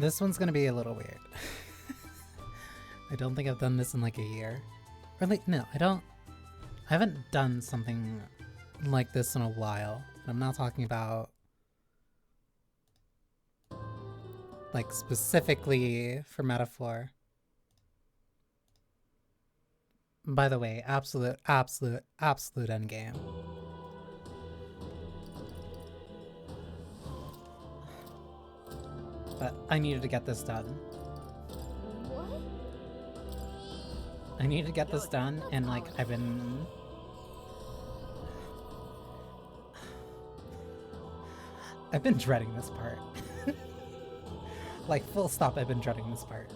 This one's gonna be a little weird. I don't think I've done this in like a year. Or like, no, I haven't done something like this in a while. I'm not talking about like specifically for metaphor. By the way, absolute endgame. But I needed to get this done. I needed to get this done, and like I've been dreading this part. Like full stop, I've been dreading this part.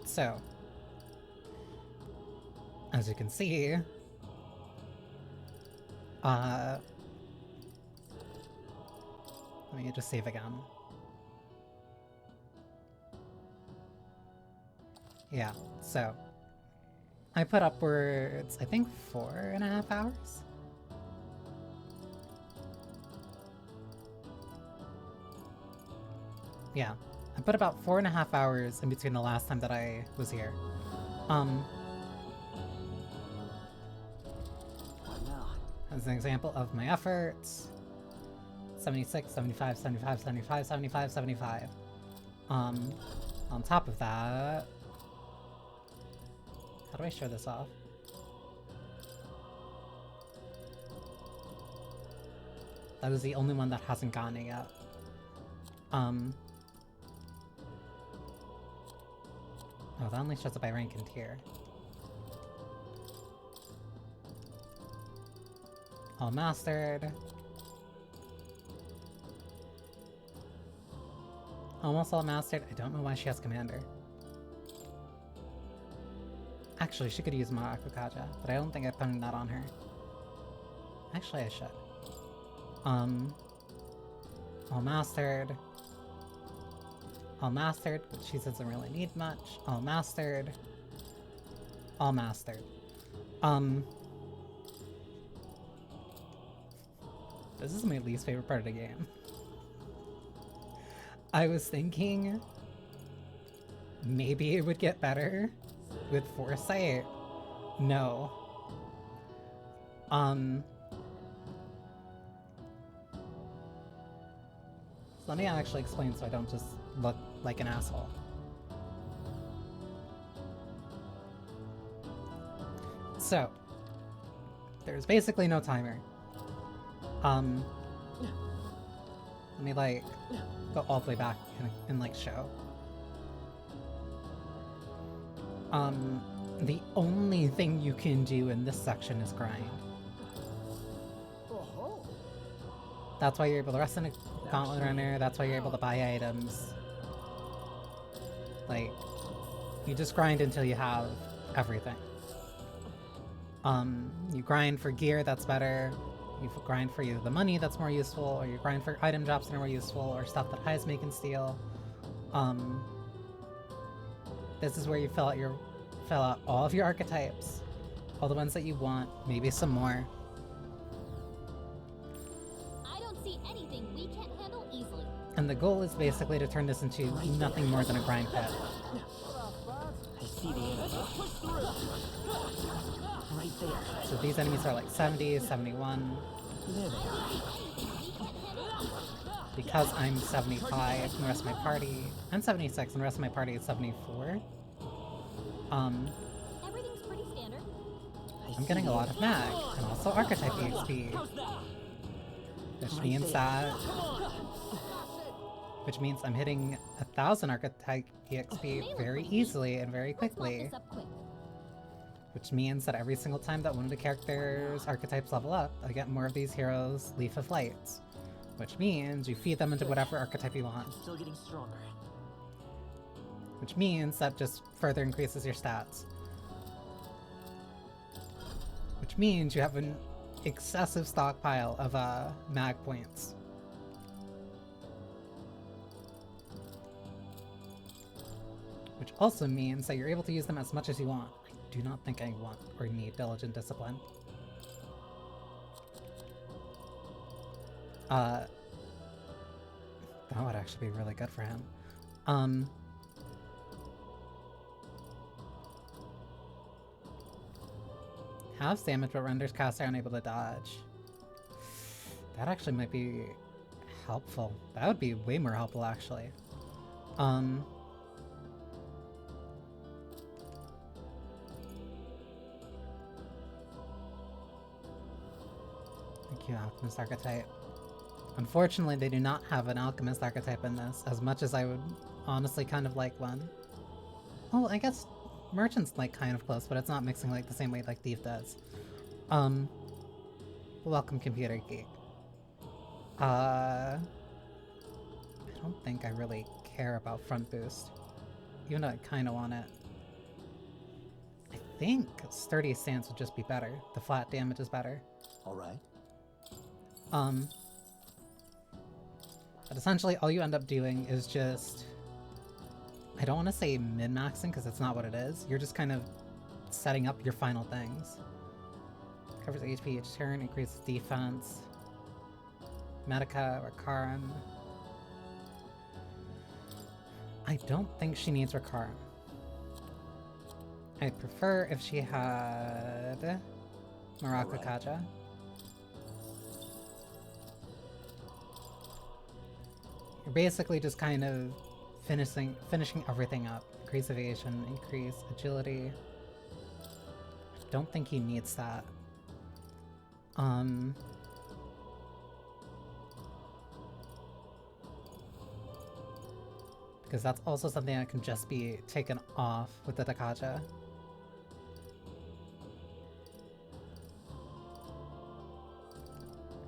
So as you can see, let me just save again. Yeah, so I put upwards, I think 4.5 hours? Yeah, I put about 4.5 hours in between the last time that I was here. As an example of my efforts, 76, 75, 75, 75, 75, 75. On top of that, how do I show this off? That is the only one that hasn't gotten it yet. Oh, that only shows up by rank and tier. All mastered. Almost all mastered. I don't know why she has commander. Actually, she could use Marakukaja, but I don't think I'm putting that on her. Actually, I should. All mastered. All mastered, but she doesn't really need much. All mastered. All mastered. This is my least favorite part of the game. I was thinking maybe it would get better with foresight. No. Let me actually explain so I don't just look like an asshole. So, there's basically no timer. Let me like go all the way back and like show. The only thing you can do in this section is grind. That's why you're able to rest in a gauntlet runner, that's why you're able to buy items. Like, you just grind until you have everything. You grind for gear that's better, you grind for either the money that's more useful, or you grind for item drops that are more useful, or stuff that highs make and steal. This is where you fill out all of your archetypes, all the ones that you want, maybe some more. I don't see anything we can't handle easily. And the goal is basically to turn this into nothing more than a grind pit. I see the enemy. Right there. So these enemies are like 70, 71. There they are. Because I'm 75 and the rest of my party, I'm 76 and the rest of my party is 74. Everything's pretty standard. I'm getting a lot of mag, and also archetype EXP. Which means I'm hitting 1,000 archetype EXP very easily and very quickly. Which means that every single time that one of the characters' archetypes level up, I get more of these heroes' Leaf of Light. Which means you feed them into whatever archetype you want. Still getting stronger. Which means that just further increases your stats. Which means you have an excessive stockpile of mag points. Which also means that you're able to use them as much as you want. I do not think I want or need Diligent Discipline. That would actually be really good for him. Halves damage but renders caster unable to dodge. That actually might be helpful. That would be way more helpful, actually. Thank you, Alchemist archetype. Unfortunately, they do not have an Alchemist archetype in this, as much as I would honestly kind of like one. Well, I guess Merchant's like kind of close, but it's not mixing like the same way like Thief does. Welcome, Computer Geek. I don't think I really care about front boost, even though I kind of want it. I think Sturdy Stance would just be better. The flat damage is better. Alright. But essentially all you end up doing is just... I don't want to say min-maxing because it's not what it is. You're just kind of setting up your final things. Covers HP each turn, increases defense. Medica or Karim. I don't think she needs Rakarim. I'd prefer if she had Maraka Kaja. You're basically just kind of finishing everything up. Increase evasion, increase agility. I don't think he needs that. Because that's also something that can just be taken off with the Dakaja.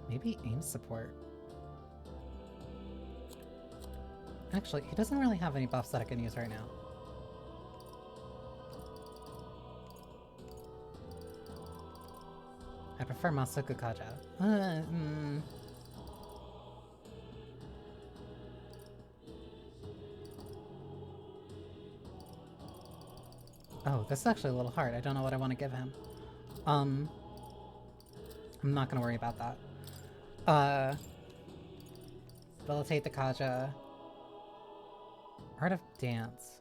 Maybe aim support. Actually, he doesn't really have any buffs that I can use right now. I prefer Masuku Kaja. Oh, this is actually a little hard. I don't know what I want to give him. I'm not gonna worry about that. Debilitate the Kaja. Art of Dance.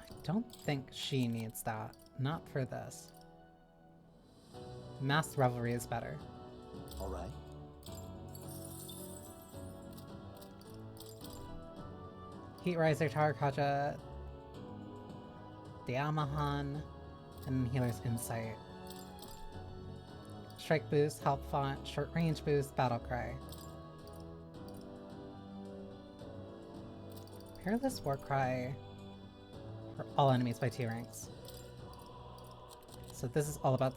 I don't think she needs that. Not for this. Masked Revelry is better. Alright. Heat Riser, Tower Kaja, the Amahan, and Healer's Insight. Strike Boost, Help Font, Short Range Boost, Battle Cry. Peerless Warcry for all enemies by 2 ranks. So this is all about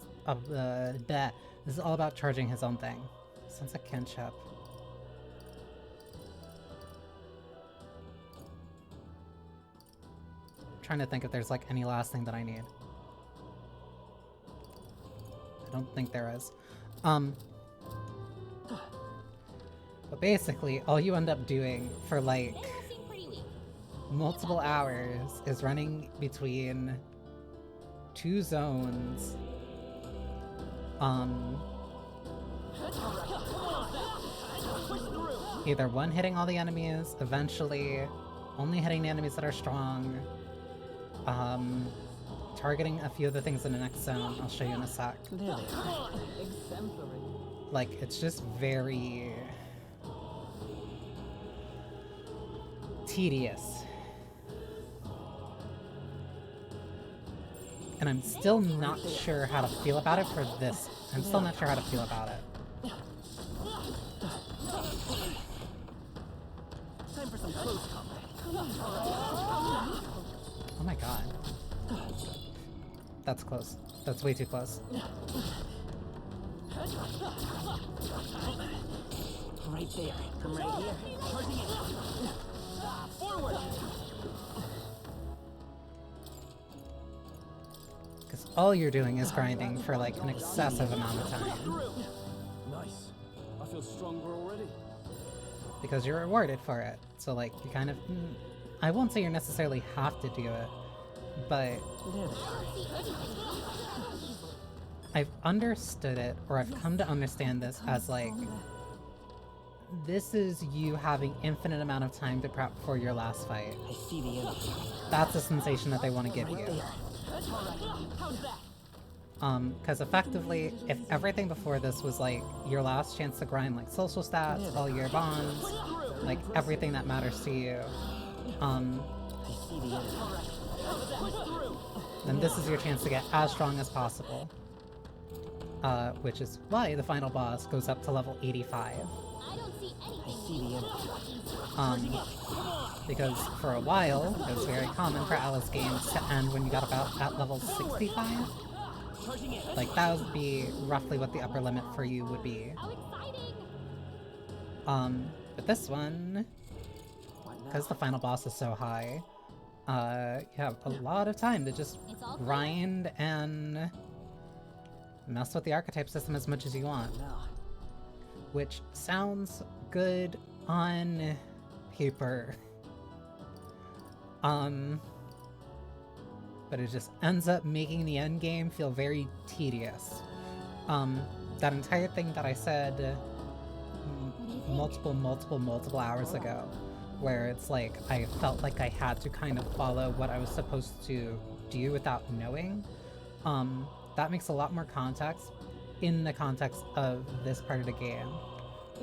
this is all about charging his own thing. Sense of Kinship. I'm trying to think if there's like any last thing that I need. I don't think there is. But basically all you end up doing for like multiple hours is running between 2 zones. Either one hitting all the enemies, eventually only hitting the enemies that are strong, targeting a few of the things in the next zone. I'll show you in a sec. Like, it's just very tedious. And I'm still not sure how to feel about it for this. I'm still not sure how to feel about it. Time for some close combat. Oh my god. That's close. That's way too close. Right there. Come right here. Charging it. Forward. Because all you're doing is grinding for like an excessive amount of time. Nice. I feel stronger already. Because you're rewarded for it. So like, you kind of... I won't say you necessarily have to do it, but... I've understood it, or I've come to understand this as like... this is you having infinite amount of time to prep for your last fight. I see the enemy. That's the sensation that they want to give you. Because effectively, if everything before this was like your last chance to grind like social stats, all your bonds, like everything that matters to you, I see the enemy. then this is your chance to get as strong as possible. Which is why the final boss goes up to level 85. I don't see I anything see the enemy. Because for a while, it was very common for Alice games to end when you got about at level 65. Like, that would be roughly what the upper limit for you would be. How exciting! But this one, because the final boss is so high, you have a lot of time to just It's all clear. grind and mess with the archetype system as much as you want. Now, Which sounds good on paper. But it just ends up making the end game feel very tedious. That entire thing that I said multiple hours ago, where it's like I felt like I had to kind of follow what I was supposed to do without knowing, that makes a lot more context in the context of this part of the game,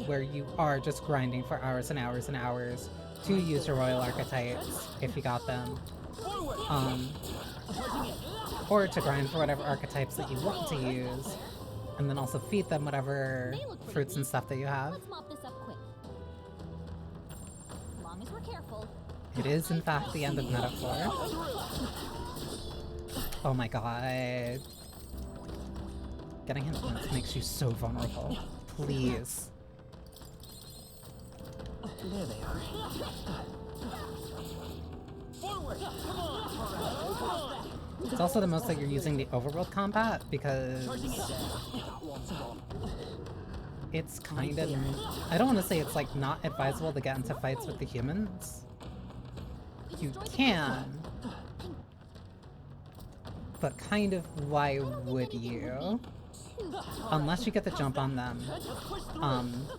where you are just grinding for hours and hours and hours to use your royal archetypes if you got them, or to grind for whatever archetypes that you want to use, and then also feed them whatever They look pretty fruits and neat. stuff that you have. Let's mop this up quick. Long as we're careful. It is in fact the end of Metaphor. Oh my god. Getting hit once makes you so vulnerable. Please. there they are. It's also the most that you're using the overworld combat because it's kind of... I don't want to say it's like not advisable to get into fights with the humans. You can, but kind of why would you? Unless you get the jump on them.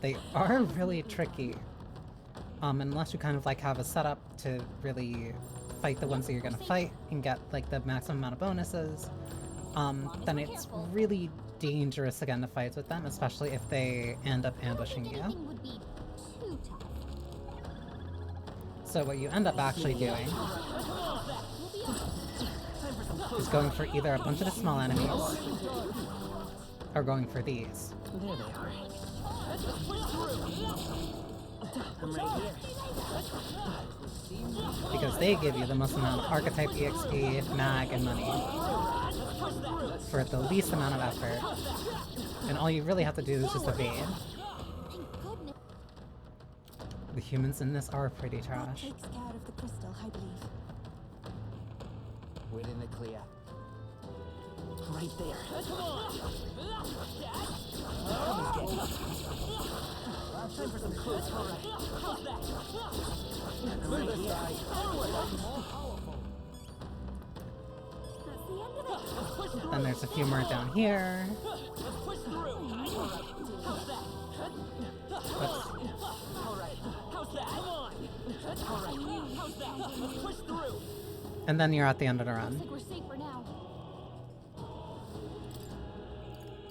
They are really tricky. Unless you kind of like have a setup to really fight the ones that you're gonna fight and get like the maximum amount of bonuses, then it's really dangerous to get into fights with them, especially if they end up ambushing you. Anything would be too tough. So what you end up actually doing is going for either a bunch of the small enemies, or going for these. There they are. I'm right here. Because they give you the most amount of archetype EXP, mag, and money for the least amount of effort. And all you really have to do is just evade. Thank goodness. The humans in this are pretty trash. Takes care of the crystal, I believe. We're in the clear. Right there. Time for some close fire. I'm right here. That's the end of it. Then there's a few more down here. Oops. And then you're at the end of the run. Looks like we're safe for now.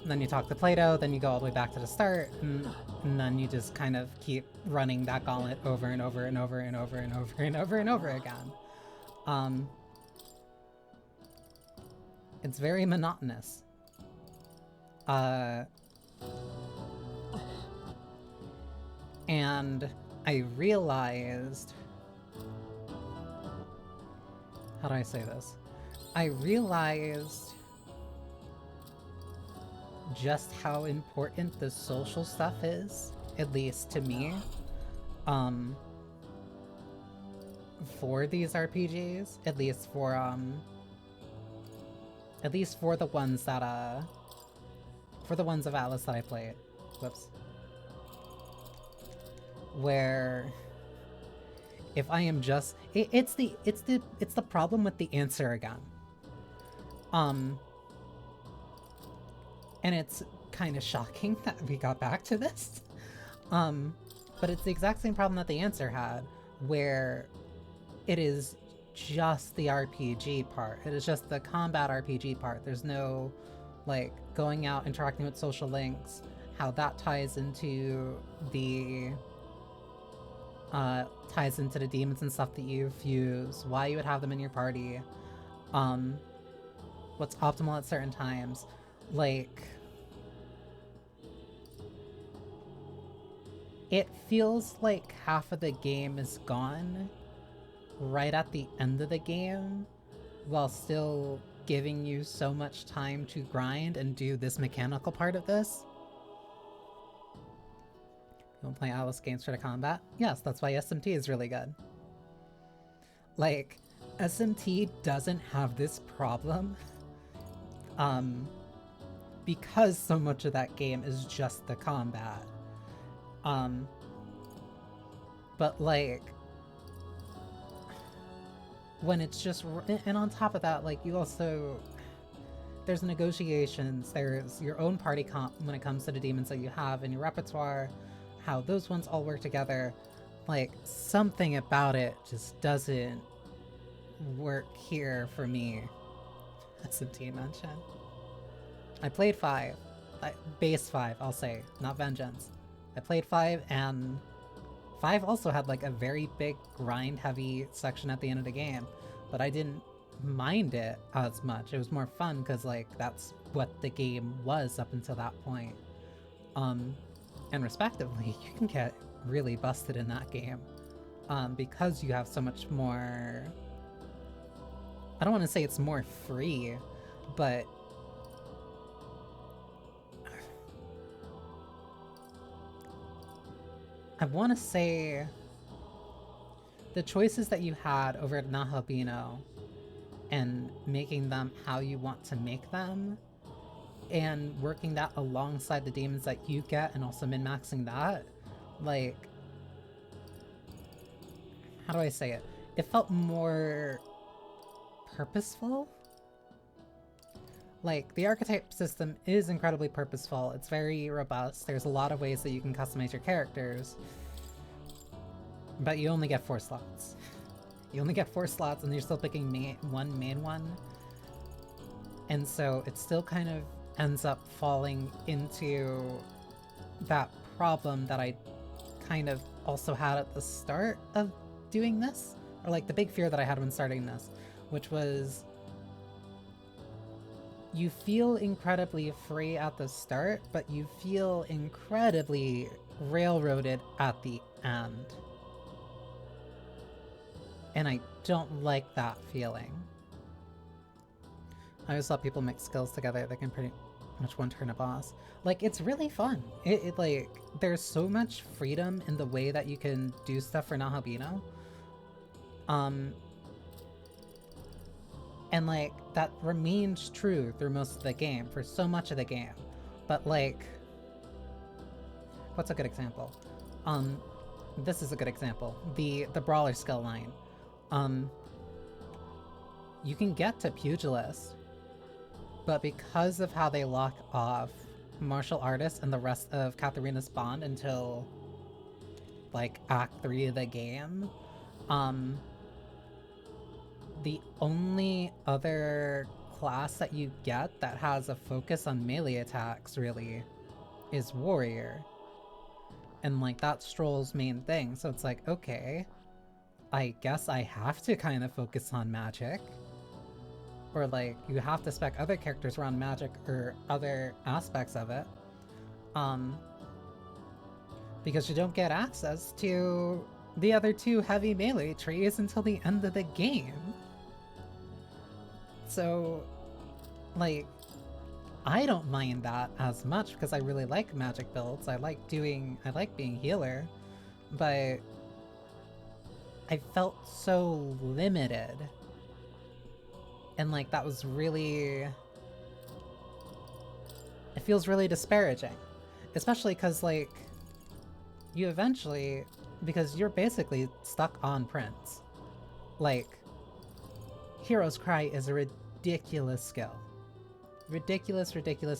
And then you talk to Plato, then you go all the way back to the start, and then you just kind of keep running that gauntlet over and over and over and over and over and over and over again. It's very monotonous. And I realized... How do I say this? I realized just how important the social stuff is, at least to me, for these RPGs, at least for the ones that, for the ones of Alice that I played. Whoops. Where if I am just, it's the problem with the answer again. And it's kind of shocking that we got back to this. But it's the exact same problem that the answer had, where it is just the RPG part. It is just the combat RPG part. There's no, like, going out, interacting with social links, how that ties into the demons and stuff that you fuse, why you would have them in your party, what's optimal at certain times. Like, it feels like half of the game is gone right at the end of the game, while still giving you so much time to grind and do this mechanical part of this. You want to play Alice games for the combat? Yes, that's why SMT is really good. Like, SMT doesn't have this problem because so much of that game is just the combat. But like, when it's just, and on top of that, like, you also, there's negotiations, there's your own party comp when it comes to the demons that you have in your repertoire, how those ones all work together. Like, something about it just doesn't work here for me. SMT mention. I played 5. Base 5, I'll say, not Vengeance. I played 5, and 5 also had like a very big grind-heavy section at the end of the game, but I didn't mind it as much. It was more fun because, like, that's what the game was up until that point. And respectively, you can get really busted in that game because you have so much more... I don't want to say it's more free, but I want to say the choices that you had over at Nahabino and making them how you want to make them and working that alongside the demons that you get and also min-maxing that, like, how do I say it? It felt more purposeful. Like, the archetype system is incredibly purposeful. It's very robust. There's a lot of ways that you can customize your characters. But you only get 4 slots. You only get 4 slots and you're still picking one main one. And so it still kind of ends up falling into that problem that I kind of also had at the start of doing this. Or like the big fear that I had when starting this, which was you feel incredibly free at the start, but you feel incredibly railroaded at the end. And I don't like that feeling. I always thought people mix skills together, they can pretty much one-turn a boss. Like, it's really fun. It like, there's so much freedom in the way that you can do stuff for Nahabino. And like, that remains true through most of the game, for so much of the game. But like, what's a good example? This is a good example. The Brawler skill line. You can get to Pugilist, but because of how they lock off Martial Artist and the rest of Katharina's Bond until like Act 3 of the game, the only other class that you get that has a focus on melee attacks, really, is Warrior. And, like, that's Stroll's main thing, so it's like, okay, I guess I have to kind of focus on magic. Or, like, you have to spec other characters around magic or other aspects of it. Because you don't get access to the other 2 heavy melee trees until the end of the game. So, like, I don't mind that as much because I really like magic builds. I like being healer, but I felt so limited. And like, that was really, it feels really disparaging. Especially because like, you eventually, because you're basically stuck on Prince. Like, Hero's Cry is a ridiculous skill. ridiculous, ridiculous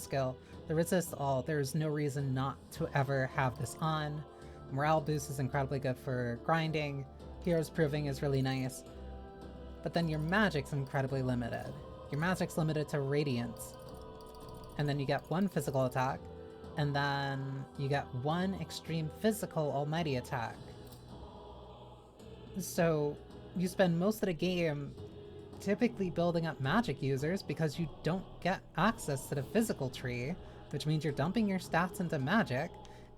skill. The resist all, there's no reason not to ever have this on. Morale boost is incredibly good for grinding. Heroes proving is really nice. But then your magic's incredibly limited. Your magic's limited to Radiance. And then you get one physical attack, and then you get one extreme physical almighty attack. So you spend most of the game typically building up magic users because you don't get access to the physical tree, which means you're dumping your stats into magic,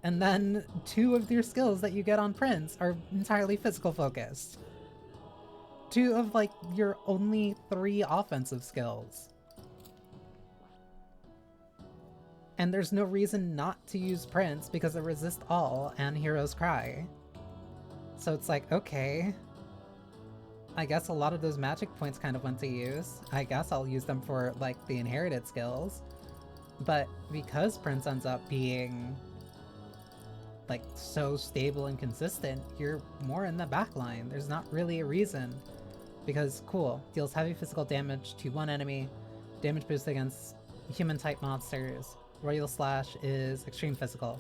and then 2 of your skills that you get on Prince are entirely physical focused. 2 of like your only 3 offensive skills. And there's no reason not to use Prince because of Resist All and Hero's Cry. So it's like, okay, I guess a lot of those magic points kind of went to use. I guess I'll use them for like the inherited skills. But because Prince ends up being like so stable and consistent, you're more in the backline. There's not really a reason. Because cool, deals heavy physical damage to one enemy, damage boost against human type monsters. Royal Slash is extreme physical.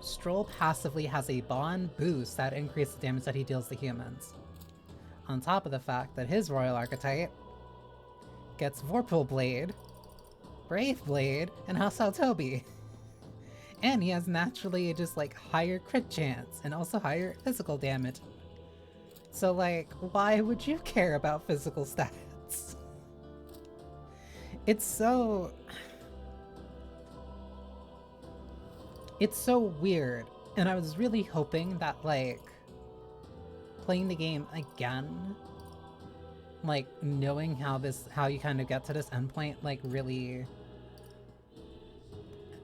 Stroll passively has a bond boost that increases the damage that he deals to humans. On top of the fact that his Royal Archetype gets Vorpal Blade, Brave Blade, and Hostile Toby. And he has naturally just like higher crit chance and also higher physical damage. So like, why would you care about physical stats? It's so weird, and I was really hoping that like playing the game again, like knowing how you kind of get to this endpoint, like really,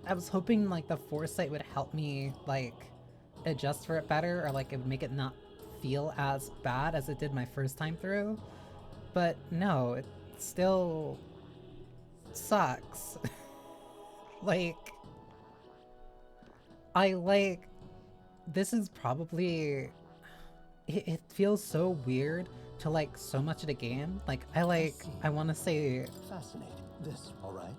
I was hoping like the foresight would help me like adjust for it better, or like it would make it not feel as bad as it did my first time through. But no, it still sucks. Like, this is probably, it feels so weird to like so much of the game. Like, I want to say, Fascinating. This, all right?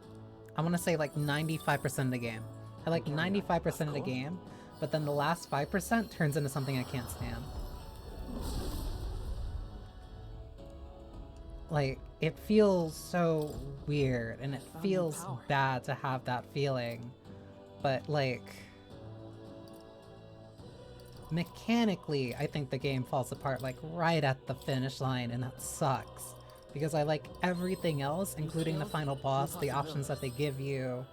I want to say like 95% of the game. I like 95% of the game, but then the last 5% turns into something I can't stand. Like, it feels so weird, and it feels bad to have that feeling, but like, mechanically, I think the game falls apart like right at the finish line, and that sucks. Because I like everything else, including the final boss, the options that they give you,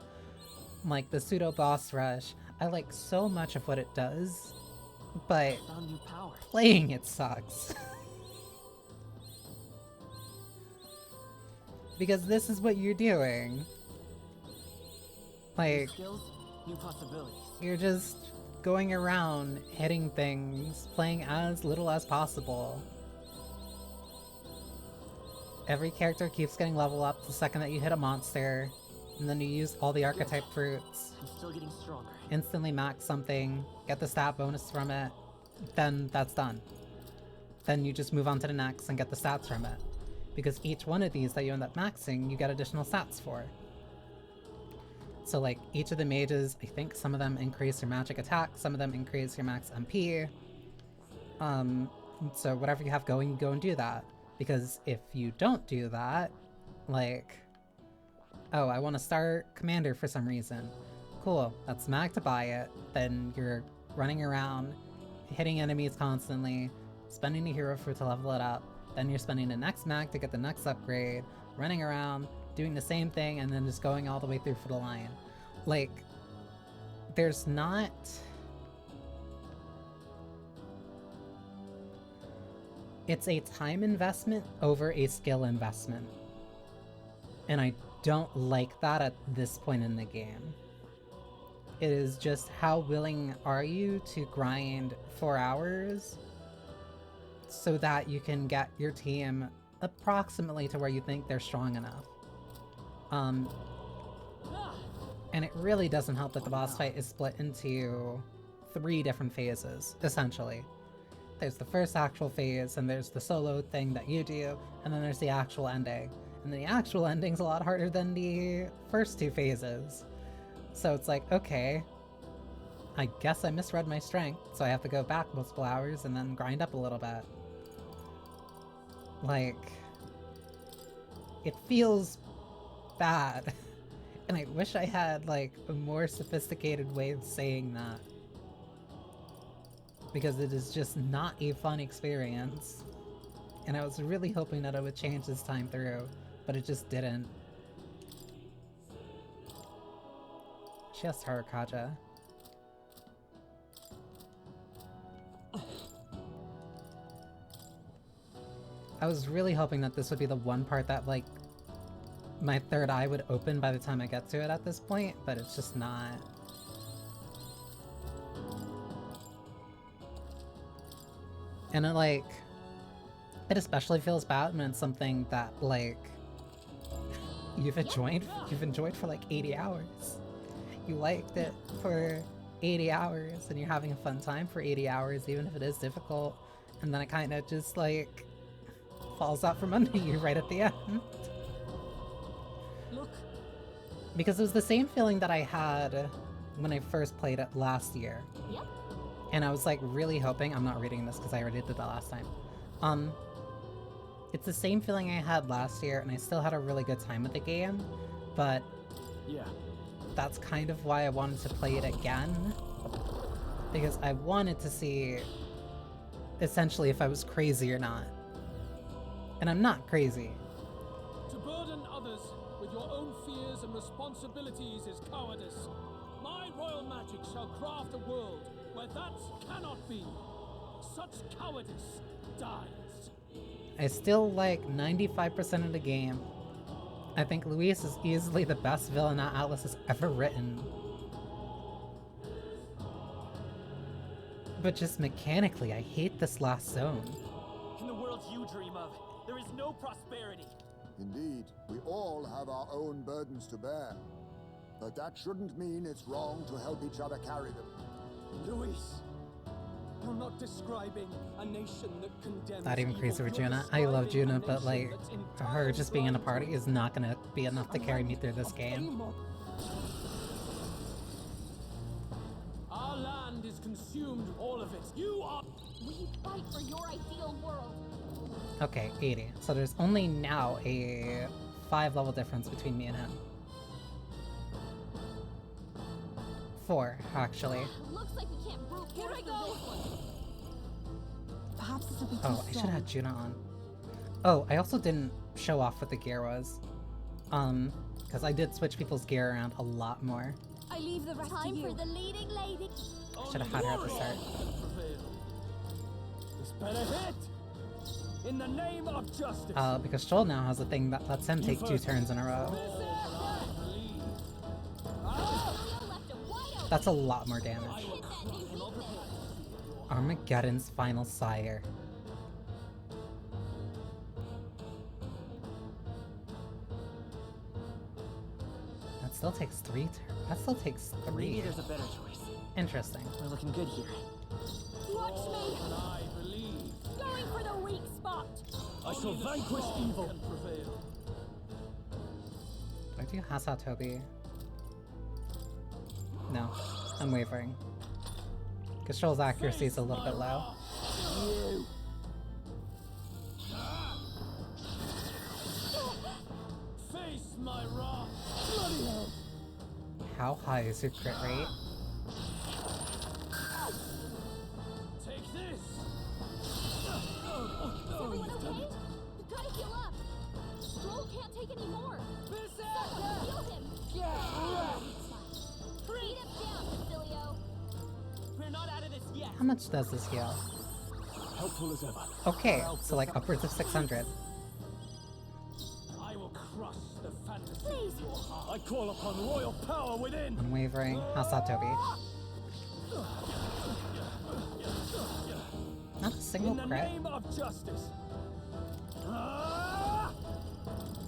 like the pseudo boss rush. I like so much of what it does, but playing it sucks. Because this is what you're doing. Like, you're just going around hitting things, playing as little as possible. Every character keeps getting level up the second that you hit a monster, and then you use all the archetype fruits. I'm still getting stronger. Instantly max something, get the stat bonus from it, then that's done. Then you just move on to the next and get the stats from it. Because each one of these that you end up maxing, you get additional stats for. So like, each of the mages, I think some of them increase your magic attack, some of them increase your max MP. So whatever you have going, you go and do that. Because if you don't do that, like, oh, I want to start Commander for some reason. Cool, that's mag to buy it. Then you're running around, hitting enemies constantly, spending a hero fruit to level it up. Then you're spending the next mag to get the next upgrade, running around, doing the same thing, and then just going all the way through for the lion. Like, there's not... It's a time investment over a skill investment. And I don't like that at this point in the game. It is just, how willing are you to grind 4 hours so that you can get your team approximately to where you think they're strong enough. And it really doesn't help that the boss fight is split into 3 different phases, essentially. there's the first actual phase, and there's the solo thing that you do, and then there's the actual ending. And the actual ending's a lot harder than the first two phases. So it's like, okay, I guess I misread my strength, so I have to go back multiple hours and then grind up a little bit. Like, it feels bad. And I wish I had, like, a more sophisticated way of saying that. Because it is just not a fun experience. And I was really hoping that it would change this time through, but it just didn't. Just her, Kaja. I was really hoping that this would be the one part that, like, my third eye would open by the time I get to it at this point, but it's just not. And it, like, it especially feels bad when it's something that, like, you've enjoyed for like 80 hours. You liked it for 80 hours and you're having a fun time for 80 hours, even if it is difficult, and then it kind of just, like, falls out from under you right at the end. Look. Because it was the same feeling that I had when I first played it last year. Yep. And I was, like, really hoping— I'm not reading this because I already did that last time. It's the same feeling I had last year, and I still had a really good time with the game, but Yeah. that's kind of why I wanted to play it again. Because I wanted to see, essentially, if I was crazy or not. And I'm not crazy. To burden others with your own fears and responsibilities is cowardice. My royal magic shall craft a world where that cannot be. Such cowardice dies. I still like 95% of the game. I think Luis is easily the best villain that Atlas has ever written. But just mechanically, I hate this last zone. In the world you dream of, there is no prosperity. Indeed, we all have our own burdens to bear. But that shouldn't mean it's wrong to help each other carry them. Luis, you're not describing a nation that condemns Not even evil. crazy for You're Juna. I love describing Juna, a but, like, nation that's her entirely just being in a party blind is not gonna be enough to carry me through this game. Our land is consumed, all of it. You are. We fight for your ideal world. Okay, 80. So there's only now a 5-level difference between me and him. 4, actually. Looks like we can't brute force through this one. Perhaps this will be too Oh, I should strong. have had Juna on. Oh, I also didn't show off what the gear was. Because I did switch people's gear around a lot more. I leave the rest to Time you. for the leading lady. I should have had her at the start. This better hit! In the name of justice! Because Joel now has a thing that lets him take 2 turns in a row. Leo left him wide open. That's a lot more damage. Hit that new weakness. Armageddon's final sire. That still takes 3 turns. That still takes 3. Maybe there's a better choice. Interesting. We're looking good here. Watch me. I believe Going for the weak spot. I shall vanquish evil. Can prevail. Do I do Hasatobi? No. I'm wavering. Because Joel's accuracy is a little bit low. You. Face my wrath. Bloody hell. How high is your crit rate? Take this. Everyone okay? You gotta heal up. Stroll can't take any more. Someone heal him. Beat him down, Basilio. We're not out of this yet. How much does this heal? Helpful as ever. Okay, so like upwards of 600. I will crush the fantasy Please. of your heart. I call upon royal power within. Unwavering. Hasatobi. Not a single In the crit. name of justice.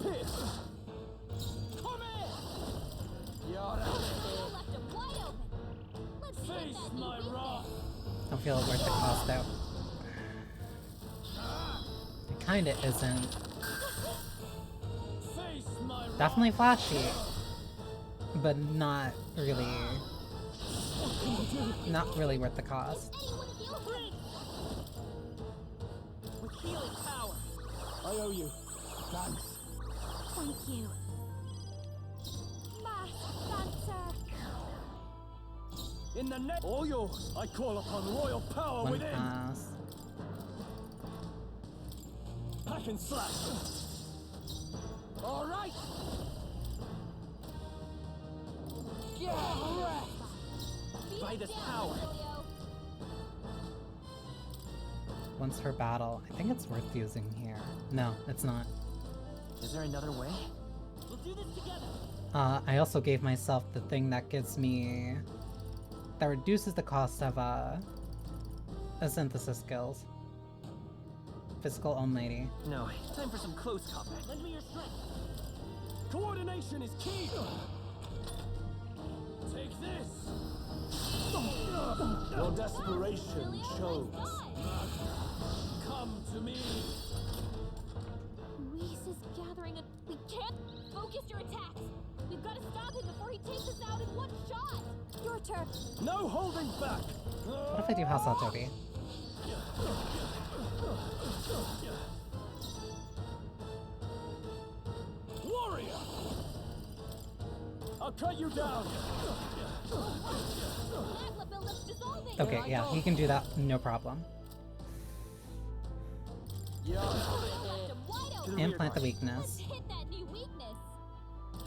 Pierce. Come here. You're out of here. Leo left him wide open. Let's hit Face that new my weakness. wrath. Don't feel it worth the cost though. kinda isn't. Face my Definitely flashy, but not really worth the cost. Anyone heal him? With healing power. I owe you. Thanks. Thank you. Mass Dancer. In the net, all yours. I call upon royal power One within. pass. Hack and slash. All right. Beat By it this down, power. Emilio. Once per battle. I think it's worth using here. No, it's not. Is there another way? We'll do this together. I also gave myself the thing that gives me... that reduces the cost of, synthesis skills. Physical only. No, time for some close combat. Lend me your strength. Coordination is key. Take this. Your desperation Emilio, shows. nice dodge. Come to me. Reese is gathering a... We can't focus your attacks. We've got to stop him before he takes us out in one shot. Your turn. No holding back. What if I do House Out Toby? Warrior. I'll cut you down. Magma buildup's dissolving. Okay, yeah, he can do that, no problem. Yeah. Left him wide To open. the rear Implant the guard. Let's weakness. hit that new weakness.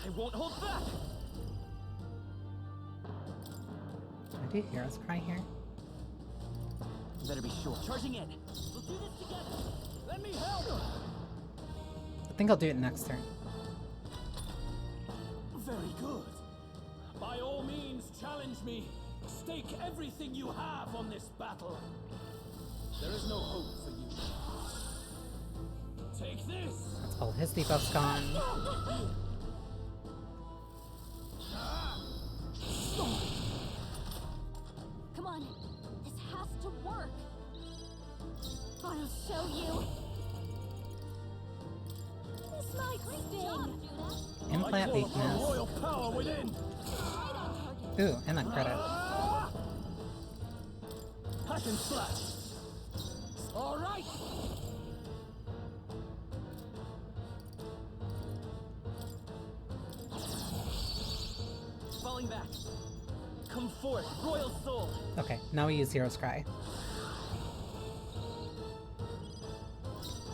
I won't hold back. Can I do Hero's Cry here? Better be sure. Charging in. We'll do this together. Let me help. I think I'll do it next turn. Very good. By all means, challenge me. Stake everything you have on this battle. There is no hope for you. Take this. That's all his debuff's gone. Come on. This has to work. I'll show you. This might Great job, sting. Judah. Implant I call upon weakness. royal power within. Right on target. Ooh, and that credit. Hack and slash. All right. Falling back. Come forth, royal soul. Okay, now we use Hero's Cry.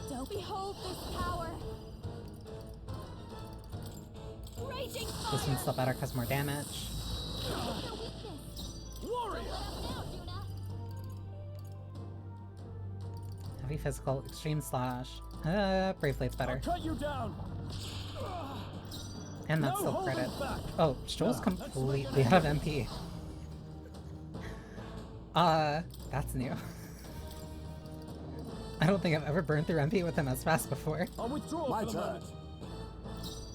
Don't behold this power. Raging This fire. one's still better because more damage. Their weakness. Warrior. Let us now, Judah. Heavy physical, extreme slash. Brave Blade's I'll better. cut you down. And that's No still holding credit. back. Oh, Stroll's completely out of MP. That's new. I don't think I've ever burned through MP with him as fast before. I'll withdraw My for the turn. moment.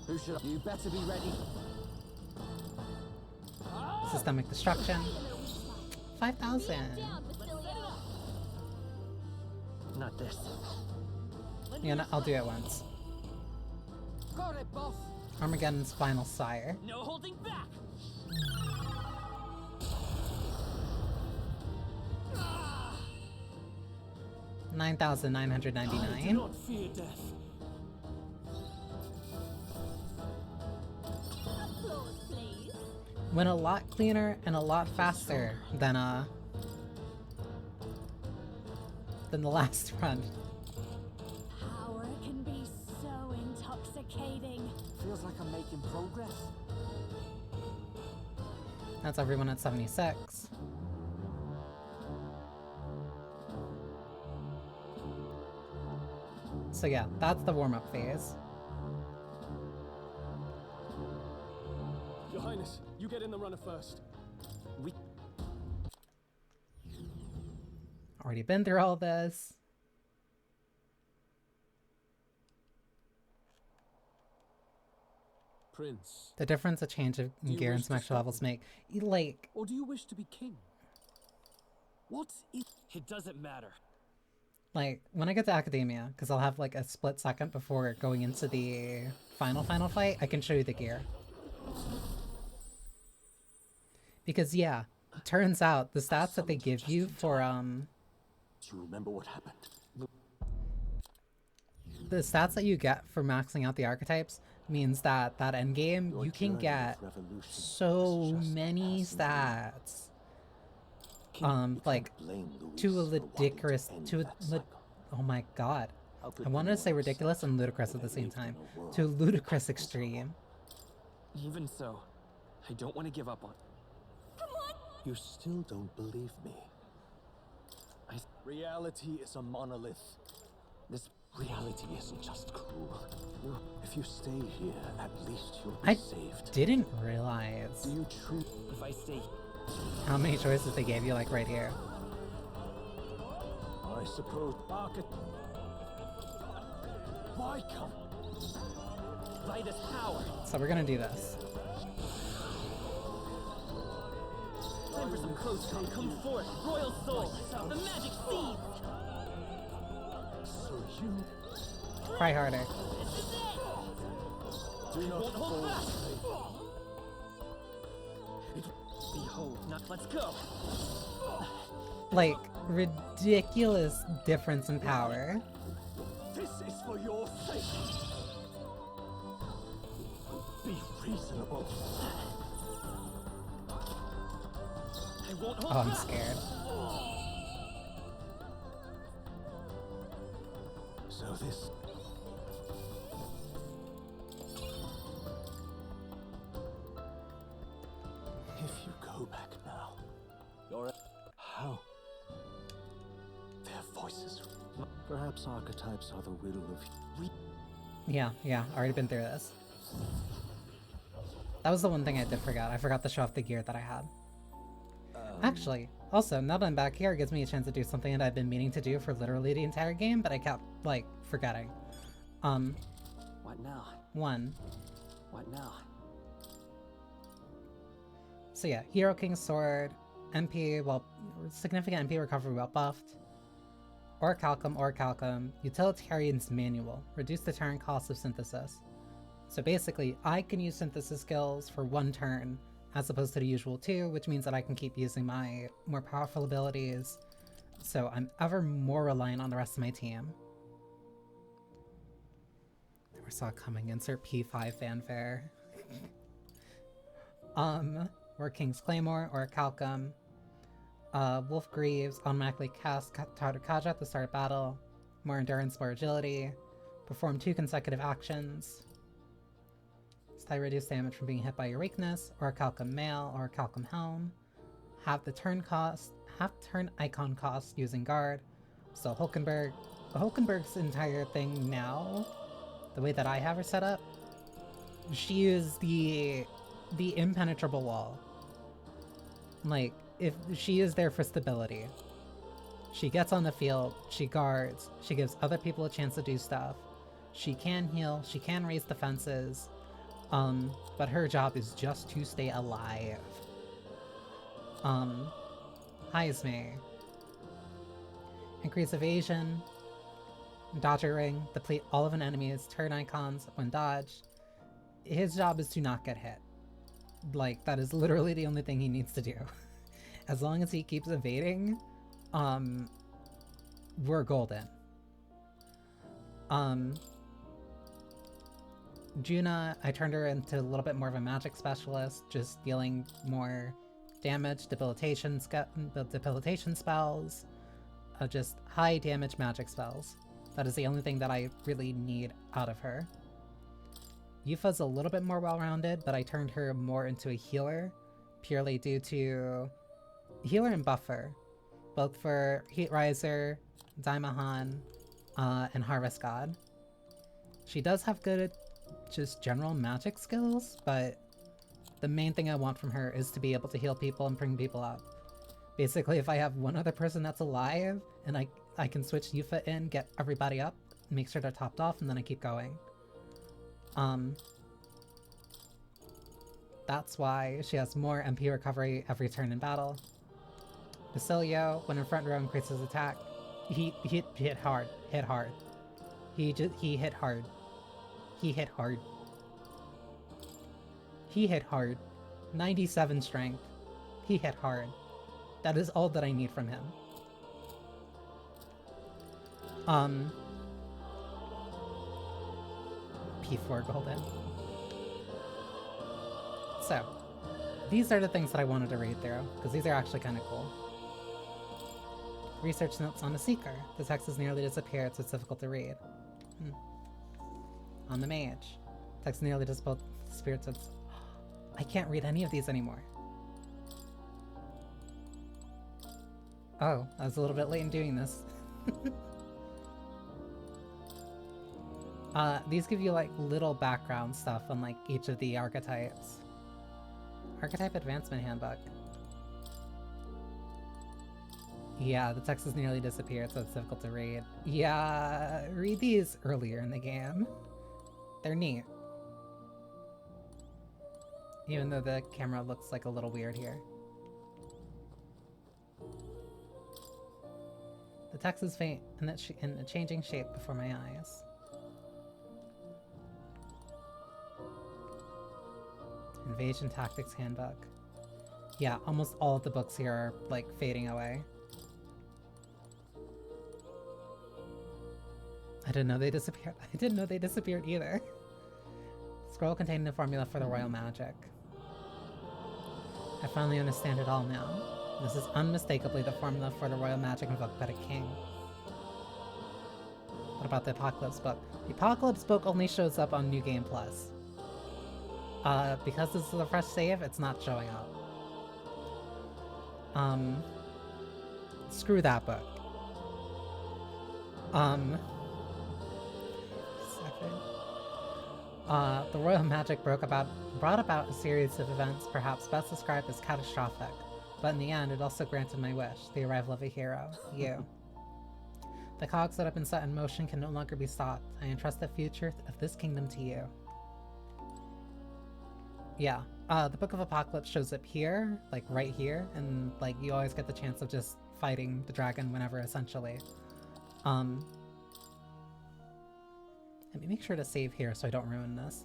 Who should you better be ready? Systemic destruction. 5,000. Down, Basilio. Not this. Yeah, no, I'll do it once. Got it, boss. Armageddon's final sire. No holding back. 9,999. Do not fear death. Applause, please. Went a lot cleaner and a lot faster than the last run. Power can be so intoxicating. Feels like I'm making progress. That's everyone at 76. So yeah, that's the warm-up phase. Your Highness, you get in the runner first. We Already been through all this. Prince, The difference a change of Do you gear and wish to symmetrical stop levels make. Like, or do you wish to be king? What is... It doesn't matter. Like, when I get to Academia, because I'll have like a split second before going into the final fight, I can show you the gear. Because yeah, turns out the stats that they give you for Do you remember what happened? the stats that you get for maxing out the archetypes means that endgame Your you can journey get with revolution so has just many passed me. stats. You Like can't blame Luis to a for wanting ludicrous to end to a that cycle. oh my god. How could I wanted to say anyone ridiculous accept and ludicrous at that the they same lived in time. a world To a that ludicrous was extreme. Even so, I don't want to give up on. You still don't believe me. Reality is a monolith. This Reality isn't just cruel. If you stay here, at least you'll be I saved. didn't realize Do you truly? if I stay. how many choices they gave you like right here. I suppose. Why come? By this power. So we're gonna do this. Time for some close talk. Come forth, royal soul. The magic seed. So you Try harder. do not Won't hold fall. back. Behold, not. Let's go. Like, ridiculous difference in power. This is for your sake. Be reasonable. I won't hold Oh, I'm back. scared. So this. If you go back now, you're. How? Their voices. Perhaps archetypes are the will of. Yeah, already been through this. That was the one thing I did forget. I forgot to show off the gear that I had. Actually, also, now that I'm back here, it gives me a chance to do something that I've been meaning to do for literally the entire game, but I kept, like, forgetting. What now? One. What now? So yeah, Hero King's Sword, MP, well, significant MP recovery well buffed. Orichalcum, Utilitarian's Manual, reduce the turn cost of synthesis. So basically, I can use synthesis skills for one turn, as opposed to the usual two, which means that I can keep using my more powerful abilities, so I'm ever more reliant on the rest of my team. Never saw it coming, insert P5 fanfare. War King's Claymore, Orichalcum, Wolf Greaves, automatically cast Tartakaja at the start of battle, more endurance, more agility, perform 2 consecutive actions, slightly reduce damage from being hit by your weakness, Orichalcum Mail, Orichalcum Helm, half the turn icon cost using guard. So Hulkenberg's entire thing now, the way that I have her set up, she is the impenetrable wall. Like, if she is there for stability. She gets on the field, she guards, she gives other people a chance to do stuff. She can heal, she can raise defenses, but her job is just to stay alive. Heisme. Increase evasion, dodger ring, deplete all of an enemy's turn icons when dodged. His job is to not get hit. Like, that is literally the only thing he needs to do. As long as he keeps evading, we're golden. Juna, I turned her into a little bit more of a magic specialist, just dealing more damage, debilitation spells, just high damage magic spells. That is the only thing that I really need out of her. Yufa's a little bit more well-rounded, but I turned her more into a healer, purely due to healer and buffer, both for Heat Riser, Daimahan, and Harvest God. She does have good just general magic skills, but the main thing I want from her is to be able to heal people and bring people up. Basically, if I have one other person that's alive, and I can switch Yufa in, get everybody up, make sure they're topped off, and then I keep going. That's why she has more MP recovery every turn in battle. Basilio, when in front row, increases attack. He hit hard. Hit hard. He hit hard. He hit hard. He hit hard. 97 strength. He hit hard. That is all that I need from him. P4 golden. So, these are the things that I wanted to read through, because these are actually kind of cool. Research notes on the Seeker. The text has nearly disappeared, so it's difficult to read. On the Mage. Text nearly disappeared, so it's... I can't read any of these anymore. Oh, I was a little bit late in doing this. These give you like little background stuff on like each of the archetypes. Archetype Advancement Handbook. Yeah, the text has nearly disappeared, so it's difficult to read. Yeah, read these earlier in the game. They're neat. Even though the camera looks like a little weird here. The text is faint and in a changing shape before my eyes. Invasion Tactics Handbook. Yeah, almost all of the books here are, like, fading away. I didn't know they disappeared. I didn't know they disappeared either. Scroll containing the formula for the royal magic. I finally understand it all now. This is unmistakably the formula for the royal magic invoked by the king. What about the Apocalypse book? The Apocalypse book only shows up on New Game Plus. Because this is a fresh save, it's not showing up. Screw that book. The royal magic brought about a series of events perhaps best described as catastrophic, but in the end it also granted my wish, the arrival of a hero, you. The cogs that have been set in motion can no longer be stopped. I entrust the future of this kingdom to you. Yeah, the Book of Apocalypse shows up here, like right here, and like you always get the chance of just fighting the dragon whenever, essentially. Let me make sure to save here so I don't ruin this.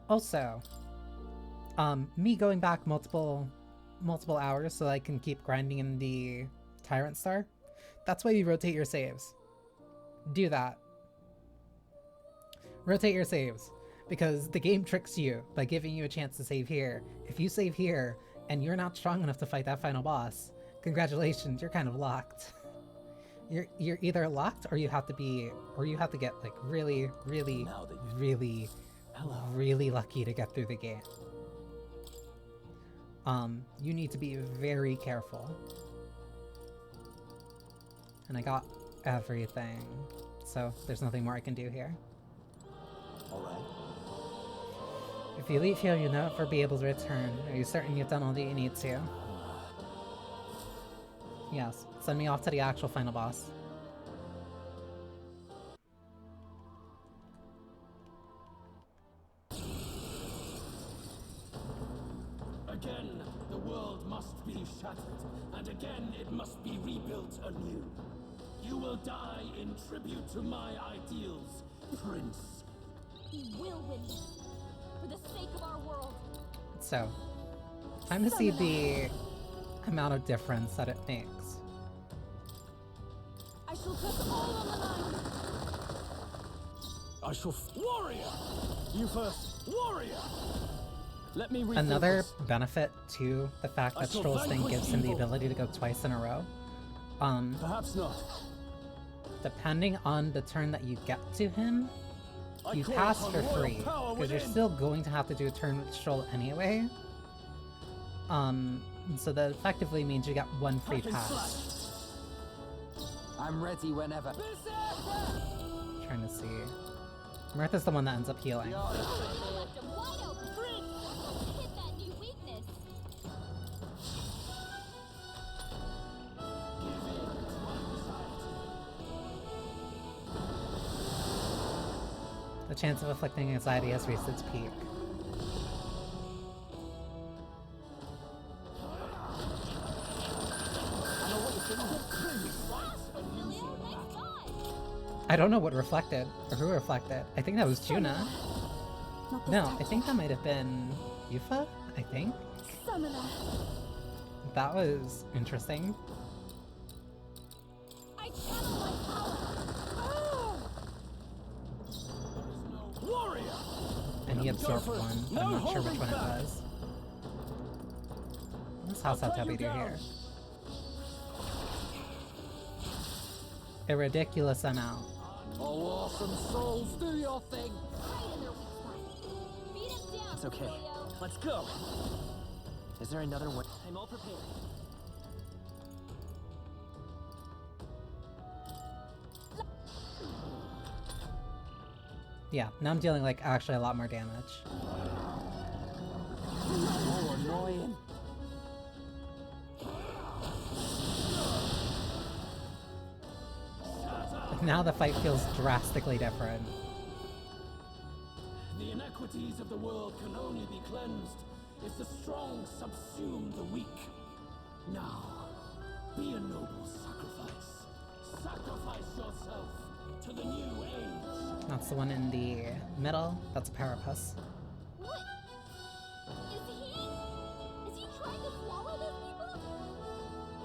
Also, me going back multiple hours so I can keep grinding in the Tyrant Star, that's why you rotate your saves. Do that. Rotate your saves. Because the game tricks you by giving you a chance to save here. If you save here and you're not strong enough to fight that final boss, congratulations, you're kind of locked. You're either locked or you have to get like really lucky to get through the game. You need to be very careful. And I got everything, so there's nothing more I can do here. Alright. If you leave here, you'll never be able to return. Are you certain you've done all that you need to? Yes. Send me off to the actual final boss. Again, the world must be shattered, and again it must be rebuilt anew. You will die in tribute to my ideals, Prince. We will win this, for the sake of our world. So, time to see the amount of difference that it makes. I shall put all on the line. I shall... Warrior! You first. Warrior! Let me read Another benefit to the fact that shall Stroll's thing vanquish gives him the evil. ability to go twice in a row. Perhaps not. Depending on the turn that you get to him, I you call pass upon for royal free, power because you're within. still going to have to do a turn with Stroll anyway. So that effectively means you get one free Hack and pass. slash. I'm ready whenever. Trying to see. Martha's the one that ends up healing. Left him wide open. Hit that new weakness. The chance of afflicting anxiety has reached its peak. I don't know what reflected, or who reflected. I think that was Juna. Not this No, time. I think that might have been Yufa, I think. Summoner. That was interesting. I channel my power. Warrior! And he absorbed one, but I'm not sure which one it was. What's House Toby do here? A ridiculous amount. Oh, awesome souls, do your thing! Right in their weak spot. Beat him down, It's okay. Julio. Let's go. Is there another way? I'm all prepared. Yeah, now I'm dealing like actually a lot more damage. Oh, annoying. Now the fight feels drastically different. The inequities of the world can only be cleansed if the strong subsume the weak. Now, be a noble sacrifice. Sacrifice yourself to the new age. That's the one in the middle. That's a Parapus. What? Is he trying to swallow those people?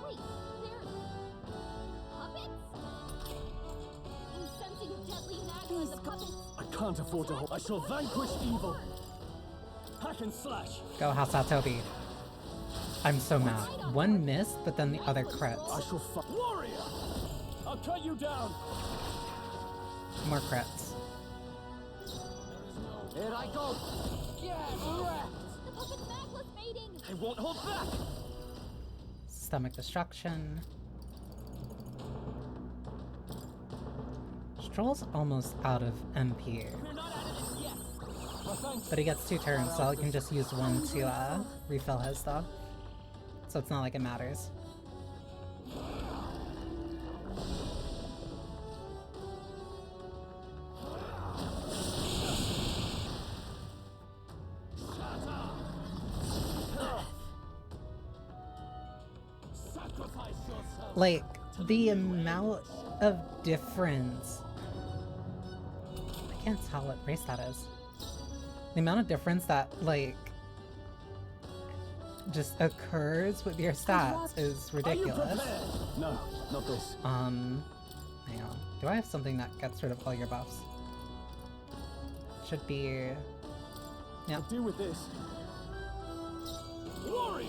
Wait, they're puppets? I'm sensing deadly magic in the puppets. I can't afford to hold. I shall vanquish evil. Hack and slash. Go House Toby. I'm so mad. One missed, but then the other crits. I shall fight. Warrior! I'll cut you down. More crits. Here I go! Get wrecked! The puppet's backless mating. I won't hold back. Stomach destruction. Stroll's almost out of MP. We're not out of this yet. But he gets 2 turns, so I can just use one to refill his stuff. So it's not like it matters. Sacrifice yourself. Like, the amount of difference. I can't tell what race that is. The amount of difference that, like, just occurs with your stats is ridiculous. No, not this. Hang on. Do I have something that gets rid of all your buffs? Should be... Yeah. Do with this. Warrior!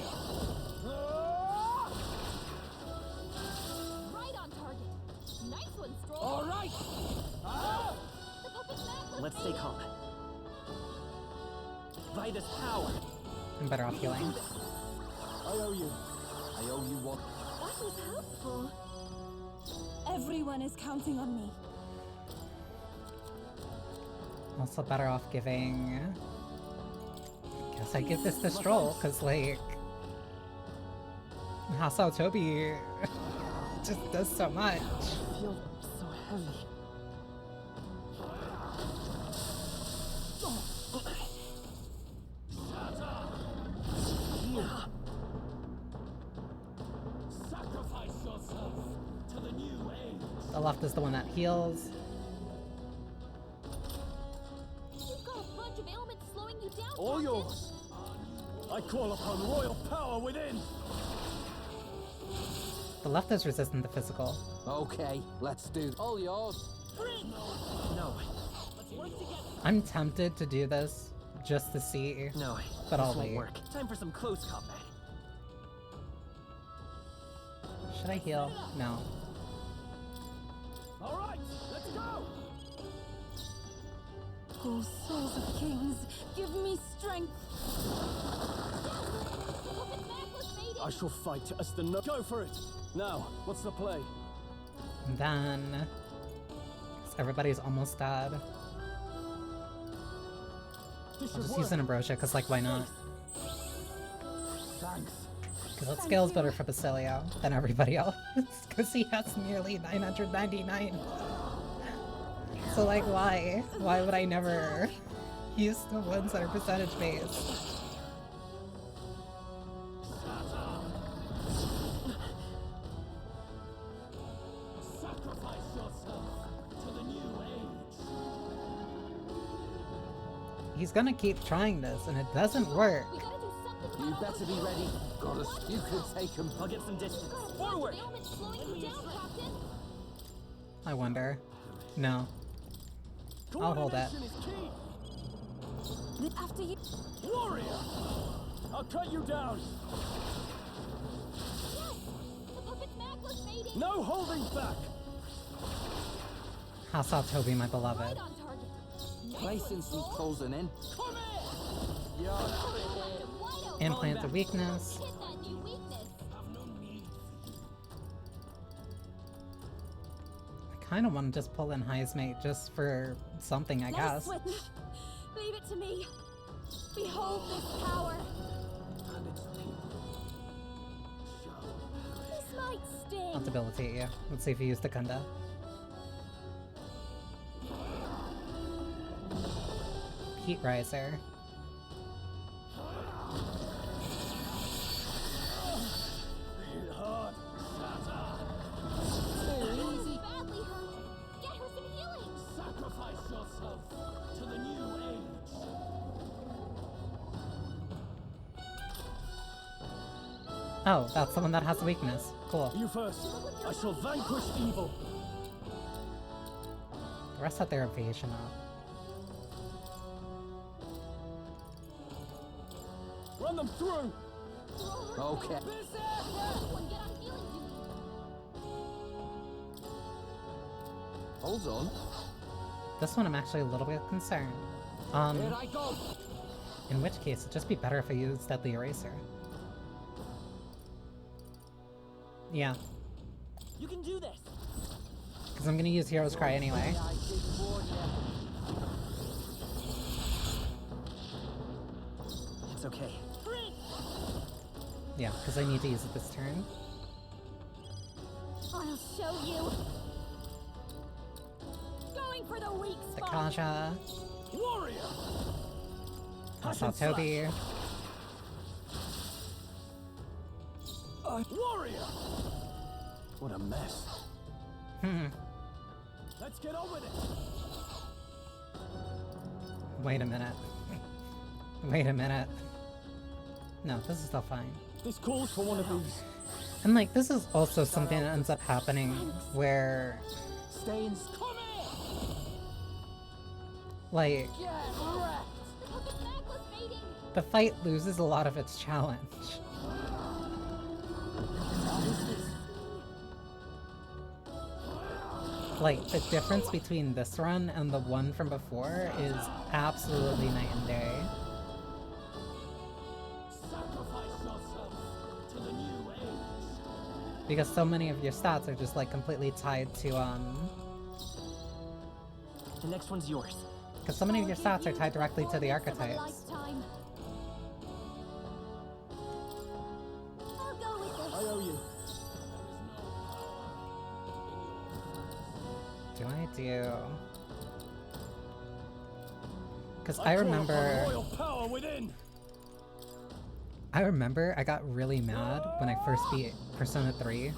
Right on target. Nice one, Stroll. All right. The puppet's backless Let's stay mating. calm. By this power. I'm better off healing. I owe you. I owe you one. That was helpful. Everyone is counting on me. Also better off giving... Guess I give this to Stroll, because, like... Hasao Toby just does so much. I feel so heavy. Sacrifice yourself to the new age. The left is the one that heals. You've got a bunch of ailments slowing you down. All Captain. yours. I call upon royal power within. The left is resistant to physical. Okay, let's do all yours. No. I'm tempted to do this just to see, No. but I'll this won't wait. work. Time for some close combat. Should I heal? No. All right, let's go. Oh, souls of kings, give me strength. The puppet's backless mating. I shall fight as the no. Go for it. Now, what's the play? And then... Everybody's almost dead. This I'll should just work. use an Ambrosia, because, like, why not? Thanks. Because it scales better for Basilio than everybody else. Because he has nearly 999. So, like, why? Why would I never use the ones that are percentage based? Sacrifice yourself to the new he's gonna keep trying this, and it doesn't work. We gotta do something You about better be ready. Got us. You could take him. I'll get some distance. it. Forward! The ailment's slowing you down, Captain. I wonder. No. I'll hold that. Coordination is key. After you. Warrior! I'll cut you down. Yes! The puppet's mag was fading. No holding back. Hostile Toby, my beloved. Right on target. Placing some closing in. Come here! Wide open. Implant the weakness. Hit that new weakness. I kind of want to just pull in High's Mate just for something, I Let guess. us switch. Leave it to me. Behold this power. This might sting. I'll debilitate you. Let's see if you use the Kunda. Heat Riser. Hit hard. She's badly hurt. Get her some healing. Sacrifice yourself to the new age. Oh, that's the one that has the weakness. Cool. You first. I shall vanquish evil. The rest have their evasion up. Run them through. Okay. Everyone get on healing duty. Hold on. This one I'm actually a little bit concerned. Here I go. In which case, it'd just be better if I used Deadly Eraser. Yeah, You can do this! because I'm gonna use Hero's Cry anyway. I did warn you. It's okay. Yeah, because I need to use it this turn. I'll show you. Going for the weak The spot. Kaja, Warrior. Hostile Toby. Warrior. What a mess. Let's get on with it. Wait a minute. Wait a minute. No, this is still fine. This calls for one of these. And like, this is also something that ends up happening where, Stay in. Come here. like, The puppet's mag was fading. the fight loses a lot of its challenge. Like, the difference between this run and the one from before is absolutely night and day. Sacrifice yourself to the new age. Because so many of your stats are just like completely tied to, The next one's yours. because so many of your stats are tied directly to the archetypes. Lifetime. I'll go with this. I owe you. Do I do? Because I I call remember, upon royal power within. I got really mad when I first beat Persona 3.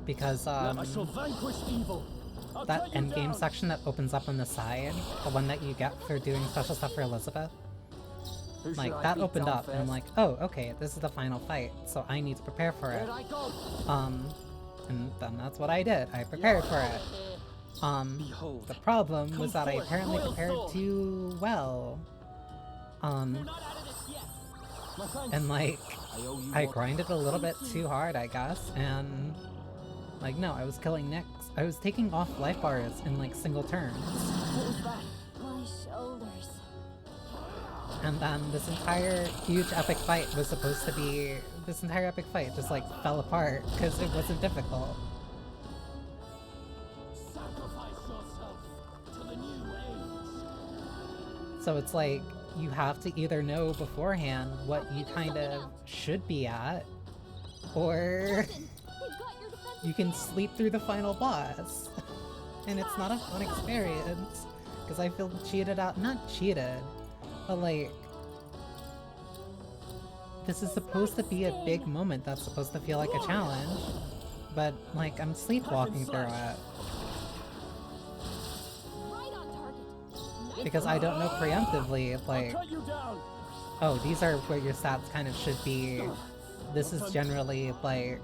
Because, I shall vanquish evil. I'll that cut you endgame down. section that opens up on the side, the one that you get for doing special stuff for Elizabeth, Who should like, I that beat opened down up, and I'm first? like, oh, okay, this is the final fight, so I need to prepare for it. Here I go. And then that's what I did. I prepared for it. Behold. The problem Come was that I forth, apparently royal prepared soul. too well. We're not out of this yet. My thanks. And like, I owe you I one. grinded a little bit too hard, I guess, and like, no, I was killing Nyx. I was taking off life bars in like single turns. What was that? My shoulders. And then this entire huge epic fight was supposed to be, this entire epic fight just like fell apart because it wasn't difficult. Sacrifice yourself to the new age. So it's like, you have to either know beforehand what you kind of should be at, or Listen, they've got your defense. you can sleep through the final boss. And it's not a fun experience, because I feel cheated out. Not cheated, but like, this is supposed to be a big moment that's supposed to feel like a challenge, but like, I'm sleepwalking through it. Right on target. because I don't know preemptively, like, Cut you down. oh, these are where your stats kind of should be. This is generally, like,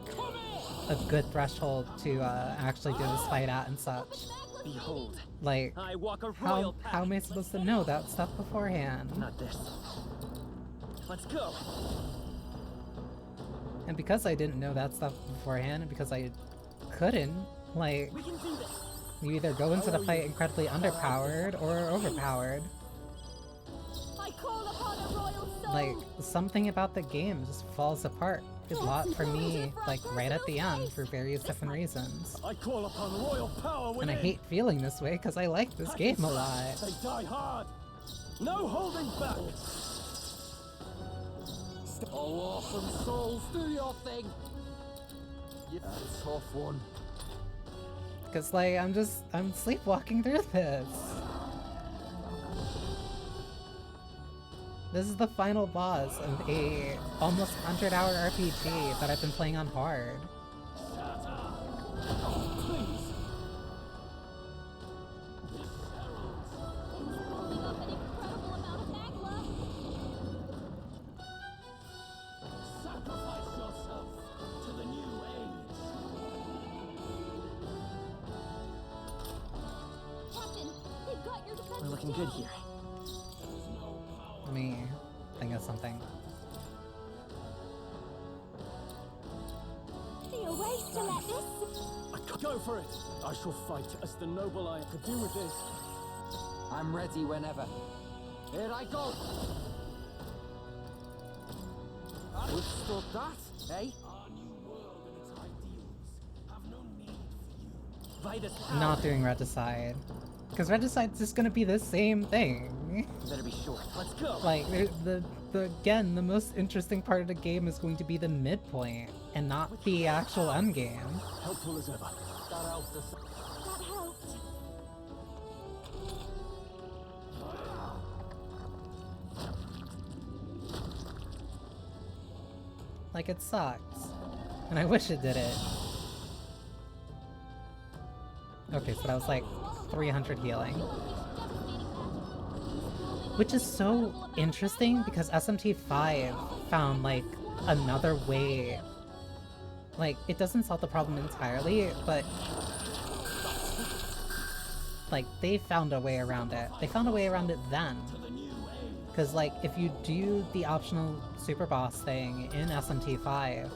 a good threshold to actually do this fight at and such. Behold, Like, I walk a how royal path. am I supposed to know that stuff beforehand? Not this. Let's go. And because I didn't know that stuff beforehand, and because I couldn't, like, We can do this. you either go into the fight incredibly underpowered or overpowered. I call upon a royal soul. Like, something about the game just falls apart a lot for me, like, right at the end for various different reasons. I call upon royal power within. And I hate feeling this way because I like this game a lot. They die hard. No holding back. Oh, awesome souls, do your thing. Yeah, tough one. Because, like, I'm sleepwalking through this. This is the final boss of a almost 100-hour RPG that I've been playing on hard. Building up an incredible amount of magma. Sacrifice yourself to the new age. Captain, they've got your defenses We're looking good down. here. Let me think of something. Be a waste to let this. Go for it. I shall fight as the noble I could do with this. I'm ready whenever. Here I go. Withstood that, eh? Our new world and its ideals have no need for you. Vitus I'm power. not doing Regicide. Because Regicide's just gonna be the same thing. Better be short. Let's go. Like, again, the most interesting part of the game is going to be the midpoint, and not the actual end game. Helpful as ever. That helped us. That helped. Like, it sucks. And I wish it did it. Okay, so that was like 300 healing. Which is so interesting because SMT5 found, like, another way. Like, it doesn't solve the problem entirely, but like, they found a way around it. They found a way around it then. Because, like, if you do the optional super boss thing in SMT5,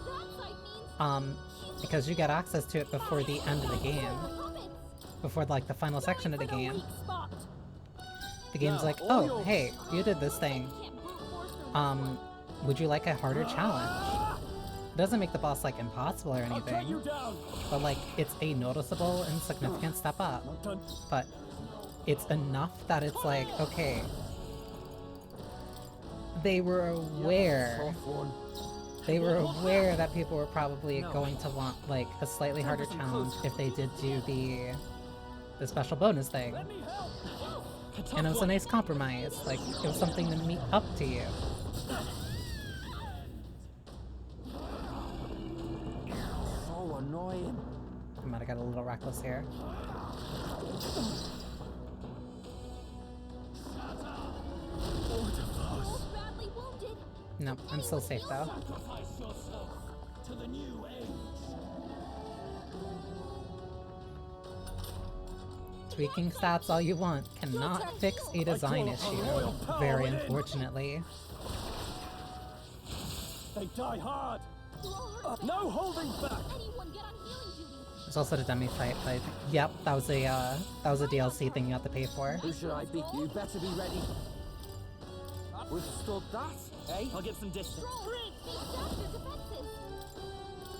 because you get access to it before the end of the game, before, like, the final section of the game, the game's like, oh, hey, you did this thing. Would you like a harder challenge? It doesn't make the boss, like, impossible or anything, but, like, it's a noticeable and significant step up. But it's enough that it's like, okay, they were aware that people were probably going to want, like, a slightly harder challenge if they did do the special bonus thing. And it was a nice compromise, like, it was something to meet up to you. So annoying. I might have got a little reckless here. Badly wounded. Nope, I'm still safe though. Sacrifice yourself to the new age. Tweaking stats all you want cannot fix a design issue, very unfortunately. They die hard. You're all hurt. No holding back. Anyone get on healing duty. There's also the dummy fight, but yep, that was a DLC thing you have to pay for. Who should I be? You better be ready. Withstood that, eh? I'll get some distance. They've sapped your defenses.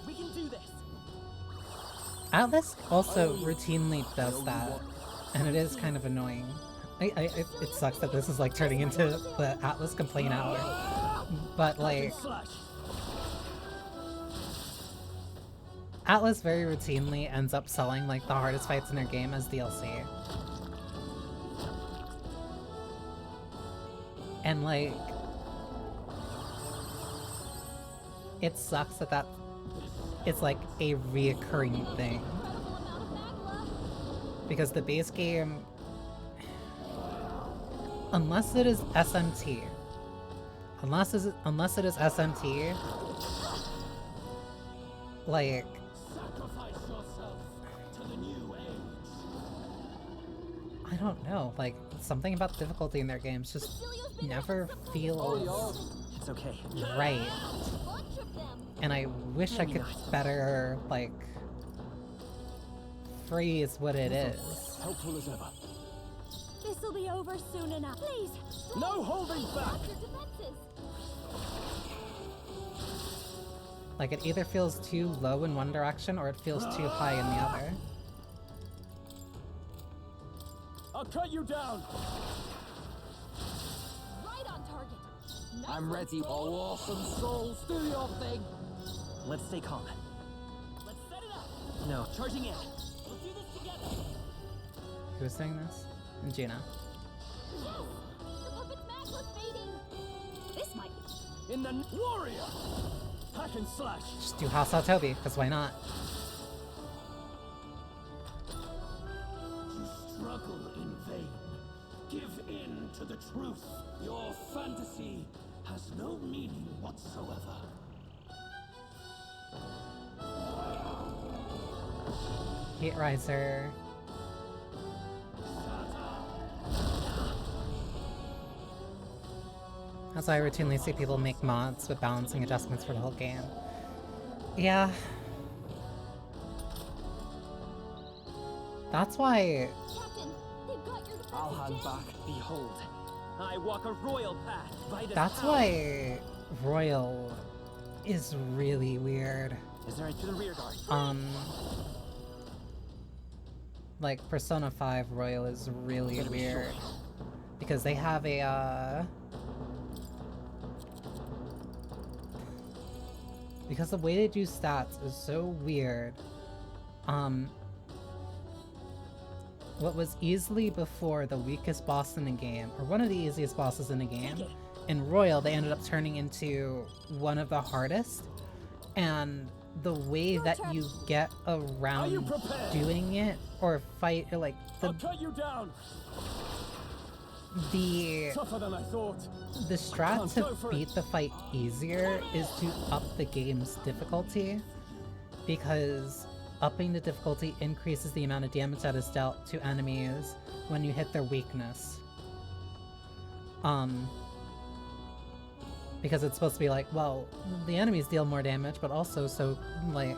We can do this. Atlas also routinely does that, and it is kind of annoying. It sucks that this is like turning into the Atlas complaint hour, but like, Slash. Atlas very routinely ends up selling like the hardest fights in their game as DLC. And like, it sucks that it's like a reoccurring thing. Because the base game, unless it is SMT. Unless it is SMT, like, Sacrifice yourself to the new age. I don't know, like, something about the difficulty in their games just never feels It's okay. right. Bunch of them. And I wish I could better, like, phrase what it is. Helpful as ever. This'll be over soon enough. Please! No holding back! Your defenses. Like, it either feels too low in one direction or it feels too high in the other. I'll cut you down! Right on target. Nice I'm one, ready. Soul. Oh, awesome souls, do your thing. Let's stay calm. Let's set it up! No, charging in. We'll do this together! Who was doing this? Gina. Yes! The puppet's mag was fading. This might In the warrior! Hack and slash! Just do House out Toby, because why not? You struggle in vain. Give in to the truth. Your fantasy has no meaning whatsoever. Heat Riser. That's why I routinely see people make mods with balancing adjustments for the whole game. Yeah. That's why... Captain, they've got your defenses I'll hand down. back. Behold, I walk a royal path by the That's power. why Royal is really weird. Is there to the rear guard? Like, Persona 5 Royal is really Better be weird. sure. Because they have a, because the way they do stats is so weird. What was easily before the weakest boss in the game, or one of the easiest bosses in the game, in Royal they ended up turning into one of the hardest, and the way that you get around prepared? doing it, or fight, or like, I'll cut you down! the Tougher than I thought. the strat Come, to go for it. beat the fight easier is to up the game's difficulty, because upping the difficulty increases the amount of damage that is dealt to enemies when you hit their weakness. Because it's supposed to be like, well, the enemies deal more damage, but also, so, like,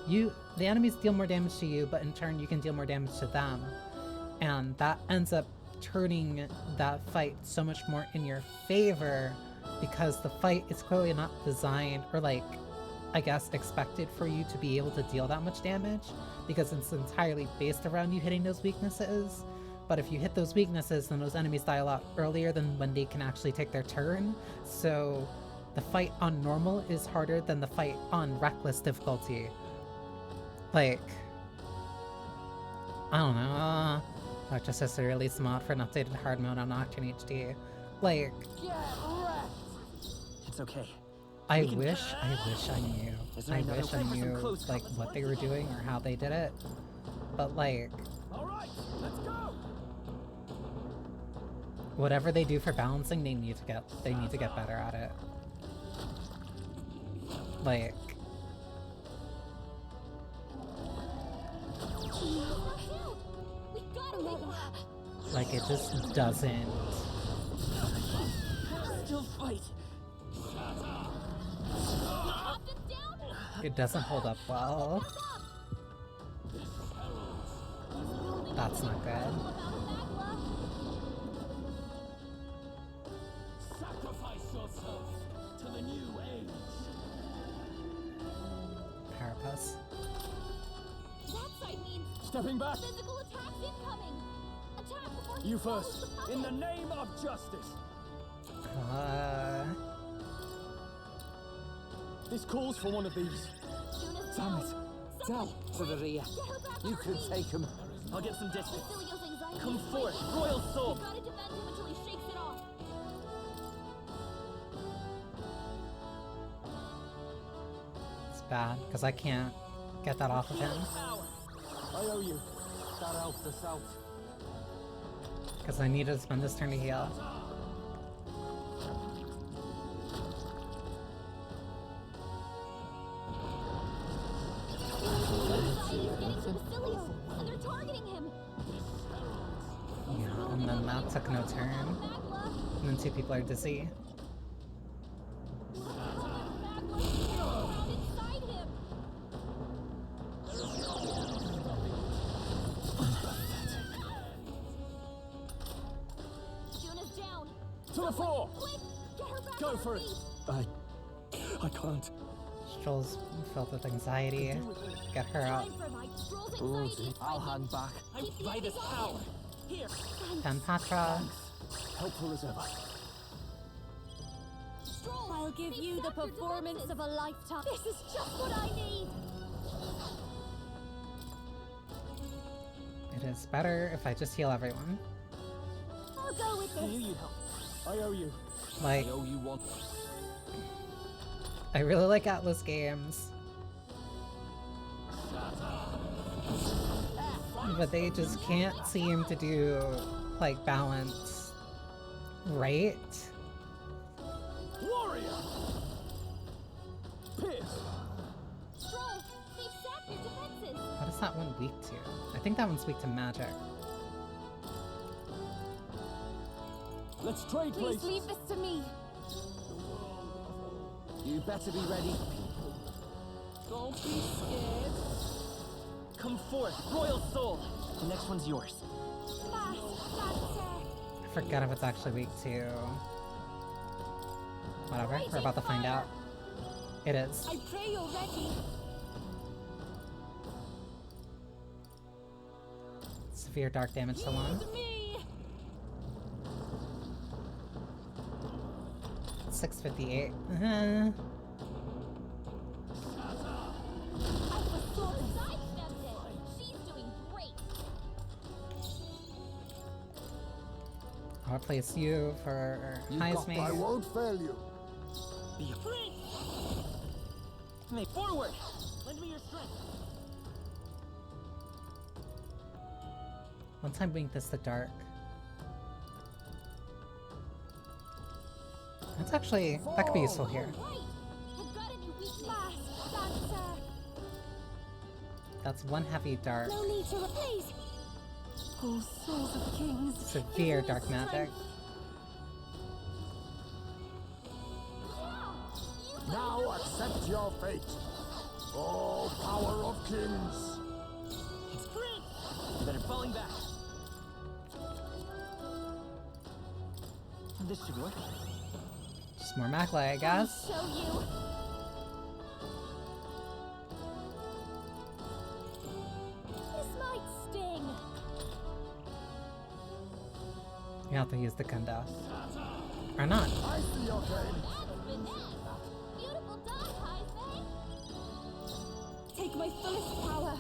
the enemies deal more damage to you, but in turn you can deal more damage to them. And that ends up turning that fight so much more in your favor, because the fight is clearly not designed, or like, I guess, expected for you to be able to deal that much damage, because it's entirely based around you hitting those weaknesses. But if you hit those weaknesses, then those enemies die a lot earlier than when they can actually take their turn. So the fight on normal is harder than the fight on reckless difficulty. Like, I don't know. Dr. Sister released a mod for an updated hard mode on Octane HD. Like, Get wrecked. It's okay. I wish I knew. Is there I another wish I way for some knew, close like, calls? what they were doing or how they did it. But, like, Alright, let's go! whatever they do for balancing, they need to get better at it. Like, We gotta make them. it just doesn't. Still fight. Captain's down. It doesn't hold up well. That's not good. Sacrifice yourself to the new age. Carapace. That side means Stepping back. physical attacks incoming. Attack before he You swallows first. the puppet. In the name of justice. This calls for one of these. Yuna's Damn down. it. Down to the rear. Get her back You on can her feet. take him. I'll get some distance. Cecilio's anxiety Come is forth, rising. royal soul. We gotta defend him until he shakes it off. It's bad, because I can't get that off of him. I owe you. That helped us out. Because I need to spend this turn to heal. And they're targeting him. Yeah, and then that took no turn. And then 2 people are dizzy. Inside him. Juna's down. To the floor! Quick, get her back Go on her for it. feet. I can't. Stroll's filled with anxiety. Get her out. Time for my Stroll's Oh, anxiety. I'll hang back. I'm by this power. Here. Patra. Helpful as ever. Stroll, I'll give they've you the sapped your performance defenses. of a lifetime. This is just what I need. It is better if I just heal everyone. I'll go with I knew this. you'd help. I owe you. Like, I owe you one. I really like Atlas games. But they just can't seem to do, like, balance right. Warrior! Pierce! Stroll, they've sapped your defenses. What is that one weak to? I think that one's weak to magic. Let's trade Please places. leave this to me. You better be ready. Don't be scared. Come forth, royal soul. The next one's yours. Fast, I forget if it's actually weak to... Whatever, we're about to find out. It is. I pray you're ready. Severe dark damage to one. To me. 658. Sidestepped it. She's doing great. I'll replace you for highest I mate. won't fail you. Be a prince! Make forward! Lend me your strength. Once I wink this to dark. That's actually, that could be useful here. Right. I've got a new weakness. Fast, dancer. That's one heavy dark. No need to replace. Oh, souls of kings. Severe give me dark magic. strength. Now accept your fate. Oh, power of kings. It's prince! You better falling back. This should work. Just more Maclay, I I'll guess. show you. This might sting. You have to use the Kunda. Or not. I see your game. That's finesse. Beautiful done, Heisman. Take my fullest power.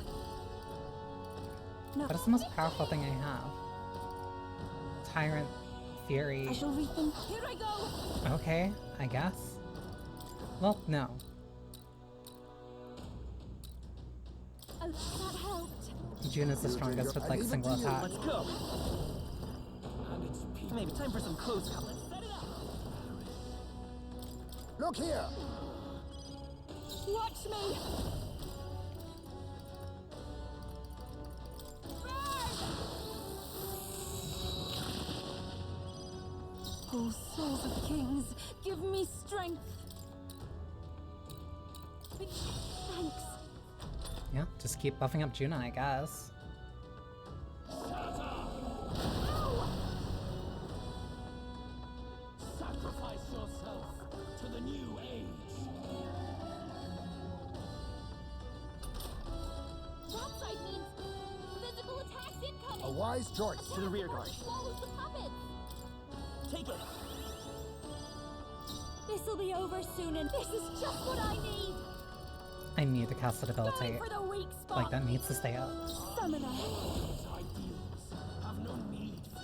No, What is the most powerful thing I have? Tyrant Fury. I shall reap them. Here I go. Okay, I guess. Well, no. Oh, that helped. June is the strongest with like single attack. Let's go! Maybe time for some close combat. Let's set it up! Look here. Watch me. Oh, souls of kings, give me strength. Thanks. Yeah, just keep buffing up Juna, I guess. Sacrifice yourself to the new age. That side means physical attacks incoming. A wise choice. To the rear guard. Swallows the puppets. Take it! This'll be over soon, and This is just what I need. I need to cast a debilitate. for the weak spot. Like, that needs to stay up. Summoner. These ideals have no need for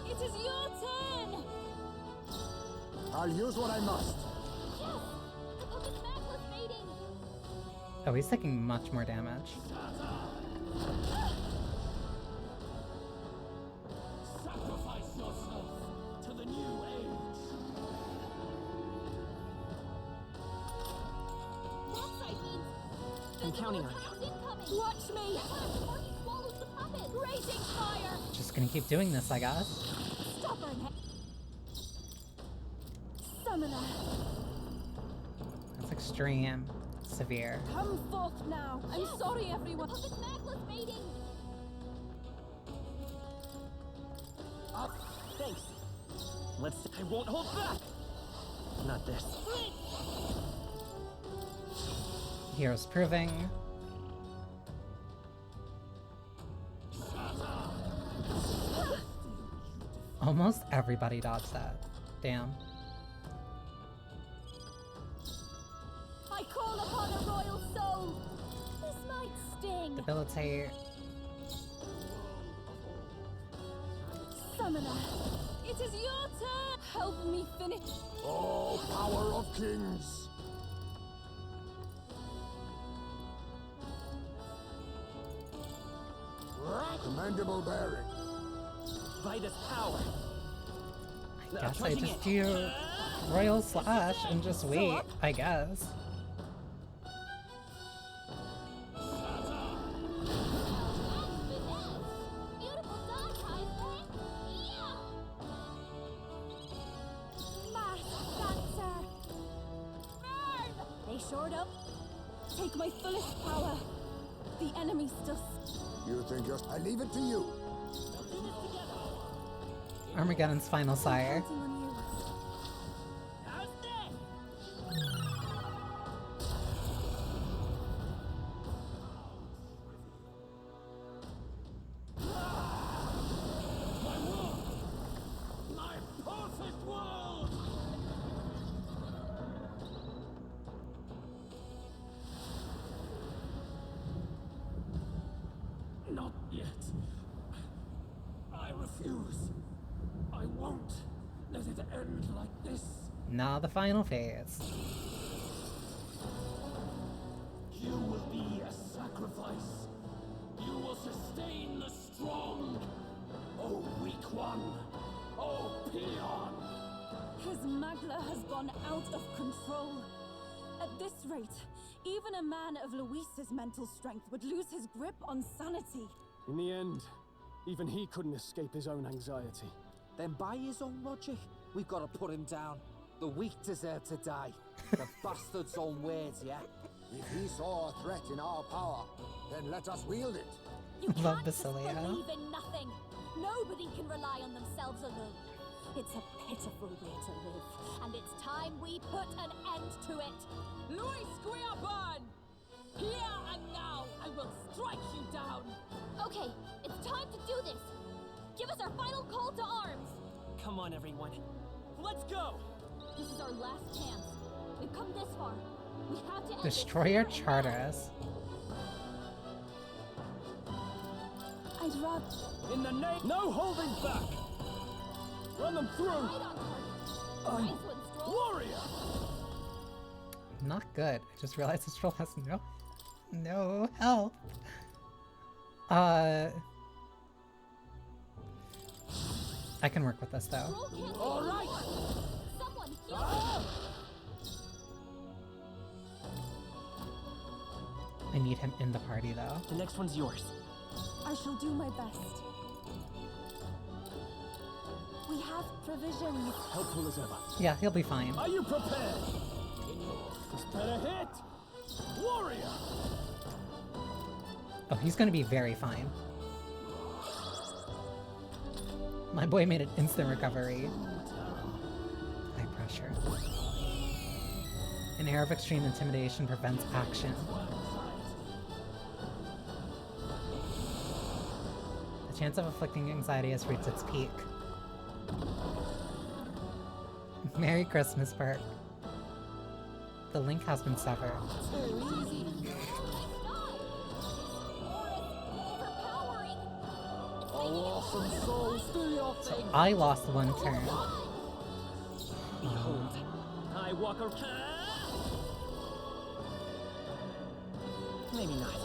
you. It is your turn. I'll use what I must. Yes. The puppet's backless mating. Oh, he's taking much more damage. I'm counting on you. Incoming. Watch me! Before he swallows the puppet. Raging fire! Just gonna keep doing this, I guess. Stubborn! Summoner, That's extreme. Severe. come forth now. I'm sorry, everyone. Puppet necklace mating. Thanks. I won't hold back. Not this. Heroes proving. Almost everybody dodged that. Damn. I call upon a royal soul. This might sting. Debilitate. Summoner, it is your turn. Help me finish. Oh, power of kings! Commendable bearing. Vitus power. I guess I charging just in. do Royal Slash and just wait, I guess. Beautiful dog, Kaiser. Yeah. Mass dancer. Burn. They shored up. Take my fullest power. The enemy still. You think you're... I leave it to you. Armageddon's final sire. Counting on you. How's this? My perfect world! Not yet. I refuse. I won't let it end like this. Now the final phase. You will be a sacrifice. You will sustain the strong. Oh, weak one. Oh, peon. His magla has gone out of control. At this rate, even a man of Luis's mental strength would lose his grip on sanity. In the end, even he couldn't escape his own anxiety. Then by his own logic, we've got to put him down. The weak deserve to die. The bastard's own words, yeah? If he saw a threat in our power, then let us wield it. You Love can't just Basilia. believe in nothing. Nobody can rely on themselves alone. It's a pitiful way to live, and it's time we put an end to it. Luis Guiaban! Here and now, I will strike you down! Okay, it's time to do this. Give us our final call to arms. Come on, everyone. Let's go! This is our last chance. We've come this far. We have to end Destroyer this here and Charters. I'd rather. In the name, no holding back! Run them through! now. Right on target. Nice one, Stroll. Warrior! Not good. I just realized this troll has no health. I can work with this though. Stroll can't take All right. anymore. Someone heal him. I need him in the party though. The next one's yours. I shall do my best. We have provisions. Helpful as ever. Yeah, he'll be fine. Are you prepared? Better hit! Warrior! Oh, he's gonna be very fine. My boy made an instant recovery. High pressure. An air of extreme intimidation prevents action. The chance of afflicting anxiety has reached its peak. Merry Christmas, Perk. The link has been severed. Awesome souls, do your thing! I lost one turn. Behold, I walk around. Maybe not.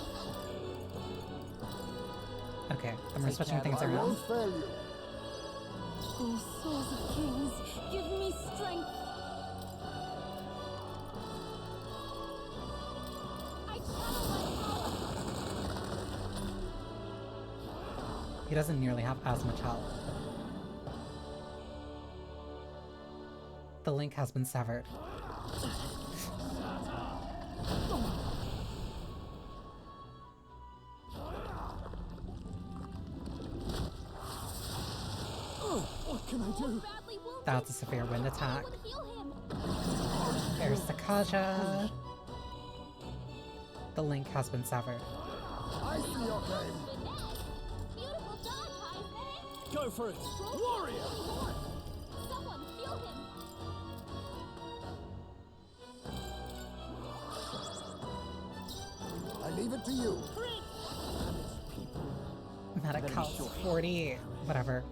Okay, and we're switching things I around. won't fail you. Oh, souls of kings, give me strength. I channel my He doesn't nearly have as much health. The link has been severed. What can I do? Badly wounded. That's a severe wind attack. Would heal him. There's the Kaja. The link has been severed. I see your game. Beautiful dodge, Heisman. Go for it! Warrior! Someone heal him. I leave it to you. Medic health 40. Whatever.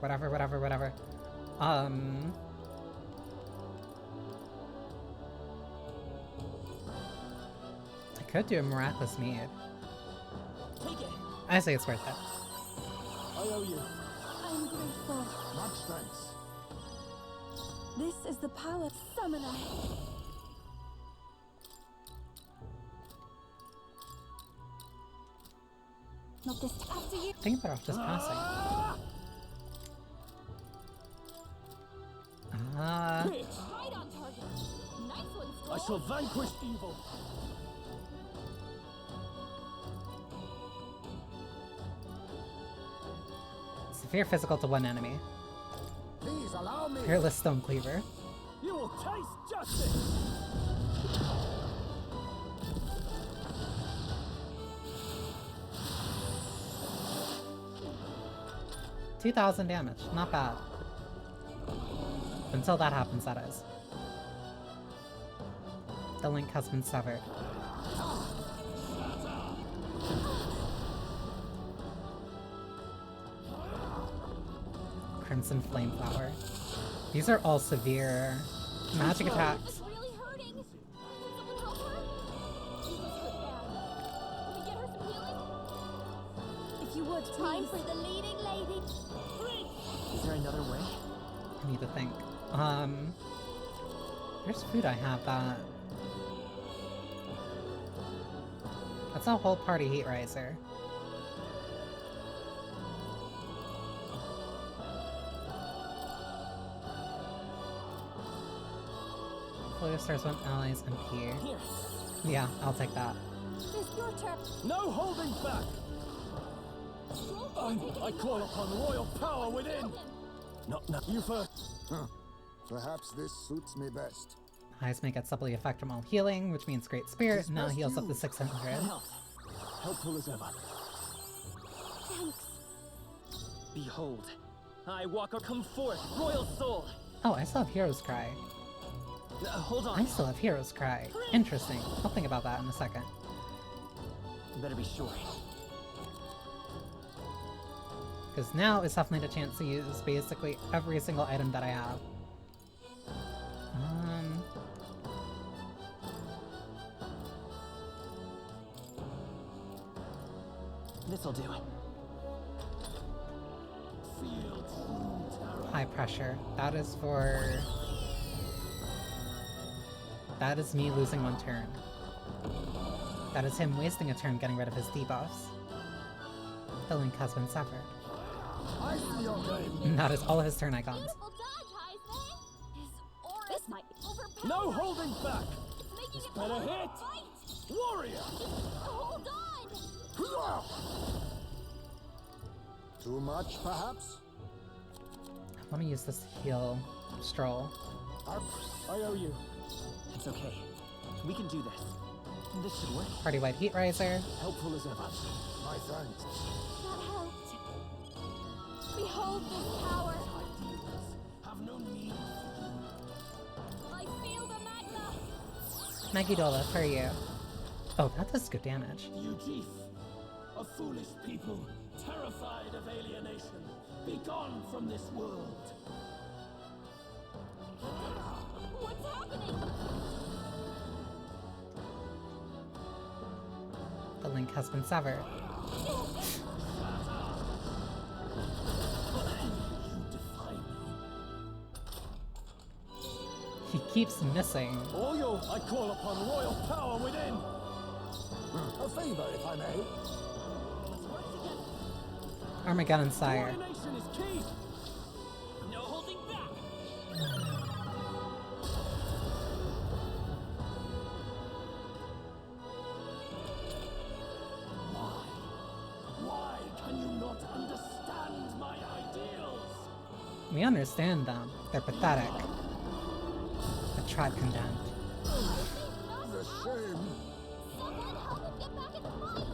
I could do a miraculous mead. Take it! I say it's worth it. I owe you. I'm grateful. Much thanks. This is the power summoner. Not this after you. I think they're off just passing. Hit! Right on target. Nice one, I Skull. shall vanquish evil. Severe physical to one enemy. Please allow me. Fearless Stone Cleaver. You will taste justice! 2,000 damage. Not bad. Until that happens, that is. The link has been severed. Crimson Flameflower. These are all severe magic attacks. It's really hurting. Can someone help her? She was hurt bad. Can we get her some healing? If you would, Time please. for the leading lady. Is there another way? I need to think. There's food I have that... That's a whole party heat riser. Flow stars one allies MP. Here. Yeah, I'll take that. It's your turn. No holding back! I call upon royal power within! Not you first. Huh. Perhaps this suits me best. Highest may get doubly effect from all healing, which means Great Spirit now best heals up to you. 600. Helpful as ever. Thanks. Behold, I walk or come forth, royal soul! Oh, I still have Hero's Cry. Hold on. I still have Hero's Cry. Interesting. I'll think about that in a second. Better be sure. Because now is definitely the chance to use basically every single item that I have. This'll do. High pressure. That is for... That is me losing one turn. That is him wasting a turn getting rid of his debuffs. The link has been severed. I see your game. And that is all of his turn icons. Beautiful dodge, Heisman. His aura This might be overpowered. No holding back! It's making it better harder to hit. fight. Warrior! Hold on. Too much, perhaps? I want to use this to heal Stroll. I owe you. It's okay. We can do this. This should work. Party-wide Heat Riser. Helpful as ever. My thanks. That helped. Behold this power. Have no need. I feel the magma. Nagidola, for you. Oh, that does good damage. You chief, a foolish people, terrified of alienation, be gone from this world. What's happening? The link has been severed. He keeps missing. Oyo, I call upon royal power within. A favor, if I may. Armageddon Sire. Coordination is key. No holding back. Why can you not understand my ideals? We understand them. They're pathetic. A tribe condemned. The shame. Someone help him get back in the fight!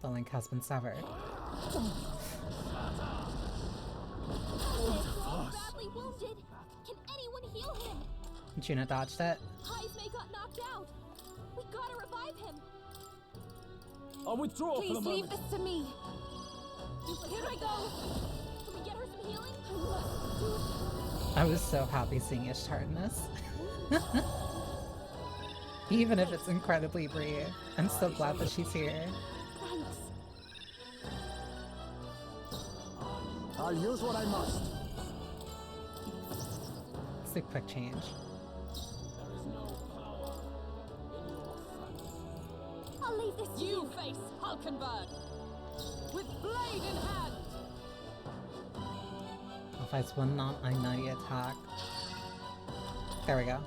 The link has been severed. Badly wounded. Can anyone heal him? Juna dodged it. Heismay got knocked out. We gotta revive him. I'll withdraw for Please the leave moment. this to me. Here I go. Can we get her some healing? I was so happy seeing Ishtar in this. Even if it's incredibly brief, I'm so glad that she's here. Thanks. I'll use what I must. It's a quick change. There is no power in your fantasy. I'll leave this to You face Hulkenberg with blade in hand. Applies one non-mighty attack. There we go.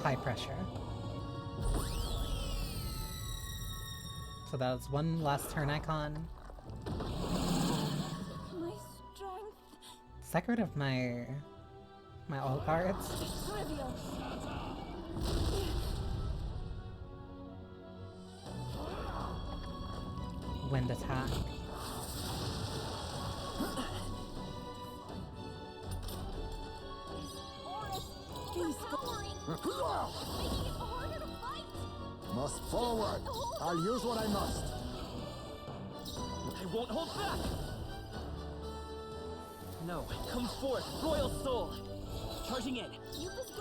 High pressure. So that's one last turn icon. My strength. Does that get rid of my all cards? Trivial. Wind attack. Overpowering. Making it harder to fight. Must forward. I'll use what I must. I won't hold back. No, come forth, Royal Soul. Charging in.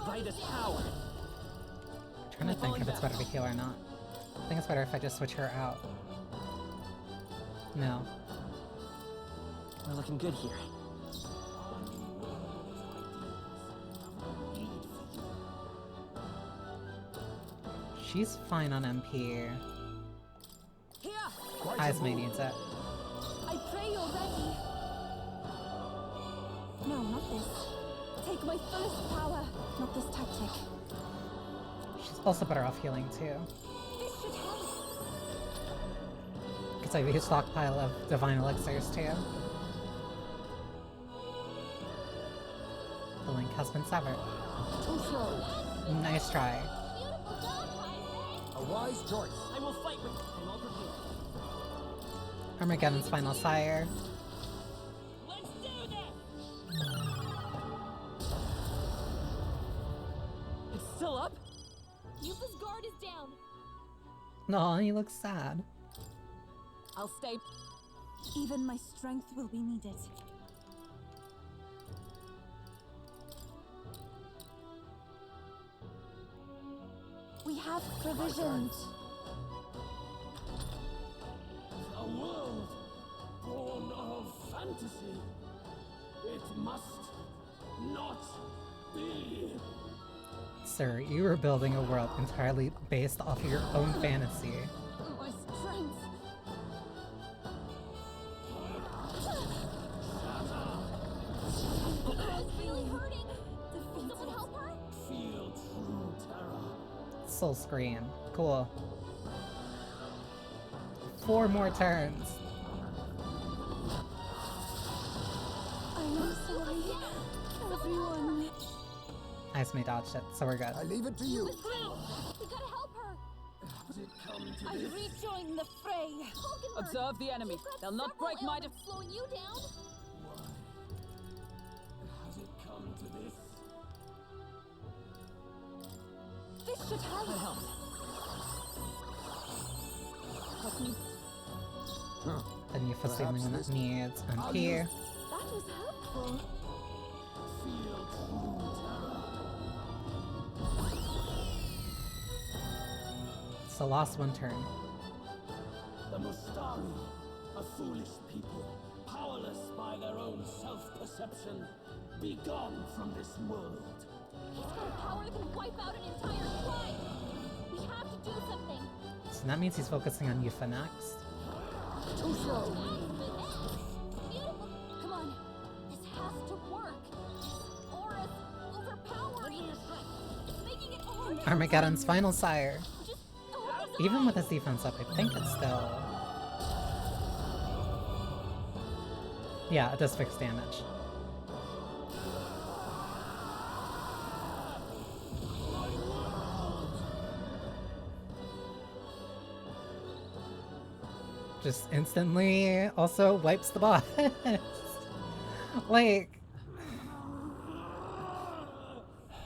Vitus power. Trying to think if it's better to heal or not. I think it's better if I just switch her out. No. We're looking good here. She's fine on MP. Here. Heismay needs it. I pray you're ready. No, not this. Take my fullest power, not this tactic. She's also better off healing too. This should help. Because I have a stockpile of divine elixirs too. The link has been severed. Too slow. Nice try. Beautiful job, Heismay. A wise choice. I will fight with I'm all prepared. Armageddon's final sire. Let's do this! It's still up? Yupa's guard is down. No, he looks sad. I'll stay. Even my strength will be needed. We have provisions. A world born of fantasy. It must not be. Sir, you are building a world entirely based off of your own fantasy. My strength. It's really hurting. Will someone help her? Feel true terror. Soul Scream. Cool. 4 more turns. I am sorry. Everyone. Heismay dodged it, so we're good. I leave it to you. We gotta help her. Has it come to I this? rejoin the fray. Hulkenberg, Observe the enemy. you've got They'll not several break my ailments slowing you down. Has it come to this? This should help. Help me. Then you for sealing when it this- needs. And I'll here. That was helpful. Feel true terror. So lost 1 turn. The Mustari, a foolish people, powerless by their own self-perception. Be gone from this world. He's got a power that can wipe out an entire tribe. We have to do something. And that means he's focusing on Yuffie next. Too slow. Beautiful. Come on. This has to work. Aura's overpowering. It's making it harder. Armageddon's final sire. Just hold his Even eye. with his defense up, I think it's still... Yeah, it does fix damage. Just instantly also wipes the boss. Like...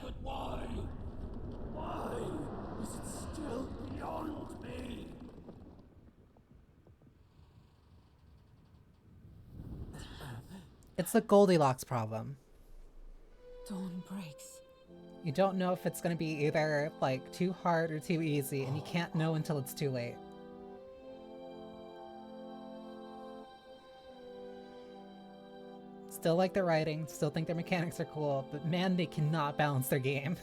But why? Why is it still beyond me? It's the Goldilocks problem. Dawn breaks. You don't know if it's gonna be either, like, too hard or too easy, and you can't know until it's too late. Still like their writing, still think their mechanics are cool, but man, they cannot balance their game.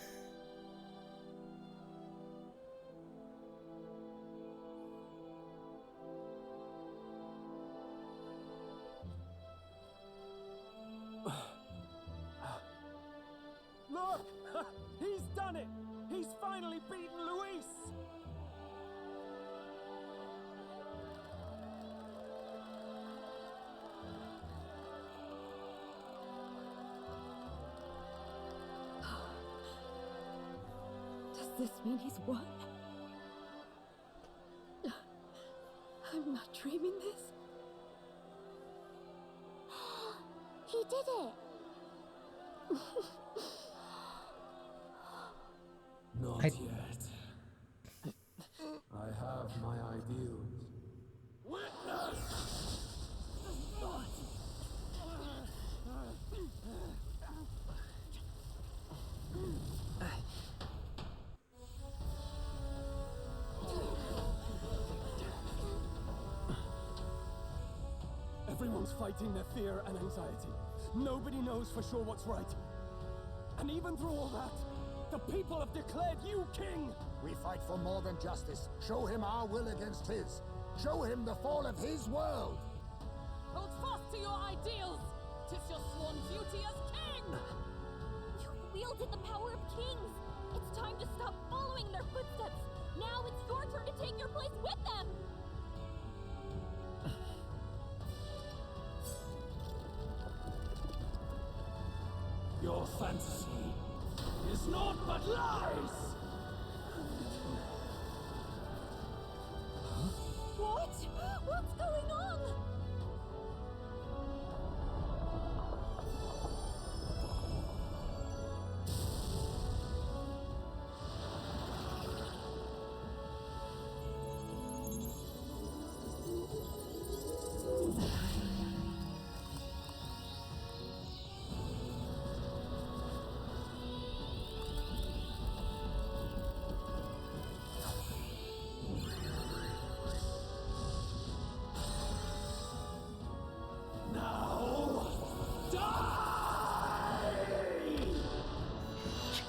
Look! He's done it! He's finally beaten Luis! Does this mean he's won? I'm not dreaming this. He did it. Not I- yet. I have my ideals. Everyone's fighting their fear and anxiety. Nobody knows for sure what's right. And even through all that, the people have declared you king! We fight for more than justice. Show him our will against his. Show him the fall of his world. Hold fast to your ideals! 'Tis your sworn duty as king! You've wielded the power of kings. It's time to stop following in their footsteps. Now it's your turn to take your place with them. Your fantasy is naught but lies! What? What's going on?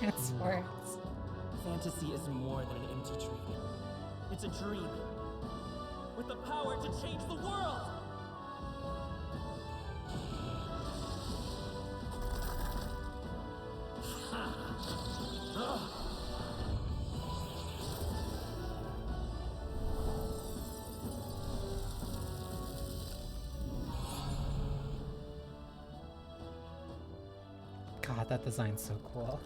Transports. Fantasy is more than an empty dream. It's a dream with the power to change the world! God, that design's so cool.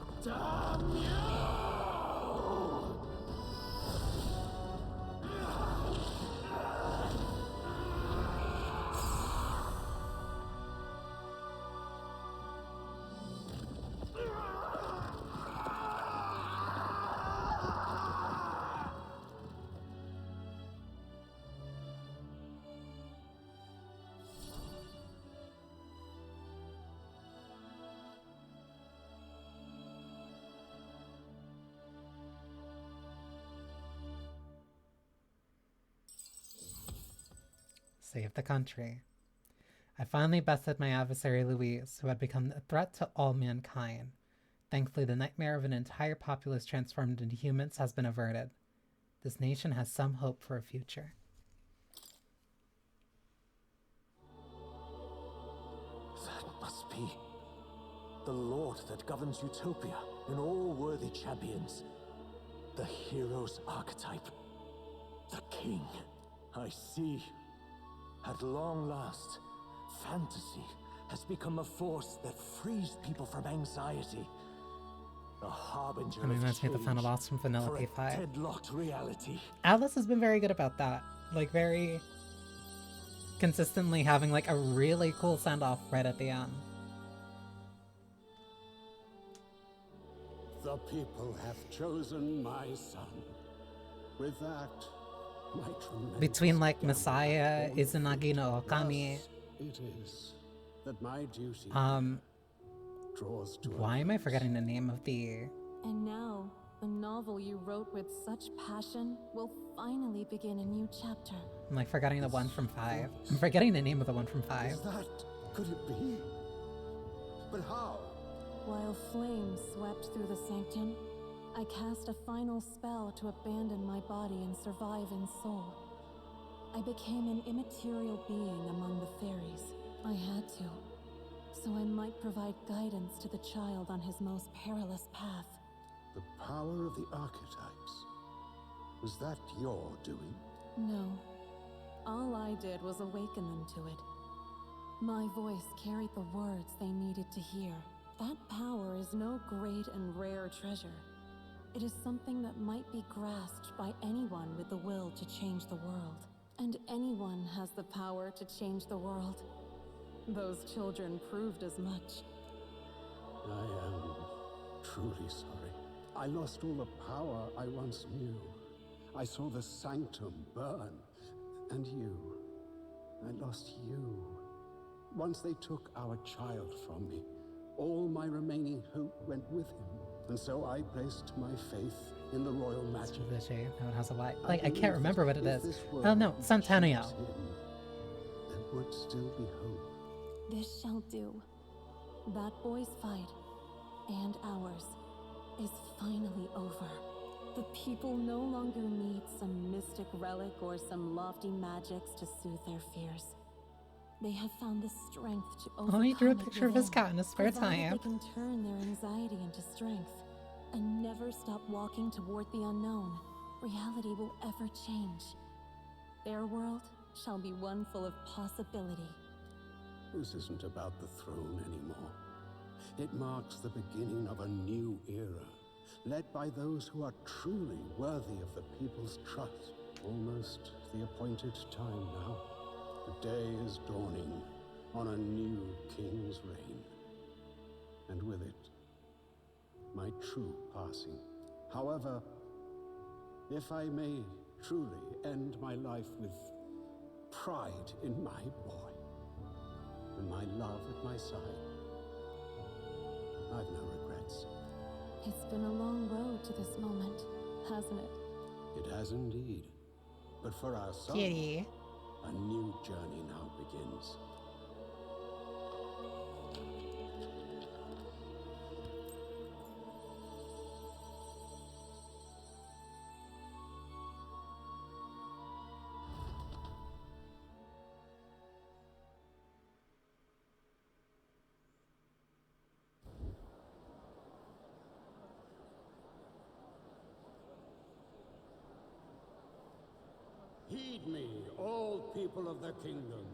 Save the country. I finally bested my adversary Louise, who had become a threat to all mankind. Thankfully, the nightmare of an entire populace transformed into humans has been averted. This nation has some hope for a future. That must be the Lord that governs Utopia in all worthy champions. The hero's archetype. The king. I see. At long last, fantasy has become a force that frees people from anxiety. A harbinger I mean, of reminds me of the final change boss from Vanilla for a P5. deadlocked reality. Atlas has been very good about that. Like, very consistently having, like, a really cool send-off right at the end. The people have chosen my son. With that, my tremendous Between, like, gamble Messiah, on Izanagi no Okami. Thus it is that my duty draws to a Why am I close. forgetting the name of the... And now, the novel you wrote with such passion will finally begin a new chapter. I'm, like, forgetting the one from 5. I'm forgetting the name of the one from 5. Is that... could it be? But how? While flames swept through the sanctum, I cast a final spell to abandon my body and survive in soul. I became an immaterial being among the fairies. I had to, so I might provide guidance to the child on his most perilous path. The power of the archetypes. Was that your doing? No. All I did was awaken them to it. My voice carried the words they needed to hear. That power is no great and rare treasure. It is something that might be grasped by anyone with the will to change the world. And anyone has the power to change the world. Those children proved as much. I am truly sorry. I lost all the power I once knew. I saw the sanctum burn. And you. I lost you. Once they took our child from me, all my remaining hope went with him. And so I placed my faith in the royal magic. Mitsubishi. No one has a white. Like, I can't remember what it is. Oh no, Centennial. There would still be hope. This shall do. That boy's fight, and ours, is finally over. The people no longer need some mystic relic or some lofty magics to soothe their fears. They have found the strength to overcome. Oh, he drew a it picture of his within, cat in his spare provided time. They can turn their anxiety into strength and never stop walking toward the unknown. Reality will ever change. Their world shall be one full of possibility. This isn't about the throne anymore. It marks the beginning of a new era, led by those who are truly worthy of the people's trust. Almost the appointed time now. The day is dawning on a new king's reign. And with it, my true passing. However, if I may truly end my life with pride in my boy, and my love at my side, I've no regrets. It's been a long road to this moment, hasn't it? It has indeed. But for our son, Kitty. a new journey now begins. Heed me, all people of the kingdom.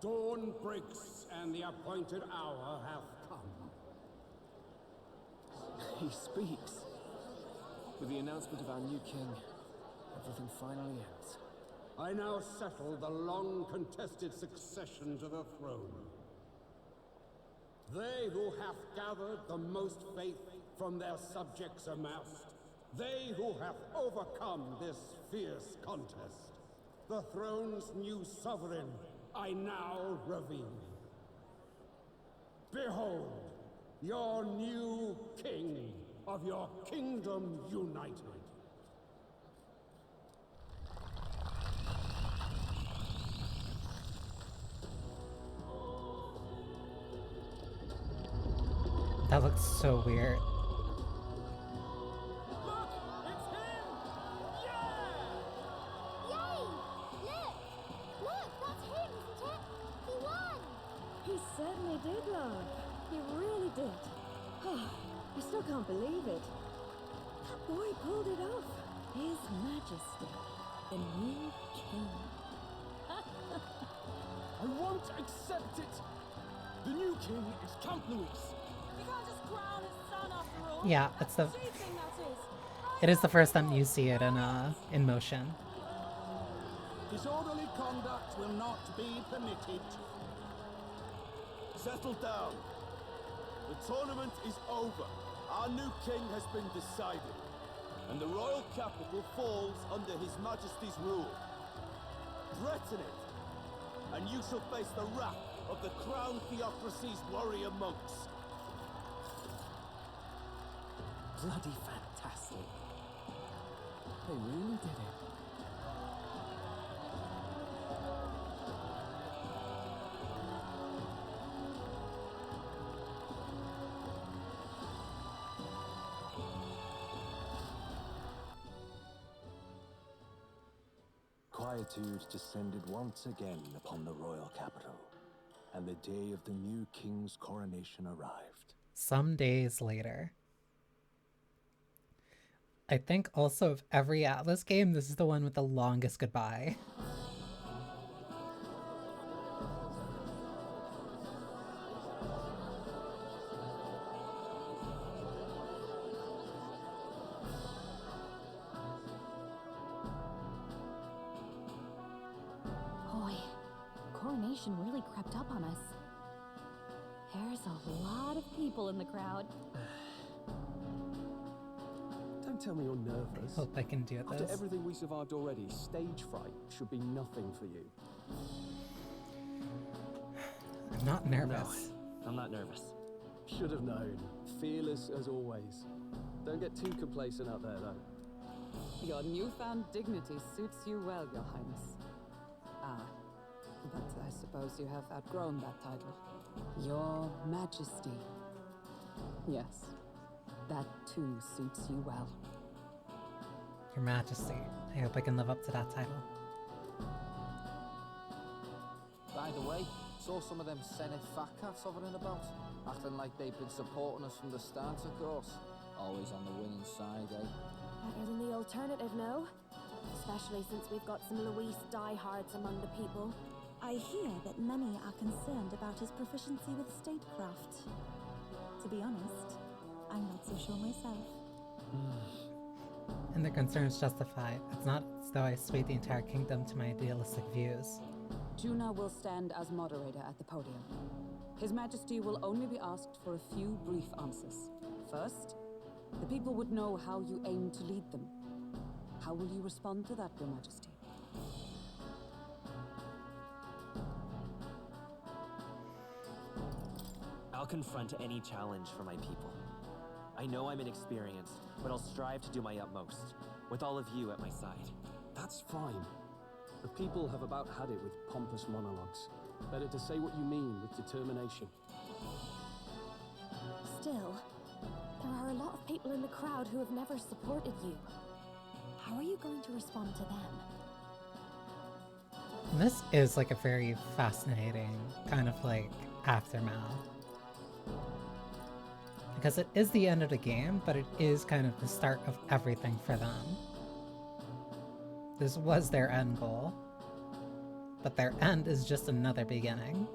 Dawn breaks, and the appointed hour hath come. He speaks. With the announcement of our new king, everything finally ends. I now settle the long-contested succession to the throne. They who have gathered the most faith from their subjects amassed, they who have overcome this fierce contest, the throne's new sovereign, I now reveal. Behold, your new king of your kingdom united. That looks so weird. Look! It's him! Yeah! Majesty, the new king. I won't accept it! The new king is Count Louis. You can't just crown his son after all. Yeah, it's the. Cheating, that is. It is the first time you see it in motion. Disorderly conduct will not be permitted. Settle down. The tournament is over. Our new king has been decided, and the royal capital falls under His Majesty's rule. Threaten it, and you shall face the wrath of the Crown Theocracy's warrior monks. Bloody fantastic. They really did it. Quietude descended once again upon the royal capital, and the day of the new king's coronation arrived. Some days later. I think also of every Atlas game, this is the one with the longest goodbye. Boy, coronation really crept up on us. There's a lot of people in the crowd. Don't tell me you're nervous. Hope I can do After this. everything we survived already, stage fright should be nothing for you. I'm not nervous. No, I'm not nervous. Should have known. Fearless as always. Don't get too complacent out there, though. Your newfound dignity suits you well, Your Highness. Ah, but I suppose you have outgrown that title. Your Majesty. Yes, that too suits you well. Your Majesty, I hope I can live up to that title. By the way, saw some of them Senate fat cats hovering about, acting like they've been supporting us from the start, of course. Always on the winning side, eh? Better than the alternative, no? Especially since we've got some Luis diehards among the people. I hear that many are concerned about his proficiency with statecraft. To be honest, I'm not so sure myself. And their concerns justified. It's not as though I swayed the entire kingdom to my idealistic views. Juna will stand as moderator at the podium. His Majesty will only be asked for a few brief answers. First, the people would know how you aim to lead them. How will you respond to that, Your Majesty? I'll confront any challenge for my people. I know I'm inexperienced, but I'll strive to do my utmost, with all of you at my side. That's fine. The people have about had it with pompous monologues. Better to say what you mean with determination. Still, there are a lot of people in the crowd who have never supported you. How are you going to respond to them? And this is like a very fascinating kind of like aftermath. Because it is the end of the game, but it is kind of the start of everything for them. This was their end goal, but their end is just another beginning.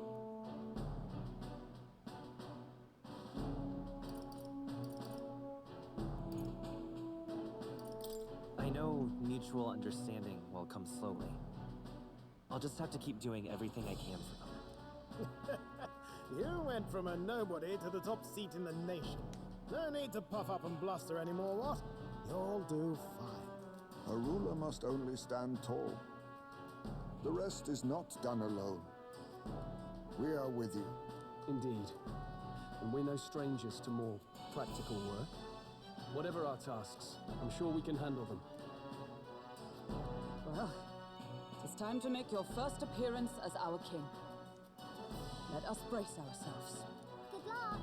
I know mutual understanding will come slowly. I'll just have to keep doing everything I can for them. You went from a nobody to the top seat in the nation. No need to puff up and bluster anymore, what? You'll do fine. A ruler must only stand tall. The rest is not done alone. We are with you. Indeed. And we're no strangers to more practical work. Whatever our tasks, I'm sure we can handle them. Well, it's time to make your first appearance as our king. Let us brace ourselves. Good luck!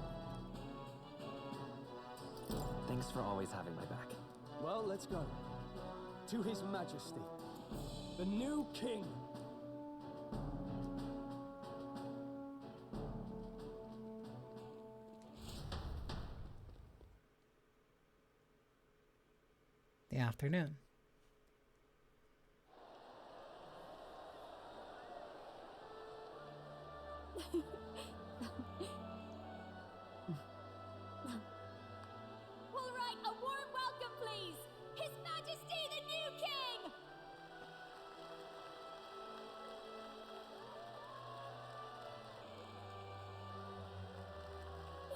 Thanks for always having my back. Well, let's go. To His Majesty, the new king. The afternoon.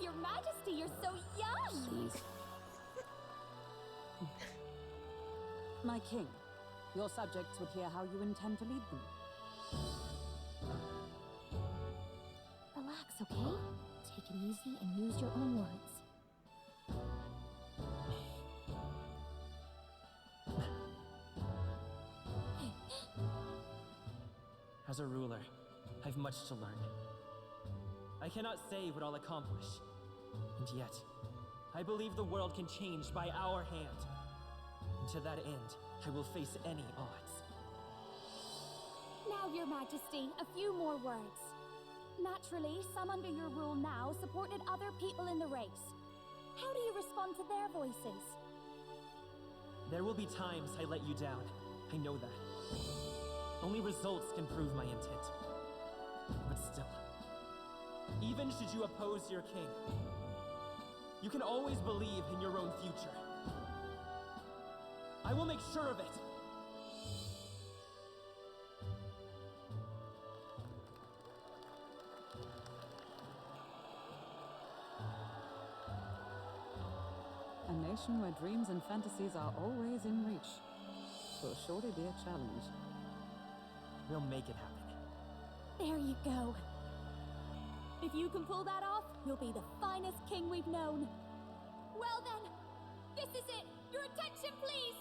Your Majesty, you're so young! My king, your subjects would hear how you intend to lead them. Relax, okay? Take it easy and use your own words. As a ruler, I've much to learn. I cannot say what I'll accomplish. And yet, I believe the world can change by our hand. And to that end, I will face any odds. Now, Your Majesty, a few more words. Naturally, some under your rule now supported other people in the race. How do you respond to their voices? There will be times I let you down. I know that. Only results can prove my intent. But still, even should you oppose your king, you can always believe in your own future. I will make sure of it. A nation where dreams and fantasies are always in reach. Will surely be a challenge. We'll make it happen. There you go. If you can pull that off, you'll be the finest king we've known. Well then, this is it. Your attention, please.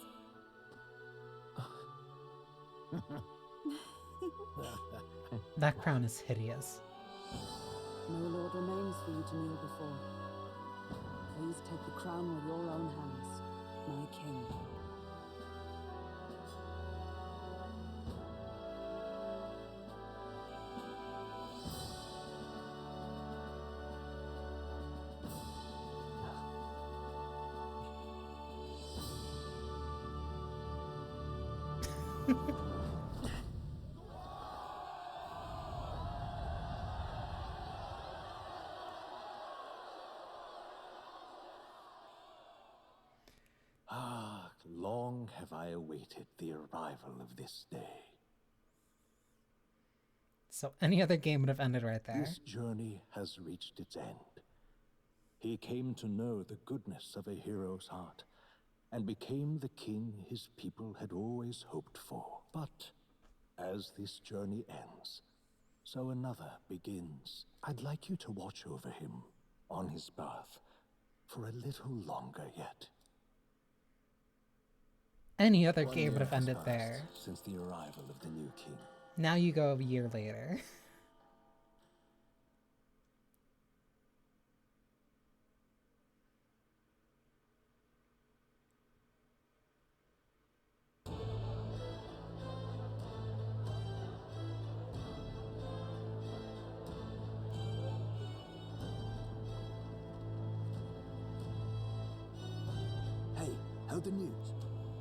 That crown is hideous. No lord remains for you to kneel before. Please take the crown with your own hands, my king. Long have I awaited the arrival of this day. So any other game would have ended right there. This journey has reached its end. He came to know the goodness of a hero's heart, and became the king his people had always hoped for. But as this journey ends, so another begins. I'd like you to watch over him on his path for a little longer yet. Any other game would have ended there. Since the arrival of the new king. Now you go a year later. Hey, heard the news?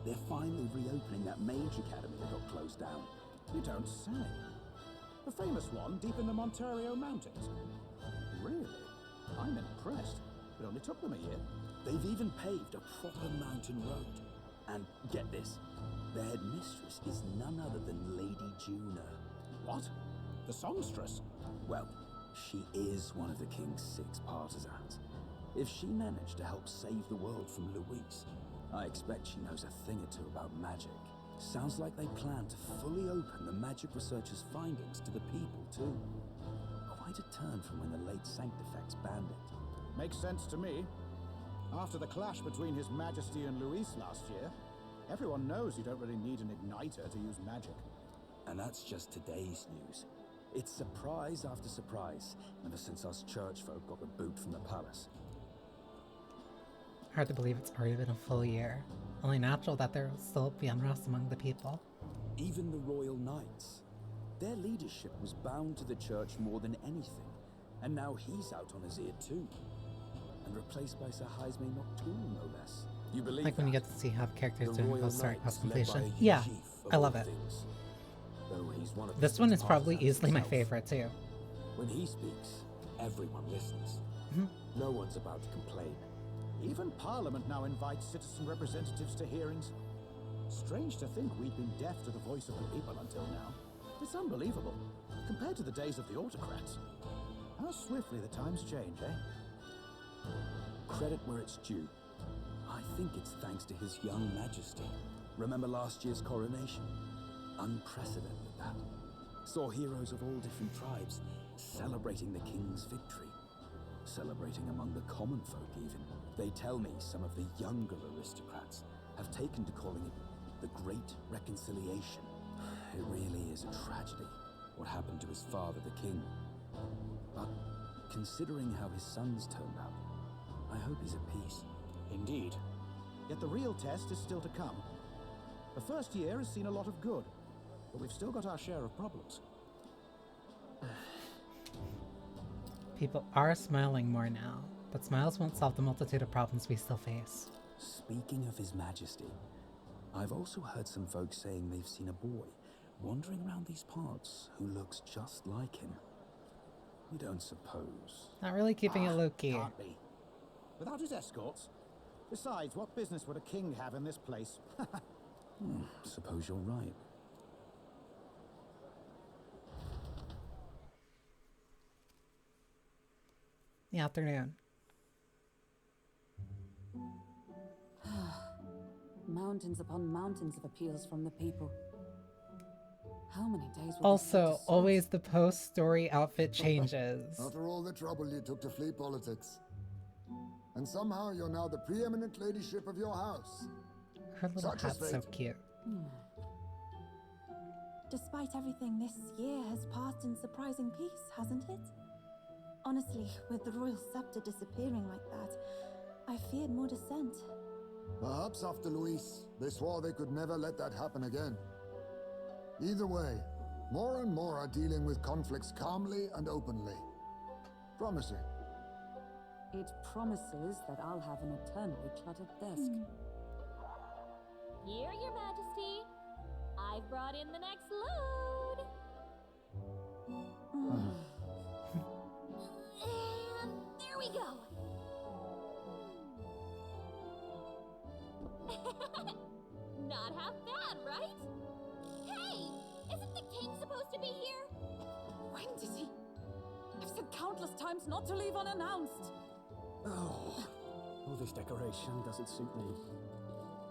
They're finally reopening that mage academy that got closed down. You don't say. The famous one deep in the Monterio Mountains. Really? I'm impressed. It only took them a year. They've even paved a proper mountain road. And get this, their headmistress is none other than Lady Juna. What? The songstress? Well, she is one of the king's 6 partisans. If she managed to help save the world from Luis, I expect she knows a thing or two about magic. Sounds like they plan to fully open the magic researchers' findings to the people, too. Quite a turn from when the late Sanctifex banned it. Makes sense to me. After the clash between His Majesty and Luis last year, everyone knows you don't really need an igniter to use magic. And that's just today's news. It's surprise after surprise, ever since us church folk got the boot from the palace. Hard to believe it's already been a full year. Only natural that there will still be unrest among the people. Even the royal knights. Their leadership was bound to the church more than anything, and now he's out on his ear too. And replaced by Sir Jaime Nocturne, no less. You believe like when you that? get to see how the characters The doing royal post-story knights led completion. by a Yeah, chief of I love all it. things. Though he's one of This the one six is probably partisans easily my himself. favorite too. When he speaks, everyone listens. No one's about to complain. Even Parliament now invites citizen representatives to hearings. Strange to think we'd been deaf to the voice of the people until now. It's unbelievable, compared to the days of the autocrats. How swiftly the times change, eh? credit where it's due. I think it's thanks to his young majesty. Remember last year's coronation? Unprecedented, that. Saw heroes of all different tribes celebrating the king's victory. Celebrating among the common folk, even. They tell me some of the younger aristocrats have taken to calling it the Great Reconciliation. It really is a tragedy, what happened to his father, the king. But considering how his sons turned out, I hope he's at peace. Indeed. Yet the real test is still to come. The first year has seen a lot of good, but we've still got our share of problems. People are smiling more now, but smiles won't solve the multitude of problems we still face. Speaking of His Majesty, I've also heard some folks saying they've seen a boy wandering around these parts who looks just like him. You don't suppose? Not really keeping it low-key. Can't be. Without his escorts? Besides, what business would a king have in this place? Suppose you're right. The afternoon. Mountains upon mountains of appeals from the people. How many days will Also, always the post-story outfit changes. After all the trouble you took to flee politics. And somehow you're now the preeminent ladyship of your house. Her little Such is hat's so fate. cute. Despite everything, this year has passed in surprising peace, hasn't it? Honestly, with the royal scepter disappearing like that, I feared more dissent. Perhaps after Luis, they swore they could never let that happen again. Either way, more and more are dealing with conflicts calmly and openly. Promising. It promises that I'll have an eternally cluttered desk. Here, Your Majesty. I've brought in the next load. And there we go. Not half bad, right? Hey, isn't the king supposed to be here? When did he? I've said countless times not to leave unannounced. Oh, this decoration doesn't suit me.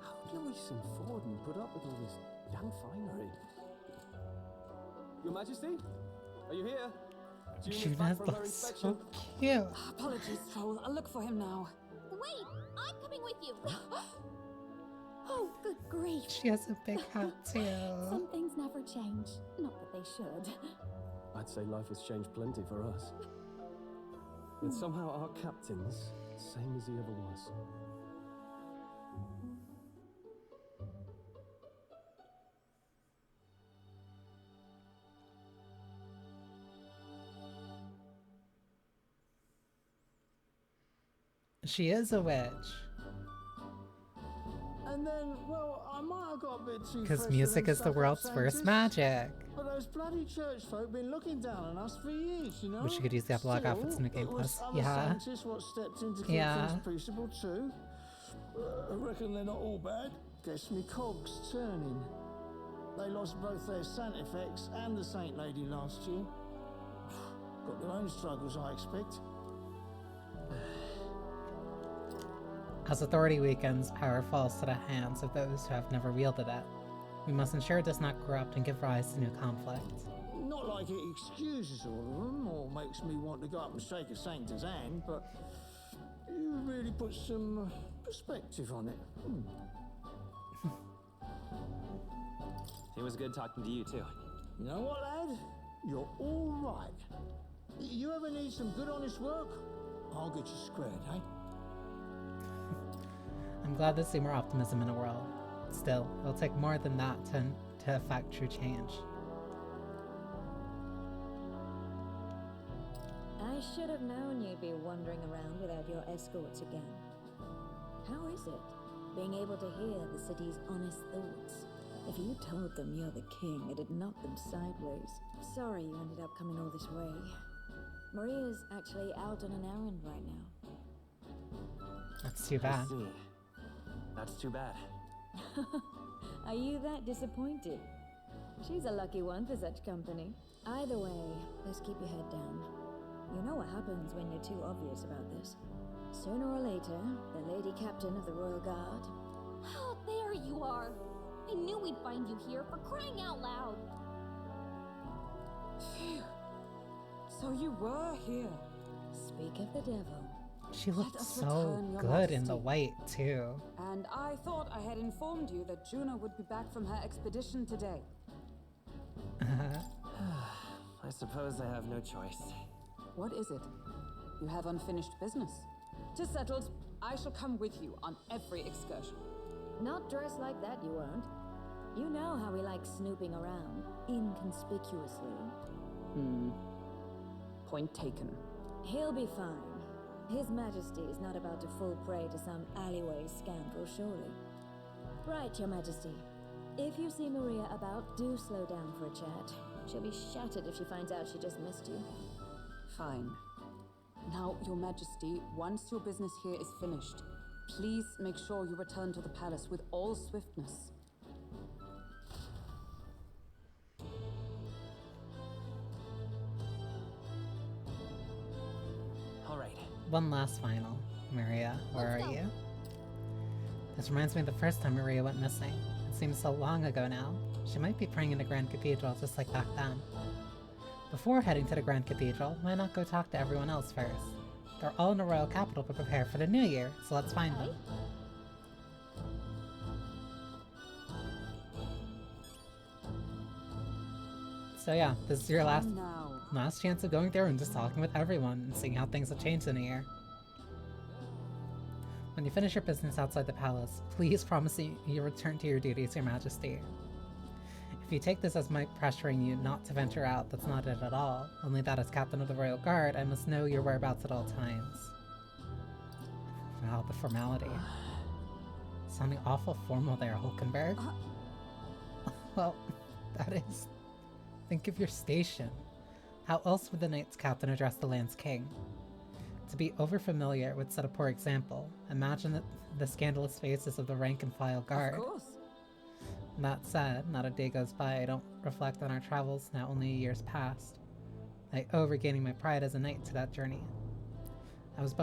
How did Luis and Forden put up with all this damn finery? Your Majesty? Are you here? June back from her looks so inspection. cute. Apologies, Troll. I'll look for him now. Wait, I'm coming with you. Oh, good grief. She has a big hat too. Some things never change. Not that they should. I'd say life has changed plenty for us. Yet somehow our captain's the same as he ever was. She is a witch. And then, well, I might have got a bit too Because fresh music and is the stuck up world's first Santis. magic. But those bloody church folk been looking down on us for years, you know? Wish you could use the epilogue Still, outfits in the game it was plus. other Yeah. scientists what stepped in to keep Yeah. things peaceable too. I reckon they're not all bad. Guess me cogs turning. They lost both their Santifex and the Saint Lady last year. Got their own struggles, I expect. As authority weakens, power falls to the hands of those who have never wielded it. We must ensure it does not corrupt and give rise to new conflict. Not like it excuses all of them or makes me want to go up and shake a sanctor's hand, but you really put some perspective on it. It was good talking to you, too. You know what, lad? You're all right. You ever need some good, honest work? I'll get you squared, eh? I'm glad to see more optimism in the world. Still, it'll take more than that to affect true change. I should have known you'd be wandering around without your escorts again. How is it, being able to hear the city's honest thoughts? If you told them you're the king, it'd knock them sideways. Sorry you ended up coming all this way. Maria's actually out on an errand right now. That's too bad. I see. That's too bad. Are you that disappointed? She's a lucky one for such company. Either way, let's keep your head down. You know what happens when you're too obvious about this. Sooner or later, the Lady Captain of the Royal Guard. Oh, there you are. I knew we'd find you here, for crying out loud. Phew. So you were here. Speak of the devil. She looked us so return your good in the majesty. white, too. And I thought I had informed you that Juno would be back from her expedition today. I suppose I have no choice. What is it? You have unfinished business. 'Tis settled. I shall come with you on every excursion. Not dressed like that, you won't. You know how we like snooping around, inconspicuously. Point taken. He'll be fine. His Majesty is not about to fall prey to some alleyway scoundrel, surely. Right, Your Majesty. If you see Maria about, do slow down for a chat. She'll be shattered if she finds out she just missed you. Fine. Now, Your Majesty, once your business here is finished, please make sure you return to the palace with all swiftness. All right. One last final. Maria, where Let's are go. you? This reminds me of the first time Maria went missing. It seems so long ago now. She might be praying in the Grand Cathedral just like back then. Before heading to the Grand Cathedral, why not go talk to everyone else first? They're all in the royal capital to prepare for the new year, so let's find them. So yeah, this is your last chance of going through and just talking with everyone and seeing how things have changed in a year. When you finish your business outside the palace, please promise you return to your duties, Your Majesty. If you take this as my pressuring you not to venture out, that's not it at all. Only that as Captain of the Royal Guard, I must know your whereabouts at all times. Wow, the formality. Sounding awful formal there, Hulkenberg. Well, that is... Think of your station. How else would the Knights Captain address the land's king? To be overfamiliar would set a poor example. Imagine the scandalous faces of the rank-and-file guard. Of course. That said, not a day goes by I don't reflect on our travels now only years past. I owe regaining my pride as a knight to that journey. I was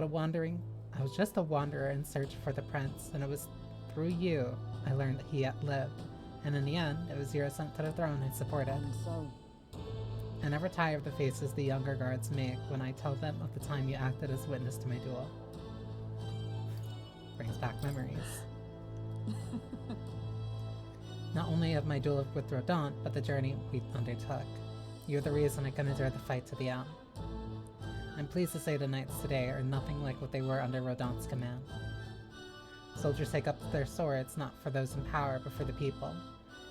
just a wanderer in search for the prince, and it was through you I learned that he yet lived. And in the end, it was your ascent to the throne I supported. And so, I never tire of the faces the younger guards make when I tell them of the time you acted as witness to my duel. Brings back memories. Not only of my duel with Rodant, but the journey we undertook. You're the reason I can endure the fight to the end. I'm pleased to say the knights today are nothing like what they were under Rodant's command. Soldiers take up their swords not for those in power, but for the people.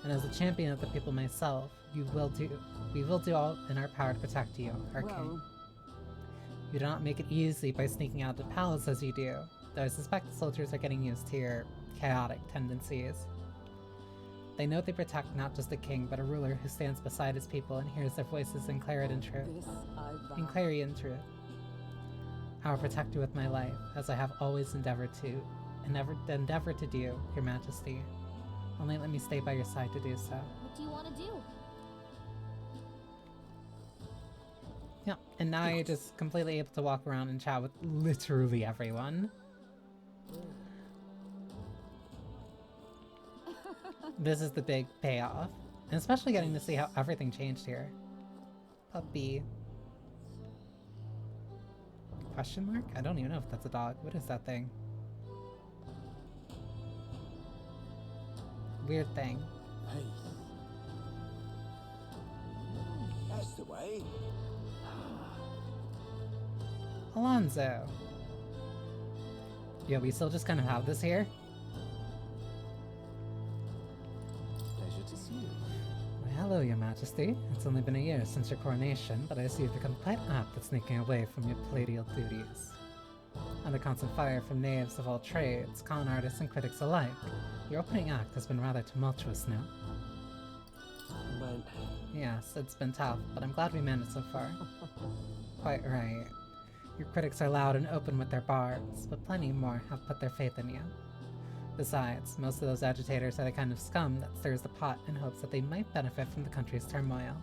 And as a champion of the people myself, we will do all in our power to protect you, our king. You do not make it easy by sneaking out of the palace as you do, though I suspect the soldiers are getting used to your chaotic tendencies. They know they protect not just a king, but a ruler who stands beside his people and hears their voices in clarity and truth. I will protect you with my life, as I have always endeavored to do, Your Majesty. Only let me stay by your side to do so. What do you want to do? Yeah, and now you're just completely able to walk around and chat with literally everyone. This is the big payoff. And especially getting to see how everything changed here. Puppy. Question mark? I don't even know if that's a dog. What is that thing? Weird thing. Hey. That's the way. Alonso. Yeah, we still just kind of have this here. Pleasure to see you. Well, hello, Your Majesty. It's only been a year since your coronation, but I see you've become quite apt at sneaking away from your palladial duties. Under constant fire from knaves of all trades, con artists and critics alike, your opening act has been rather tumultuous now. But... Yes, it's been tough, but I'm glad we managed so far. Quite right. Your critics are loud and open with their barbs, but plenty more have put their faith in you. Besides, most of those agitators are the kind of scum that stirs the pot in hopes that they might benefit from the country's turmoil.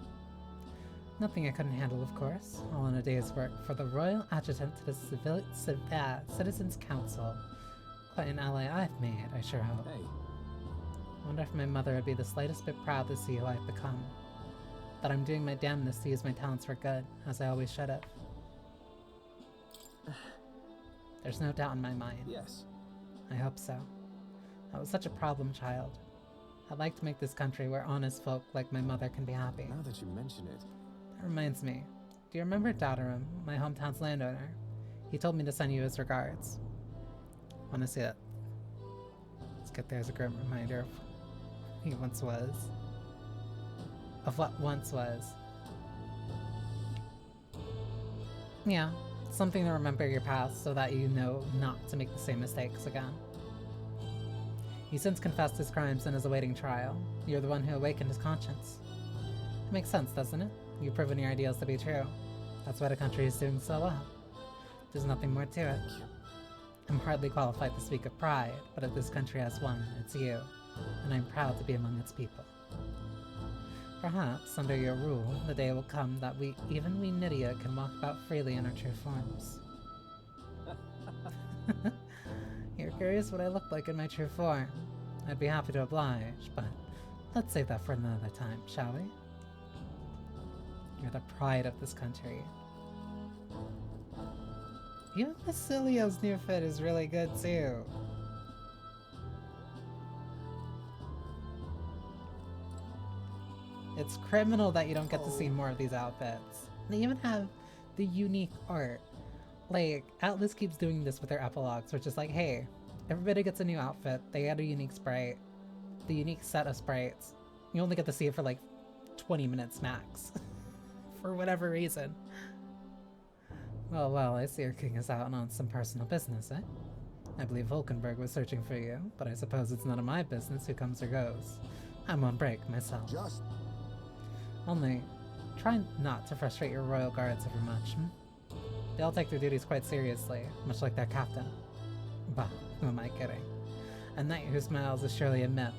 Nothing I couldn't handle, of course. All in a day's work for the Royal Adjutant to the Citizens Council. Quite an ally I've made, I sure hope. Hey. Wonder if my mother would be the slightest bit proud to see who I've become. That I'm doing my damnedest to use my talents for good, as I always should have. There's no doubt in my mind. Yes. I hope so. I was such a problem child. I'd like to make this country where honest folk like my mother can be happy. Now that you mention it. That reminds me. Do you remember Dadarum, my hometown's landowner? He told me to send you his regards. Wanna see it? Let's get there as a grim reminder of who he once was. Of what once was. Yeah, something to remember your past so that you know not to make the same mistakes again. He since confessed his crimes and is awaiting trial. You're the one who awakened his conscience. It makes sense, doesn't it? You've proven your ideals to be true. That's why the country is doing so well. There's nothing more to it. I'm hardly qualified to speak of pride, but if this country has one, it's you, and I'm proud to be among its people. Perhaps, under your rule, the day will come that even we Nydia can walk about freely in our true forms. You're curious what I look like in my true form. I'd be happy to oblige, but let's save that for another time, shall we? You're the pride of this country. Even Basilio's new fit is really good too. It's criminal that you don't get to see more of these outfits. They even have the unique art. Like, Atlas keeps doing this with their epilogues, which is like, hey, everybody gets a new outfit, they add a unique sprite, the unique set of sprites. You only get to see it for like 20 minutes max. For whatever reason. Well, I see your king is out on some personal business, eh? I believe Volkenberg was searching for you, but I suppose it's none of my business who comes or goes. I'm on break myself. Only, try not to frustrate your royal guards over much, They all take their duties quite seriously, much like their captain. Bah, who am I kidding? A knight who smiles is surely a myth.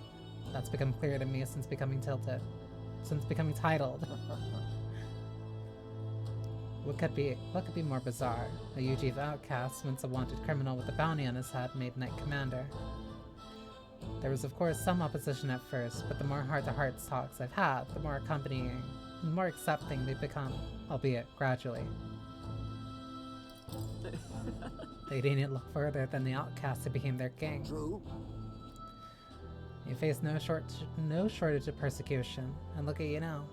That's become clear to me since becoming titled. What could be more bizarre? A UG outcast, once a wanted criminal with a bounty on his head, made knight commander. There was of course some opposition at first, but the more heart-to-heart talks I've had, the more accompanying and more accepting they've become, albeit gradually. They didn't look further than the outcast who became their king. True. You face no shortage of persecution, and look at you now.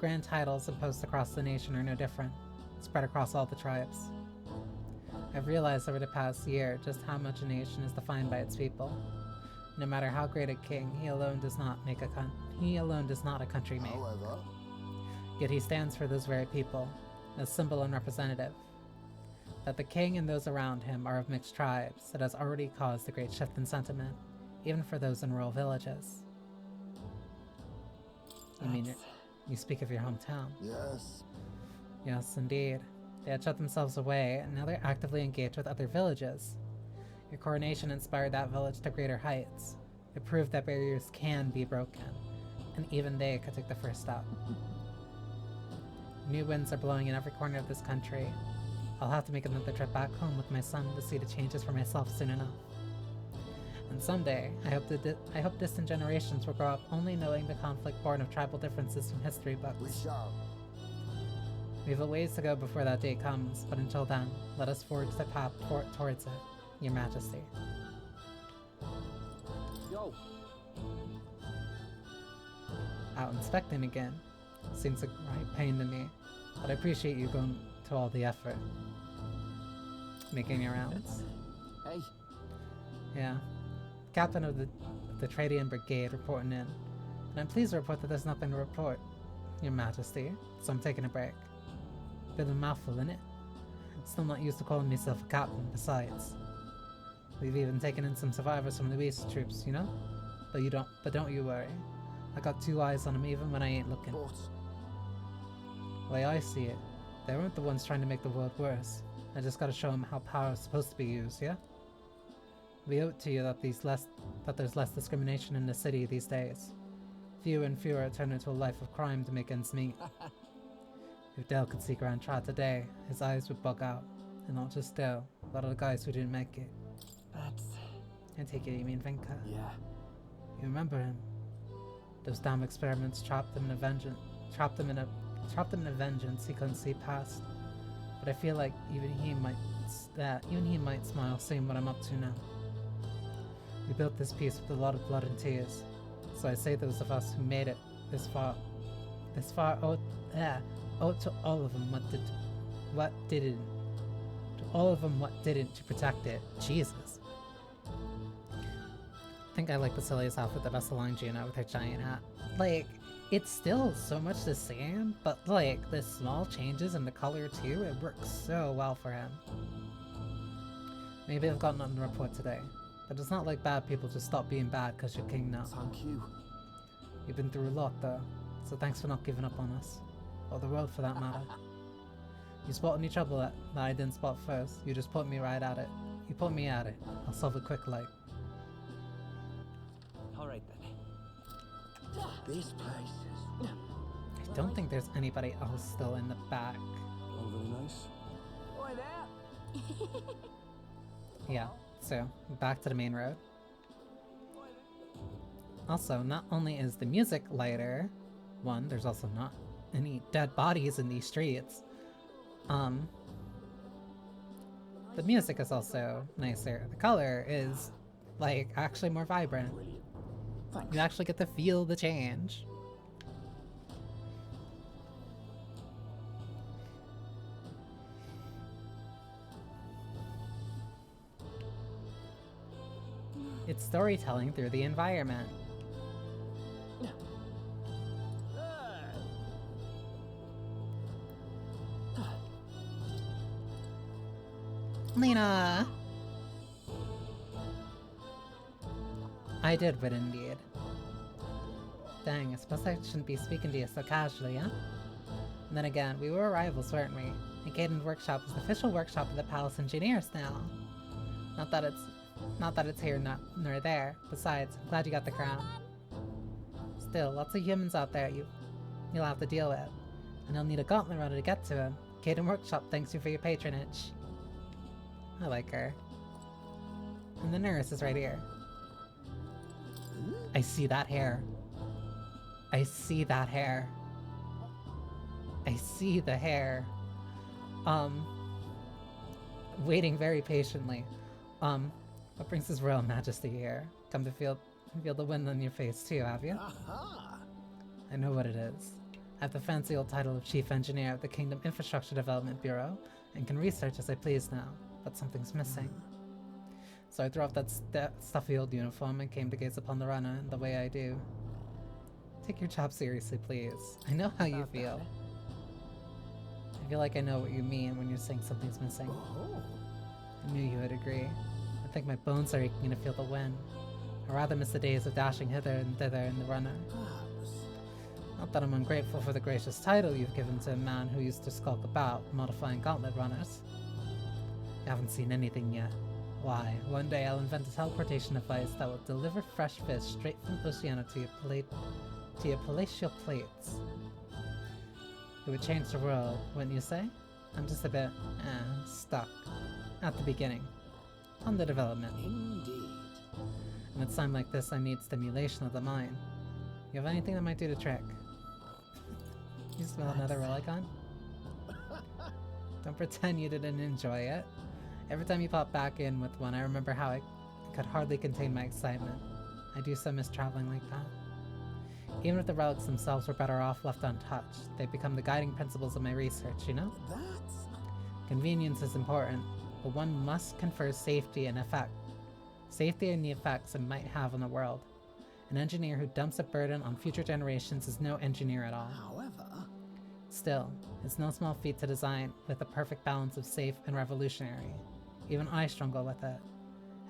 Grand titles imposed across the nation are no different, spread across all the tribes. I've realized over the past year just how much a nation is defined by its people. No matter how great a king, he alone does not a country make. However, yet he stands for those very people, as symbol and representative. That the king and those around him are of mixed tribes, that has already caused a great shift in sentiment, even for those in rural villages. You speak of your hometown. Yes. Yes, indeed. They had shut themselves away, and now they're actively engaged with other villages. Your coronation inspired that village to greater heights. It proved that barriers can be broken, and even they could take the first step. New winds are blowing in every corner of this country. I'll have to make another trip back home with my son to see the changes for myself soon enough. And someday, I hope distant generations will grow up only knowing the conflict born of tribal differences from history books. We shall. We have a ways to go before that day comes, but until then, let us forge the path towards it, Your Majesty. Yo. Out inspecting again. Seems a right pain to me, but I appreciate you going to all the effort. Making your rounds. Hey. Yeah. Captain of the Tradian Brigade reporting in, and I'm pleased to report that there's nothing to report, Your Majesty, so I'm taking a break. Bit of a mouthful, innit? Still not used to calling myself a captain, besides. We've even taken in some survivors from Luis' troops, you know? But don't you worry. I got two eyes on them even when I ain't looking. The way I see it, they weren't the ones trying to make the world worse. I just gotta show them how power is supposed to be used, yeah? We owe it to you that there's less discrimination in the city these days. Fewer and fewer turn into a life of crime to make ends meet. If Dale could see Grand Trot today, his eyes would bug out. And not just Dale, a lot of the guys who didn't make it. That's... I take it you mean Vinka. Yeah. You remember him? Those damn experiments trapped him in a vengeance he couldn't see past. But I feel like even he might smile seeing what I'm up to now. We built this piece with a lot of blood and tears. So I say those of us who made it this far owe to all of them what didn't. To all of them what didn't to protect it. Jesus. I think I like Basilia's outfit the best along Gina with her giant hat. Like, it's still so much the same, but like, the small changes in the color too, it works so well for him. Maybe I've got nothing to report today, but it's not like bad people just stop being bad because you're king now. Thank you. You've been through a lot though, so thanks for not giving up on us. Or the world for that matter. You spot any trouble that I didn't spot first, you just put me right at it. You put me at it, I'll solve it quick like. Alright then. This place is... I don't think there's anybody else still in the back. All very nice. Oi there! Yeah, so back to the main road. Also, not only is the music lighter, there's also not any dead bodies in these streets. The music is also nicer. The color is, like, actually more vibrant. Thanks. You actually get to feel the change. It's storytelling through the environment. Lena! I did win indeed. Dang, I suppose I shouldn't be speaking to you so casually, huh? And then again, we were rivals, weren't we? And Caden's workshop is the official workshop of the Palace Engineers now. Not that it's here nor there. Besides, I'm glad you got the crown. Still, lots of humans out there you'll have to deal with. And you'll need a gauntlet runner to get to him. Caden Workshop thanks you for your patronage. I like her. And the nurse is right here. I see that hair. I see that hair. I see the hair. Waiting very patiently. What brings His Royal Majesty here? Come to feel the wind on your face too, have you? Aha! I know what it is. I have the fancy old title of Chief Engineer of the Kingdom Infrastructure Development Bureau, and can research as I please now, but something's missing. So I threw off that stuffy old uniform and came to gaze upon the runner in the way I do. Take your job seriously, please. I know how you feel. I feel like I know what you mean when you're saying something's missing. I knew you would agree. I think my bones are aching to feel the wind. I rather miss the days of dashing hither and thither in the runner. Not that I'm ungrateful for the gracious title you've given to a man who used to skulk about, modifying gauntlet runners. You haven't seen anything yet. Why, one day I'll invent a teleportation device that will deliver fresh fish straight from Oceania to your palatial plates. It would change the world, wouldn't you say? I'm just a bit, stuck. At the beginning. On the development. Indeed. And at a time like this, I need stimulation of the mind. You have anything that might do the trick? You smell another Relicon? Don't pretend you didn't enjoy it. Every time you pop back in with one, I remember how I could hardly contain my excitement. I do so miss traveling like that. Even if the relics themselves were better off left untouched, they become the guiding principles of my research, you know? Convenience is important, but one must confer safety and effect. Safety and the effects it might have on the world. An engineer who dumps a burden on future generations is no engineer at all. However... Still, it's no small feat to design with a perfect balance of safe and revolutionary. Even I struggle with it.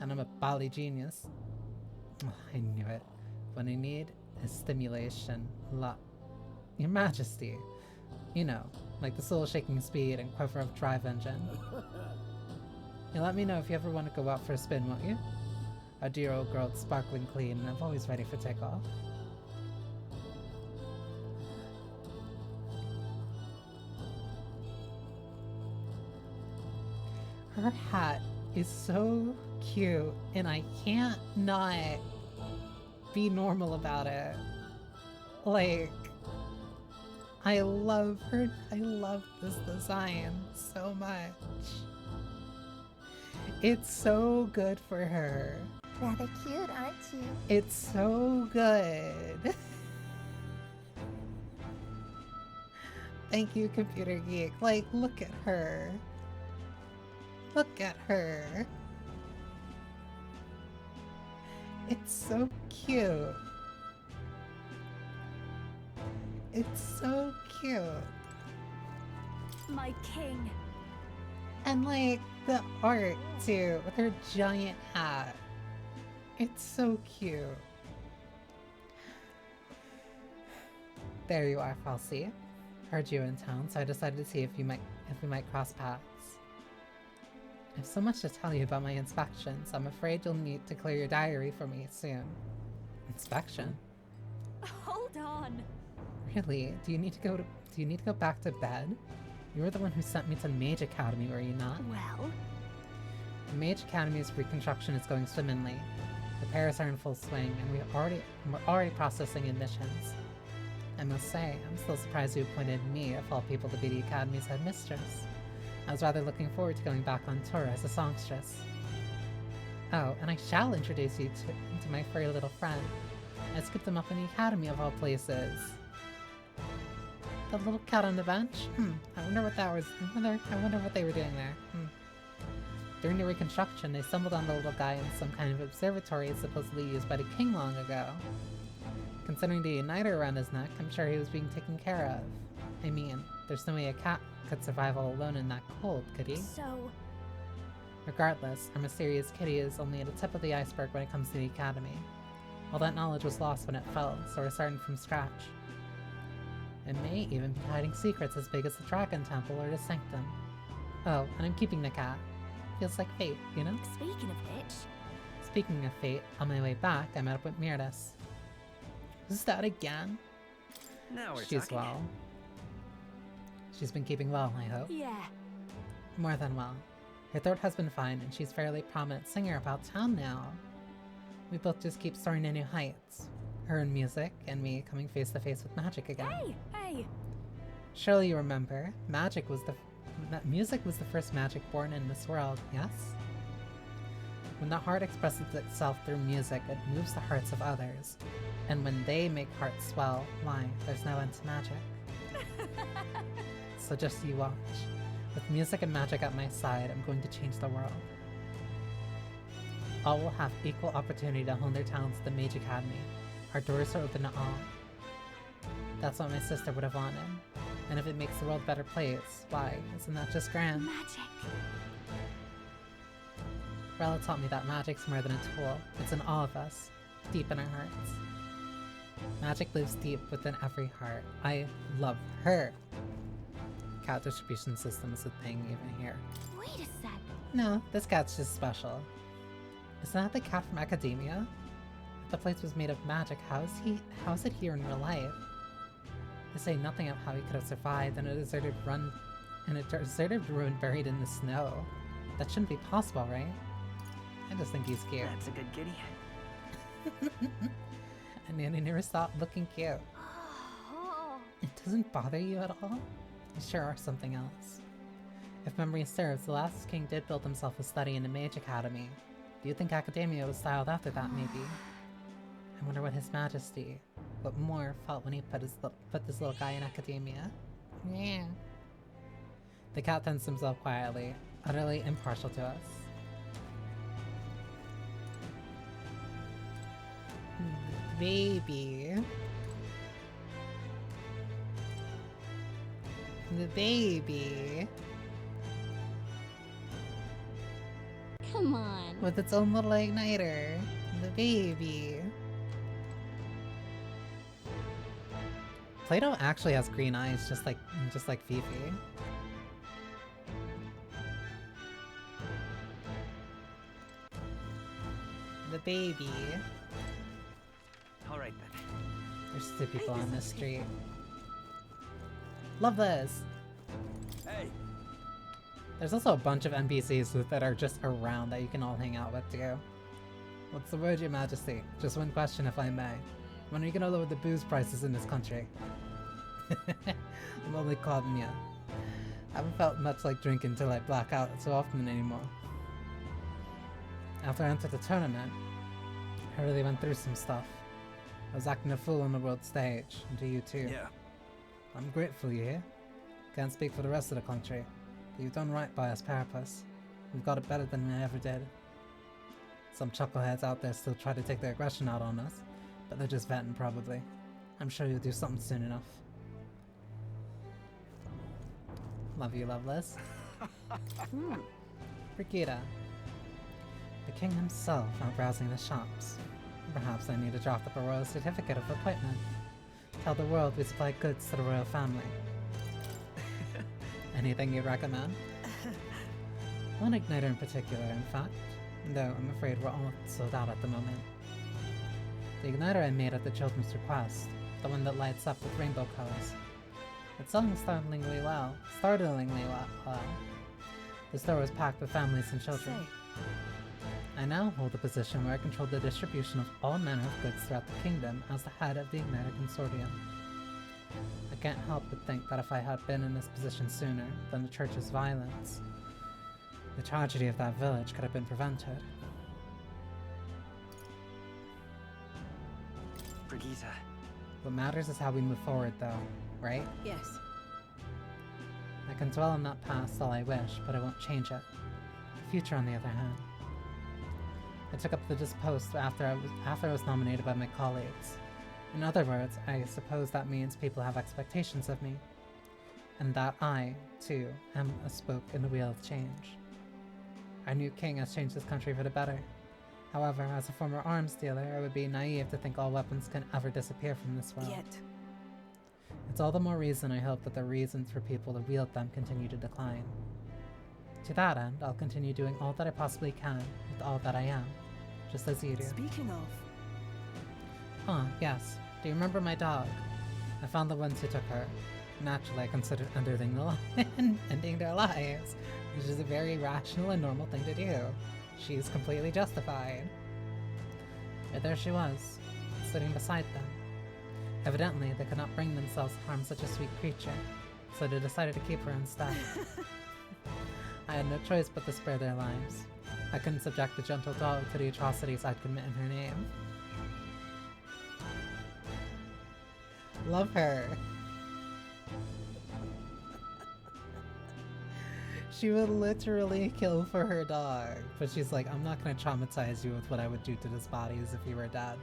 And I'm a bally genius. I knew it. What I need is stimulation. Your Majesty. You know, like the soul-shaking speed and quiver of drive engine. You let me know if you ever want to go out for a spin, won't you? Our dear old girl's sparkling clean, and I'm always ready for takeoff. Her hat is so cute, and I can't not be normal about it. Like, I love her. I love this design so much. It's so good for her. Rather cute, aren't you? It's so good. Thank you, Computer Geek. Like, look at her. Look at her. It's so cute. It's so cute. My king. And like the art too, with her giant hat. It's so cute. There you are, Falsey. Heard you in town, so I decided to see if we might cross paths. I have so much to tell you about my inspections. I'm afraid you'll need to clear your diary for me soon. Inspection? Hold on. Really? Do you need to go back to bed? You were the one who sent me to Mage Academy, were you not? Well? The Mage Academy's reconstruction is going swimmingly. Repairs are in full swing, and we're already processing admissions. I must say, I'm still surprised you appointed me, of all people, to be the Academy's headmistress. I was rather looking forward to going back on tour as a songstress. Oh, and I shall introduce you to my furry little friend. I scooped him up in the Academy of all places. The little cat on the bench? I wonder what that was. I wonder what they were doing there. During the reconstruction, they stumbled on the little guy in some kind of observatory supposedly used by the king long ago. Considering the uniter around his neck, I'm sure he was being taken care of. I mean, there's no way a cat could survive all alone in that cold, could he? So... Regardless, our mysterious kitty is only at the tip of the iceberg when it comes to the Academy. All that knowledge was lost when it fell, so we're starting from scratch. It may even be hiding secrets as big as the Dragon Temple or the Sanctum. Oh, and I'm keeping the cat. Feels like fate, you know? Speaking of which... Speaking of fate, on my way back, I met up with Mirdas. Who's that again? Now we're She's talking. well. She's been keeping well, I hope. Yeah. More than well. Her throat has been fine, and she's a fairly prominent singer about town now. We both just keep soaring to new heights. Her in music, and me coming face to face with magic again. Hey! Surely you remember, music was the first magic born in this world, yes? When the heart expresses itself through music, it moves the hearts of others. And when they make hearts swell, why, there's no end to magic. So just you watch. With music and magic at my side, I'm going to change the world. All will have equal opportunity to hone their talents at the Mage Academy. Our doors are open to all. That's what my sister would have wanted. And if it makes the world a better place, why, isn't that just grand? Magic. Rella taught me that magic's more than a tool. It's in all of us, deep in our hearts. Magic lives deep within every heart. I love her. Cat distribution system is a thing even here. Wait a sec. No, this cat's just special. Isn't that the cat from Academia? If the place was made of magic, how is it here in real life? They say nothing of how he could have survived in a deserted ruin buried in the snow. That shouldn't be possible, right? I just think he's cute. That's a good kitty. And Nanny never stopped looking cute. It doesn't bother you at all? You sure are something else. If memory serves, the last king did build himself a study in the Mage Academy. Do you think Academia was styled after that, maybe? I wonder what His Majesty, what more felt when he put this little guy in Academia. Yeah. The cat tends himself quietly, utterly impartial to us. Baby. The baby. Come on. With its own little igniter. The baby. Play-Doh actually has green eyes, just like Fifi. The baby. All right then. There's two people on this street. Love this. Hey, There's also a bunch of NPCs that are just around that you can all hang out with too. What's the word, Your Majesty? Just one question, if I may. When are you gonna lower the booze prices in this country? I'm only calling ya. I haven't felt much like drinking till I black out so often anymore. After I entered the tournament, I really went through some stuff. I was acting a fool on the world stage, and to you too. Yeah. I'm grateful you here. Can't speak for the rest of the country, but you've done right by us Parapus. We've got it better than we ever did. Some chuckleheads out there still try to take their aggression out on us, but they're just venting probably. I'm sure you'll do something soon enough. Love you, Loveless. Brigida. The king himself out browsing the shops. Perhaps I need to draft up a royal certificate of appointment. Tell the world we supply goods to the royal family. Anything you'd recommend? One igniter in particular, in fact. Though I'm afraid we're all sold out at the moment. The igniter I made at the children's request. The one that lights up with rainbow colors. It's selling startlingly well. The store was packed with families and children. I now hold a position where I control the distribution of all manner of goods throughout the kingdom as the head of the Igniter Consortium. I can't help but think that if I had been in this position sooner than the church's violence, the tragedy of that village could have been prevented. Brigitte. What matters is how we move forward though, right? Yes. I can dwell on that past all I wish, but I won't change it. The future, on the other hand. I took up this post after I was nominated by my colleagues. In other words, I suppose that means people have expectations of me. And that I, too, am a spoke in the wheel of change. Our new king has changed this country for the better. However, as a former arms dealer, I would be naive to think all weapons can ever disappear from this world. Yet. It's all the more reason I hope that the reasons for people to wield them continue to decline. To that end, I'll continue doing all that I possibly can with all that I am, just as you do. Speaking of... Yes. Do you remember my dog? I found the ones who took her. Naturally, I considered ending their lives, which is a very rational and normal thing to do. She's completely justified. But there she was, sitting beside them. Evidently, they could not bring themselves to harm such a sweet creature, so they decided to keep her instead. I had no choice but to spare their lives. I couldn't subject the gentle dog to the atrocities I'd commit in her name. Love her. She would literally kill for her dog, but she's like, I'm not gonna traumatize you with what I would do to this body as if you were dead.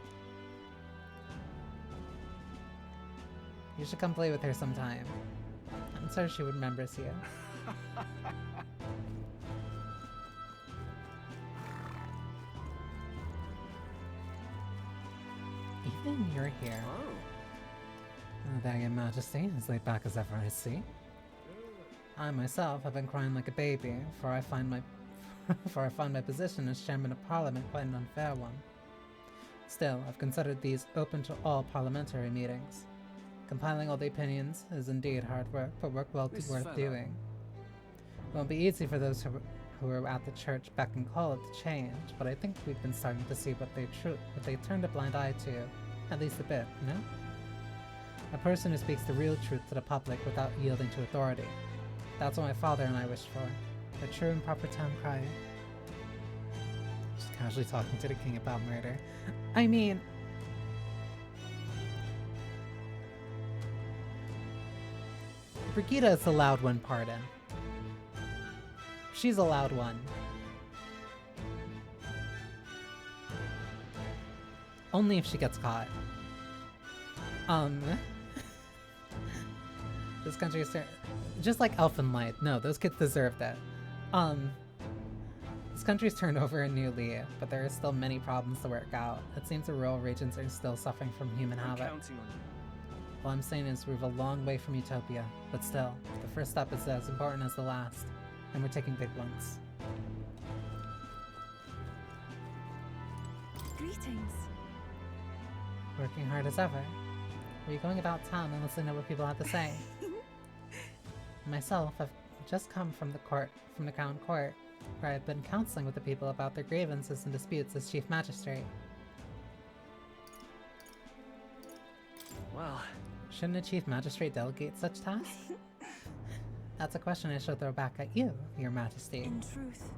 You should come play with her sometime. I'm sure she remembers you. Even you're here. Oh, there, Your Majesty, as laid back as ever I see. I myself have been crying like a baby, for I find my position as Chairman of Parliament quite an unfair one. Still, I've considered these open to all parliamentary meetings. Compiling all the opinions is indeed hard work, but work well worth doing. It won't be easy for those who are at the church beck and call it to change, but I think we've been starting to see what they turned a blind eye to, at least a bit, no? A person who speaks the real truth to the public without yielding to authority. That's what my father and I wished for. A true and proper town crier. Just casually talking to the king about murder. I mean... Brigida is the loud one, pardon. She's a loud one. Only if she gets caught. This country is just like Elfin Light. No, those kids deserve that. This country's turned over a new leaf, but there are still many problems to work out. It seems the rural regions are still suffering from human havoc. All I'm saying is we're a long way from utopia, but still, the first step is as important as the last, and we're taking big ones. Greetings. Working hard as ever. Are you going about town and listening to what people have to say? Myself, I've just come from the Crown Court, where I've been counseling with the people about their grievances and disputes as Chief Magistrate. Well, shouldn't a Chief Magistrate delegate such tasks? That's a question I shall throw back at you, Your Majesty. In truth.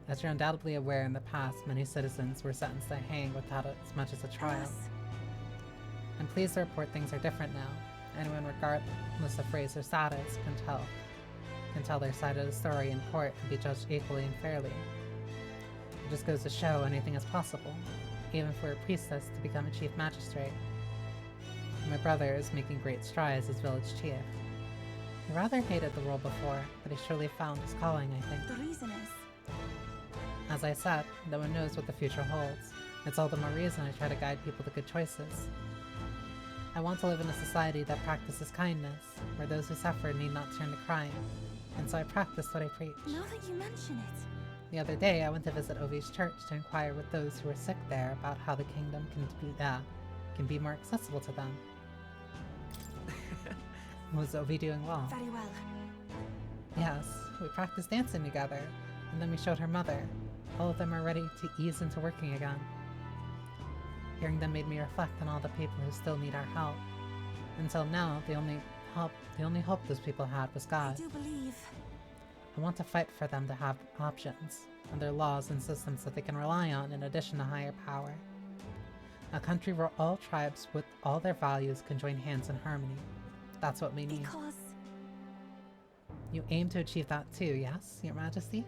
As you're undoubtedly aware, in the past, many citizens were sentenced to hang without as much as a trial. Yes. I'm pleased to report things are different now. Anyone, regardless of race or status, can tell their side of the story in court and be judged equally and fairly. It just goes to show anything is possible, even for a priestess to become a Chief Magistrate. My brother is making great strides as village chief. He rather hated the role before, but he surely found his calling, I think. The reason is... As I said, no one knows what the future holds. It's all the more reason I try to guide people to good choices. I want to live in a society that practices kindness, where those who suffer need not turn to crime, and so I practice what I preach. Now that you mention it... The other day, I went to visit Ovi's church to inquire with those who were sick there about how the kingdom can be more accessible to them. Was Ovi doing well? Very well. Yes, we practiced dancing together, and then we showed her mother. All of them are ready to ease into working again. Hearing them made me reflect on all the people who still need our help. Until now, the only hope those people had was God. I do believe... I want to fight for them to have options, and their laws and systems that they can rely on in addition to higher power. A country where all tribes with all their values can join hands in harmony. That's what we need. Because... You aim to achieve that too, yes, Your Majesty?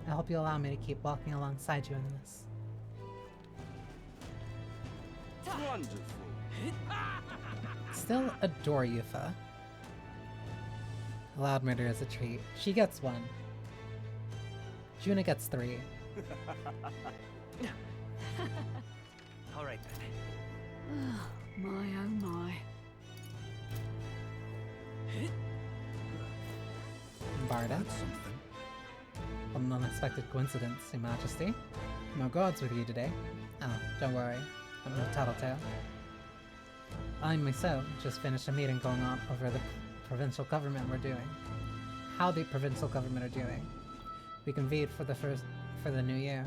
I hope you allow me to keep walking alongside you in this. Wonderful. Still adore Yufa. Allowed murder is a treat. She gets 1. Juna gets 3. Alright then. My oh my. Barda. What an unexpected coincidence, Your Majesty. No gods with you today. Oh, don't worry. I'm no tattletale. I myself just finished a meeting going on over the provincial government we're doing. How the provincial government are doing. We convened for the new year.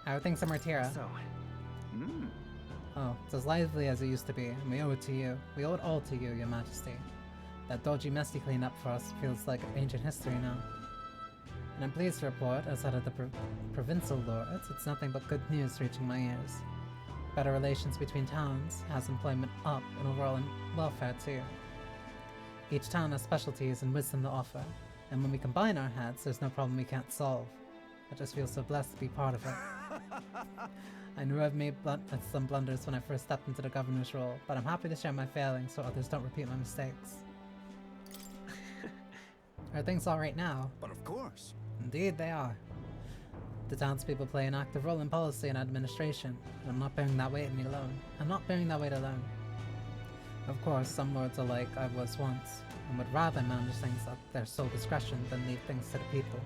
How are things in Martira? So, Oh, it's as lively as it used to be, and we owe it to you. We owe it all to you, Your Majesty. That dodgy mess you cleaned up for us feels like ancient history now. And I'm pleased to report, as head of the provincial lords, it's nothing but good news reaching my ears. Better relations between towns has employment up and overall welfare too. Each town has specialties and wisdom to offer, and when we combine our heads, there's no problem we can't solve. I just feel so blessed to be part of it. I knew I've made some blunders when I first stepped into the governor's role, but I'm happy to share my failings so others don't repeat my mistakes. Are things alright now? But of course. Indeed they are. The townspeople play an active role in policy and administration, and I'm not bearing that weight alone. I'm not bearing that weight alone. Of course, some lords are like I was once, and would rather manage things at their sole discretion than leave things to the people.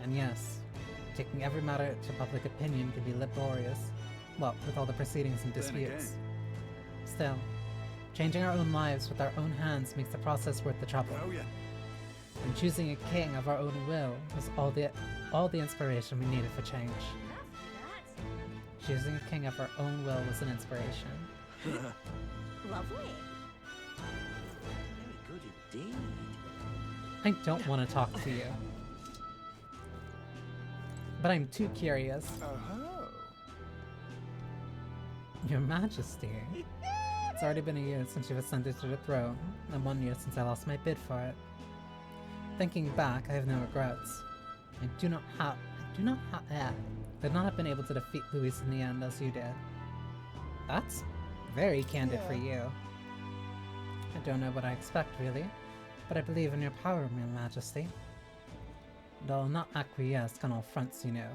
And yes, taking every matter to public opinion can be laborious, well, with all the proceedings and disputes. Still, changing our own lives with our own hands makes the process worth the trouble. Oh yeah. And choosing a king of our own will was all the inspiration we needed for change. Choosing a king of our own will was an inspiration. Lovely. Very good indeed. I don't want to talk to you. But I'm too curious. Your Majesty. It's already been a year since you've ascended to the throne, and 1 year since I lost my bid for it. Thinking back, I have no regrets. I would not have been able to defeat Luis in the end as you did. That's very candid for you. I don't know what I expect, really, but I believe in your power, Your Majesty. And I'll not acquiesce on all fronts, you know.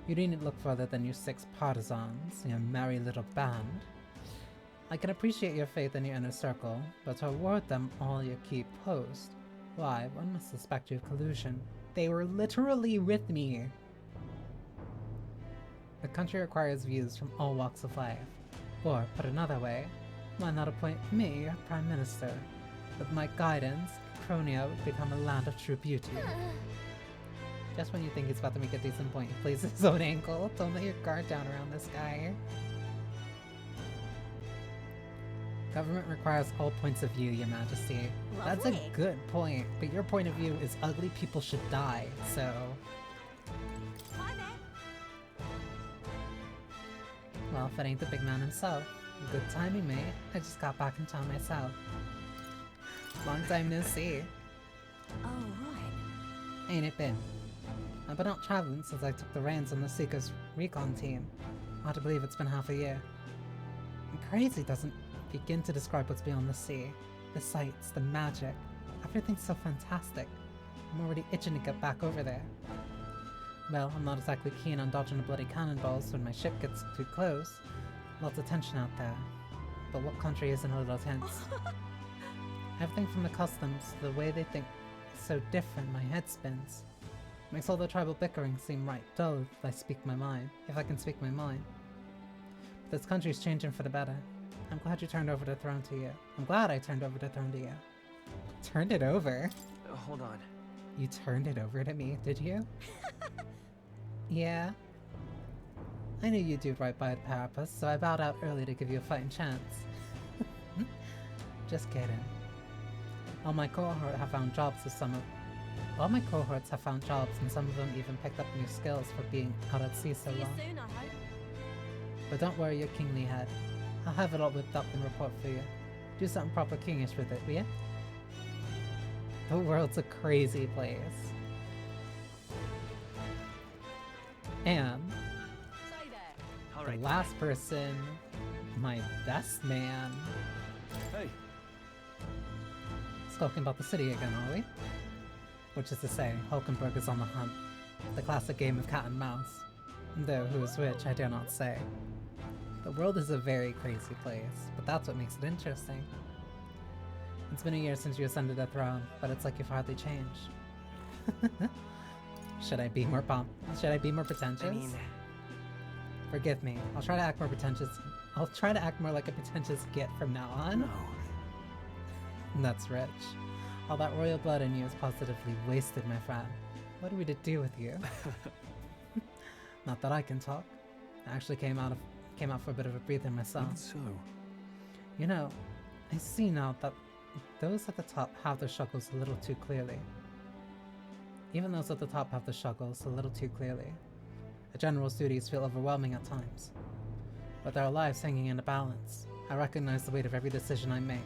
You needn't look further than your 6 partisans, your merry little band. I can appreciate your faith in your inner circle, but to award them all your key post, why, one must suspect you of collusion. They were literally with me! The country requires views from all walks of life. Or, put another way, why not appoint me Prime Minister? With my guidance, Necronia would become a land of true beauty. Just when you think he's about to make a decent point, he plays his own ankle. Don't let your guard down around this guy. Government requires all points of view, Your Majesty. That's a good point, but your point of view is ugly people should die, so... Well, if it ain't the big man himself. Good timing, mate. I just got back in town myself. Long time no see. Oh, right. Ain't it been? I've been out traveling since I took the reins on the Seeker's recon team. Hard to believe it's been half a year. And crazy doesn't begin to describe what's beyond the sea. The sights, the magic. Everything's so fantastic. I'm already itching to get back over there. Well, I'm not exactly keen on dodging the bloody cannonballs when my ship gets too close. Lots of tension out there. But what country isn't a little tense? Everything from the customs to the way they think is so different, my head spins. Makes all the tribal bickering seem right dull if I speak my mind. If I can speak my mind. But this country's changing for the better. I'm glad you turned over the throne to you. I'm glad I turned over the throne to you. Turned it over? Hold on. You turned it over to me, did you? Yeah. I knew you'd do right by the Parapus, so I bowed out early to give you a fighting chance. Just kidding. All my cohorts have found jobs and some of them even picked up new skills for being out at sea so long. See you soon, I hope. But don't worry your kingly head. I'll have it all whipped up and report for you. Do something proper kingish with it, will ya? The world's a crazy place. And the last person, my best man. Hey. Talking about the city again, are we? Which is to say, Hulkenberg is on the hunt. The classic game of cat and mouse. Though who is which, I dare not say. The world is a very crazy place, but that's what makes it interesting. It's been a year since you ascended the throne, but it's like you've hardly changed. Should I be more pretentious? I mean... Forgive me. I'll try to act more pretentious. I'll try to act more like a pretentious git from now on. No. That's rich. All that royal blood in you is positively wasted, my friend. What are we to do with you? Not that I can talk. I actually came out for a bit of a breather myself. Even so. You know, I see now that those at the top have their struggles a little too clearly. Even those at the top have their struggles a little too clearly. A general's duties feel overwhelming at times. But there are lives hanging in the balance. I recognize the weight of every decision I make,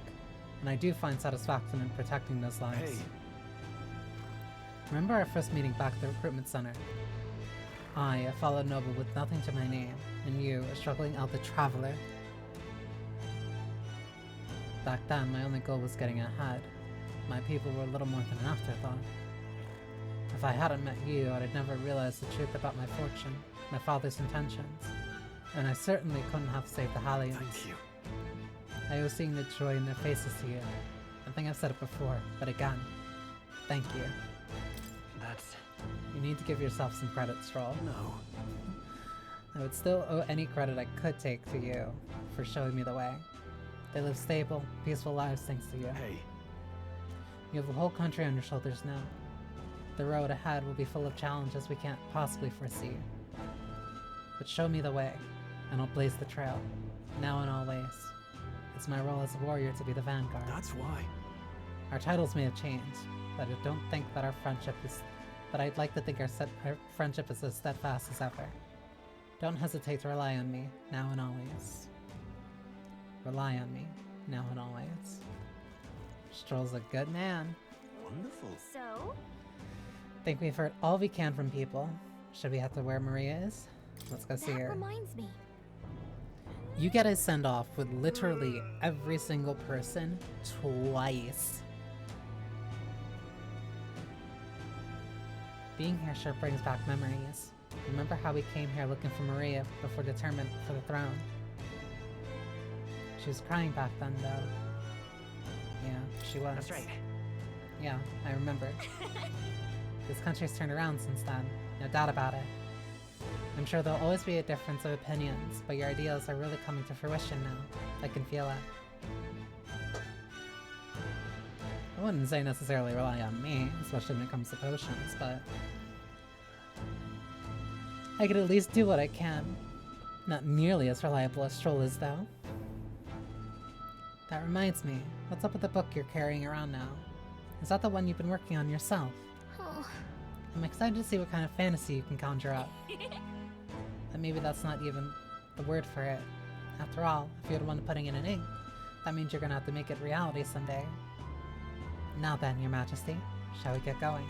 and I do find satisfaction in protecting those lives. Hey. Remember our first meeting back at the recruitment center? I, a fallen noble with nothing to my name, and you, a struggling elder traveler. Back then, my only goal was getting ahead. My people were a little more than an afterthought. If I hadn't met you, I'd have never realized the truth about my fortune, my father's intentions, and I certainly couldn't have saved the Hallians. Thank you. I was seeing the joy in their faces to you. I think I've said it before, but again, thank you. That's... You need to give yourself some credit, Stroll. No. I would still owe any credit I could take to you for showing me the way. They live stable, peaceful lives thanks to you. Hey. You have the whole country on your shoulders now. The road ahead will be full of challenges we can't possibly foresee. But show me the way, and I'll blaze the trail, now and always. It's my role as a warrior to be the vanguard. That's why. Our titles may have changed, but I don't think that our friendship is... But I'd like to think our friendship is as steadfast as ever. Don't hesitate to rely on me, now and always. Rely on me, now and always. Stroll's a good man. Wonderful. So? Think we've heard all we can from people. Should we head to where Maria is? Let's go see her. That reminds me. You get a send-off with literally every single person twice. Being here sure brings back memories. Remember how we came here looking for Maria before determined for the throne? She was crying back then, though. Yeah, she was. That's right. Yeah, I remember. This country's turned around since then, no doubt about it. I'm sure there'll always be a difference of opinions, but your ideals are really coming to fruition now. I can feel it. I wouldn't say necessarily rely on me, especially when it comes to potions, but I could at least do what I can. Not nearly as reliable as Stroll is, though. That reminds me, what's up with the book you're carrying around now? Is that the one you've been working on yourself? Oh. I'm excited to see what kind of fantasy you can conjure up. But maybe that's not even the word for it. After all, if you're the one putting it in ink, that means you're gonna have to make it reality someday. Now then, Your Majesty, shall we get going?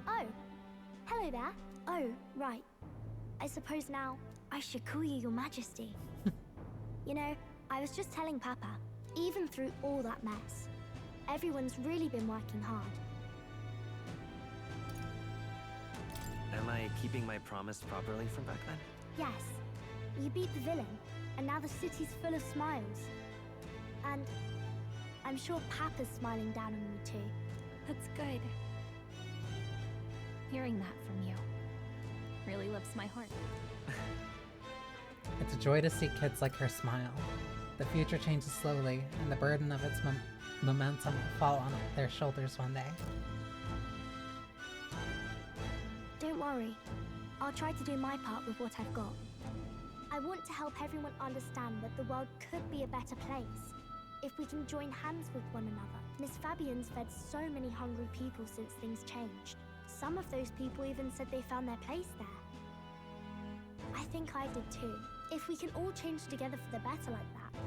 Oh, hello there. Oh, right. I suppose now I should call you Your Majesty. You know, I was just telling Papa, even through all that mess, everyone's really been working hard. Am I keeping my promise properly from back then? Yes, you beat the villain, and now the city's full of smiles. And I'm sure Papa's smiling down on you too. That's good. Hearing that from you really lifts my heart. It's a joy to see kids like her smile. The future changes slowly, and the burden of its momentum will fall on their shoulders one day. Don't worry. I'll try to do my part with what I've got. I want to help everyone understand that the world could be a better place if we can join hands with one another. Miss Fabian's fed so many hungry people since things changed. Some of those people even said they found their place there. I think I did too. If we can all change together for the better like that,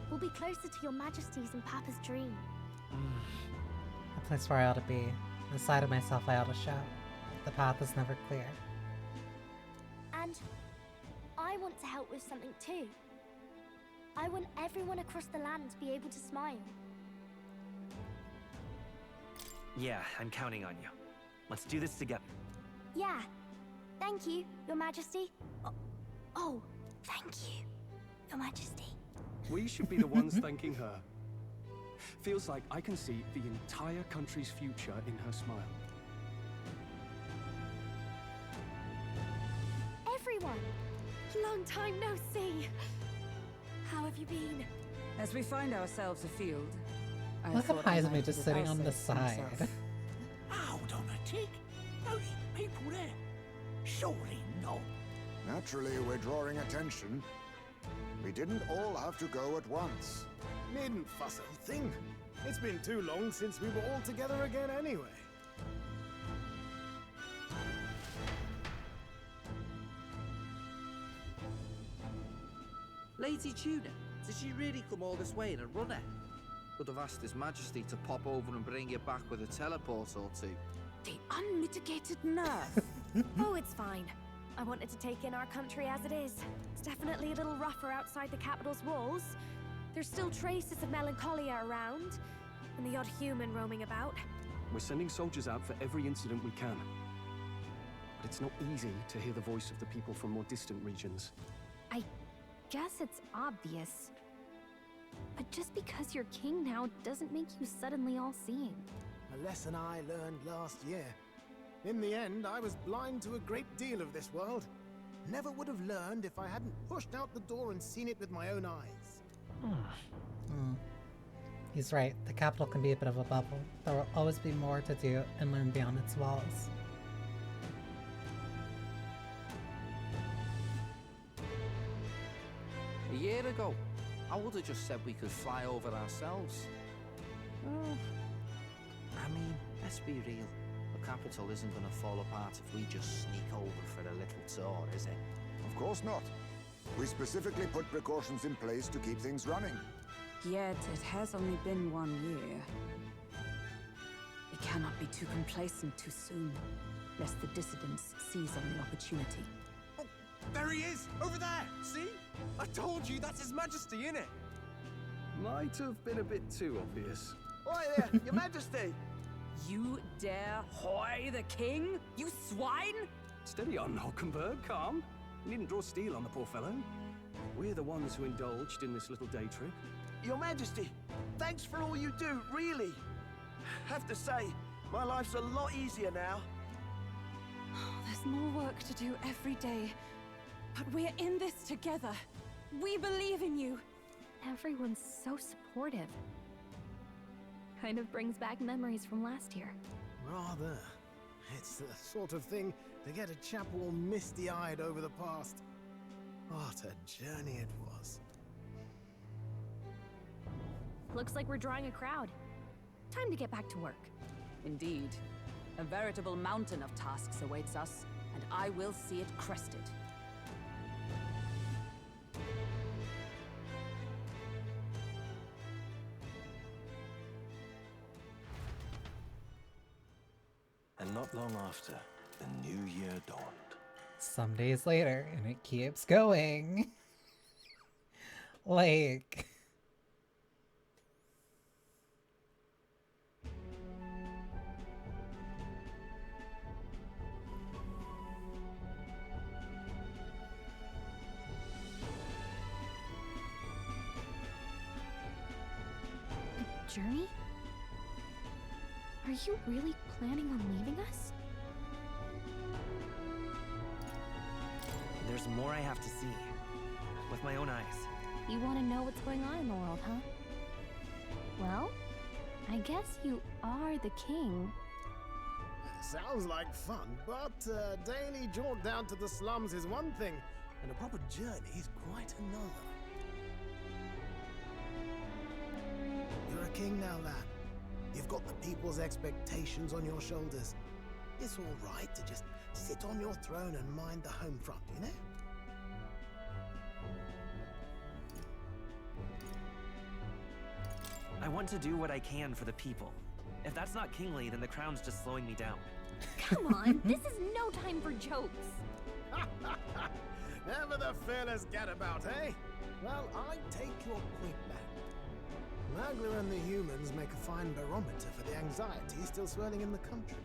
we'll be closer to Your Majesty's and Papa's dream. A place where I ought to be. The side of myself I ought to show. The path is never clear. And I want to help with something too. I want everyone across the land to be able to smile. Yeah, I'm counting on you. Let's do this together. Yeah. Thank you, Your Majesty. Oh, thank you, Your Majesty. We should be the ones thanking her. Feels like I can see the entire country's future in her smile. Everyone! Long time no see. How have you been? As we find ourselves afield, I Look at thought I Heisme might just visit sitting on the Elsa side. himself. Hold on a tick. Those people there. Surely not. Naturally, we're drawing attention. We didn't all have to go at once. Needn't fuss, old thing. It's been too long since we were all together again anyway. Lady Tuna, did she really come all this way in a runner? Could have asked His Majesty to pop over and bring you back with a teleport or two. The unmitigated nerve. Oh, it's fine. I wanted to take in our country as it is. It's definitely a little rougher outside the capital's walls. There's still traces of melancholia around, and the odd human roaming about. We're sending soldiers out for every incident we can. But it's not easy to hear the voice of the people from more distant regions. I guess it's obvious. But just because you're king now doesn't make you suddenly all-seeing. A lesson I learned last year. In the end, I was blind to a great deal of this world. Never would have learned if I hadn't pushed out the door and seen it with my own eyes. He's right. The capital can be a bit of a bubble. There will always be more to do and learn beyond its walls. A year ago, I would have just said we could fly over ourselves. I mean, let's be real. The capital isn't going to fall apart if we just sneak over for a little tour, is it? Of course not. We specifically put precautions in place to keep things running. Yet it has only been 1 year. We cannot be too complacent too soon, lest the dissidents seize on the opportunity. Oh, there he is! Over there! See? I told you, that's His Majesty, innit? Might have been a bit too obvious. Oi there, Your Majesty! You dare hoy the king? You swine! Steady on, Hockenberg, calm. You needn't draw steel on the poor fellow. We're the ones who indulged in this little day trip. Your Majesty, thanks for all you do, really. Have to say, my life's a lot easier now. There's more work to do every day, but we're in this together. We believe in you. Everyone's so supportive. Kind of brings back memories from last year. Rather. It's the sort of thing to get a chap all misty-eyed over the past. What a journey it was. Looks like we're drawing a crowd. Time to get back to work. Indeed. A veritable mountain of tasks awaits us, and I will see it crested. And not long after, the new year dawned. Some days later, and it keeps going. Like... Journey? Are you really planning on leaving us? There's more I have to see. With my own eyes. You want to know what's going on in the world, huh? Well, I guess you are the king. Sounds like fun, but a daily jaunt down to the slums is one thing, and a proper journey is quite another. You're a king now, lad. You've got the people's expectations on your shoulders. It's all right to just sit on your throne and mind the home front, you know? I want to do what I can for the people. If that's not kingly, then the crown's just slowing me down. Come on, this is no time for jokes. Never the fearless gadabout, eh? Well, I take your point, lad. Magler and the humans make a fine barometer for the anxiety still swirling in the country.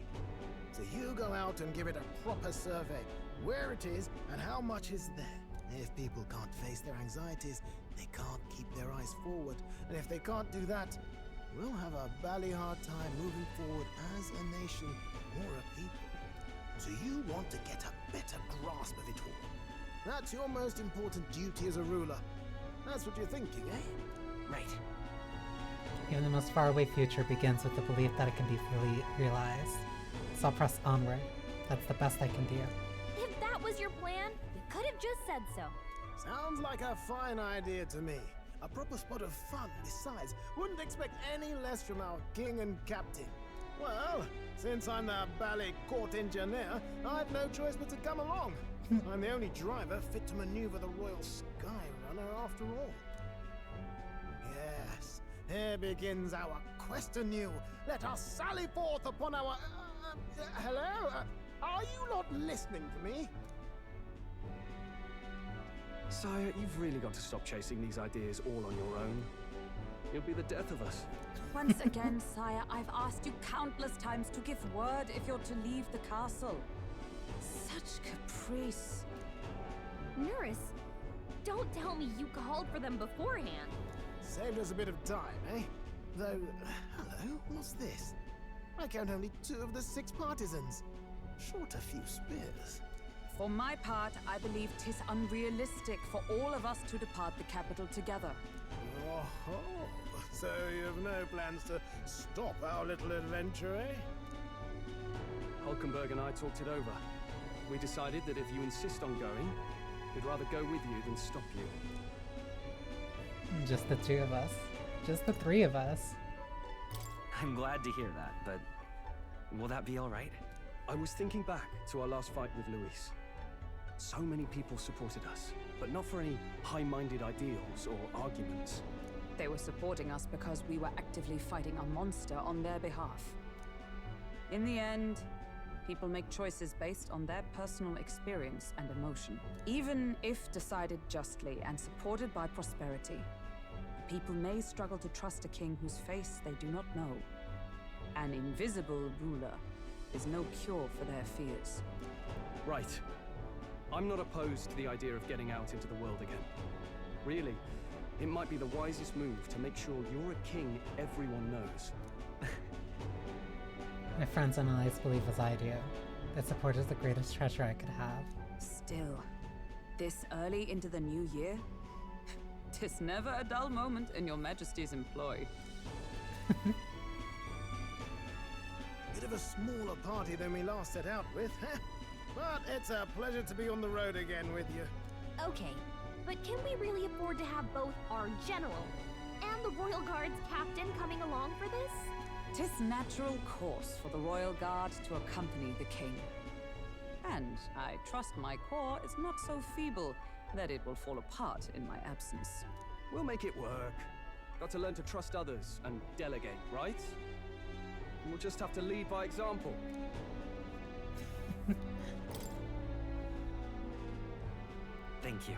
So you go out and give it a proper survey, where it is and how much is there. If people can't face their anxieties, they can't keep their eyes forward. And if they can't do that, we'll have a bally hard time moving forward as a nation or a people. So you want to get a better grasp of it all. That's your most important duty as a ruler. That's what you're thinking, eh? Right. Even the most faraway future begins with the belief that it can be fully realized. So I'll press onward. That's the best I can do. If that was your plan, you could have just said so. Sounds like a fine idea to me. A proper spot of fun, besides. Wouldn't expect any less from our king and captain. Well, since I'm the bally court engineer, I've no choice but to come along. I'm the only driver fit to maneuver the Royal Skyrunner after all. Yes, here begins our quest anew. Let us sally forth upon our... hello? Are you not listening to me? Sire, you've really got to stop chasing these ideas all on your own. It'll be the death of us. Once again, sire, I've asked you countless times to give word if you're to leave the castle. Such caprice. Nurse, don't tell me you called for them beforehand. Saved us a bit of time, eh? Though, hello, what's this? I count only 2 of the 6 partisans. Short a few spears. For my part, I believe 'tis unrealistic for all of us to depart the capital together. Oh, so you have no plans to stop our little adventure, eh? Hulkenberg and I talked it over. We decided that if you insist on going, we'd rather go with you than stop you. Just the 2 of us. Just the 3 of us. I'm glad to hear that, but will that be all right? I was thinking back to our last fight with Luis. So many people supported us, but not for any high-minded ideals or arguments. They were supporting us because we were actively fighting a monster on their behalf. In the end, people make choices based on their personal experience and emotion. Even if decided justly and supported by prosperity, people may struggle to trust a king whose face they do not know. An invisible ruler is no cure for their fears. Right. I'm not opposed to the idea of getting out into the world again. Really, It might be the wisest move to make sure you're a king everyone knows. My friends and allies believe as I do. That support is the greatest treasure I could have. Still, this early into the new year? 'Tis never a dull moment in your Majesty's employ. Bit of a smaller party than we last set out with, huh? But it's a pleasure to be on the road again with you. Okay, but can we really afford to have both our general and the Royal Guard's captain coming along for this? 'Tis natural course for the Royal Guard to accompany the king. And I trust my corps is not so feeble that it will fall apart in my absence. We'll make it work. Got to learn to trust others and delegate, right? We'll just have to lead by example. Thank you.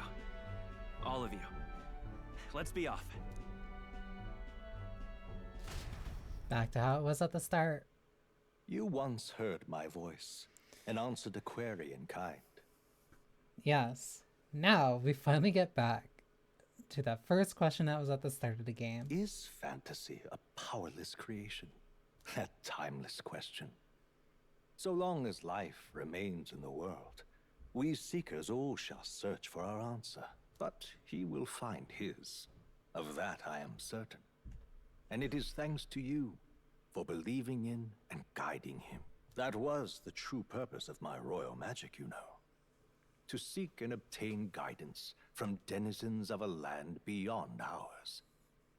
All of you. Let's be off. Back to how it was at the start. You once heard my voice and answered a query in kind. Yes. Now we finally get back to that first question that was at the start of the game. Is fantasy a powerless creation? That timeless question. So long as life remains in the world, we seekers all shall search for our answer. But he will find his. Of that I am certain. And it is thanks to you for believing in and guiding him. That was the true purpose of my royal magic, you know. To seek and obtain guidance from denizens of a land beyond ours.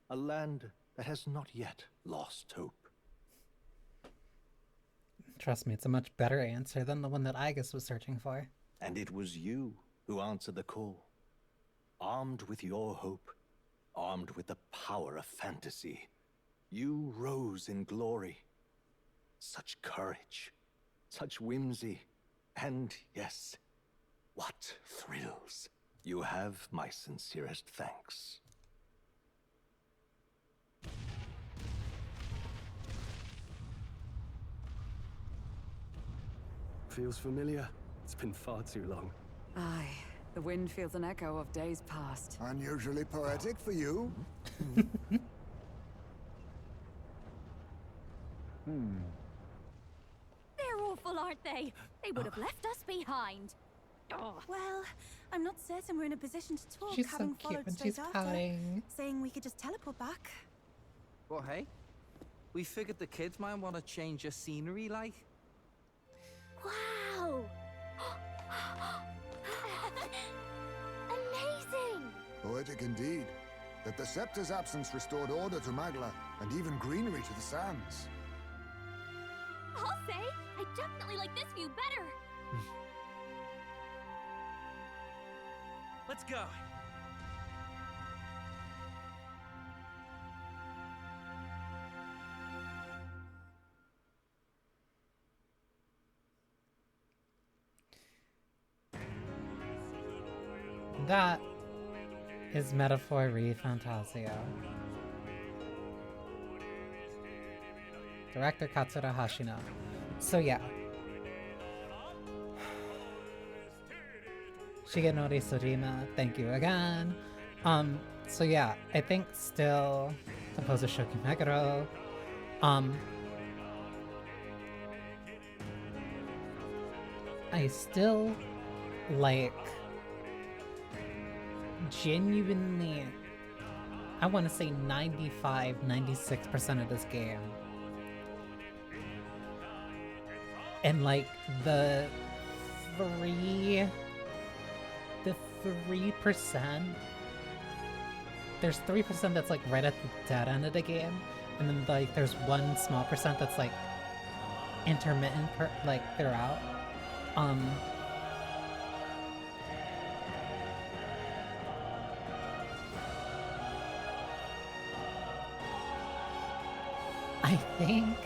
A land that has not yet lost hope. Trust me, it's a much better answer than the one that Aegis was searching for. And it was you who answered the call. Armed with your hope, armed with the power of fantasy, you rose in glory. Such courage, such whimsy, and yes, what thrills. You have my sincerest thanks. Feels familiar. It's been far too long. Aye, the wind feels an echo of days past. Unusually poetic for you. They're awful, aren't they? They would have left us behind. Oh. Well, I'm not certain we're in a position to talk, She's so having cute followed when straight she's after, pouting. saying we could just teleport back. Well, hey, we figured the kids might want to change your scenery, like. Wow! Amazing! Poetic indeed. That the scepter's absence restored order to Magla, and even greenery to the sands. I'll say, I definitely like this view better. Let's go. That is metaphor Refantazio. Director Katsura Hashino. So yeah. Shigenori Sojima, thank you again. So yeah, I think still composer Shoki Meguro. I still like genuinely, I want to say 95-96% of this game. And like the 3% there's 3% that's like right at the dead end of the game, and then like there's one small percent that's like intermittent like throughout. I think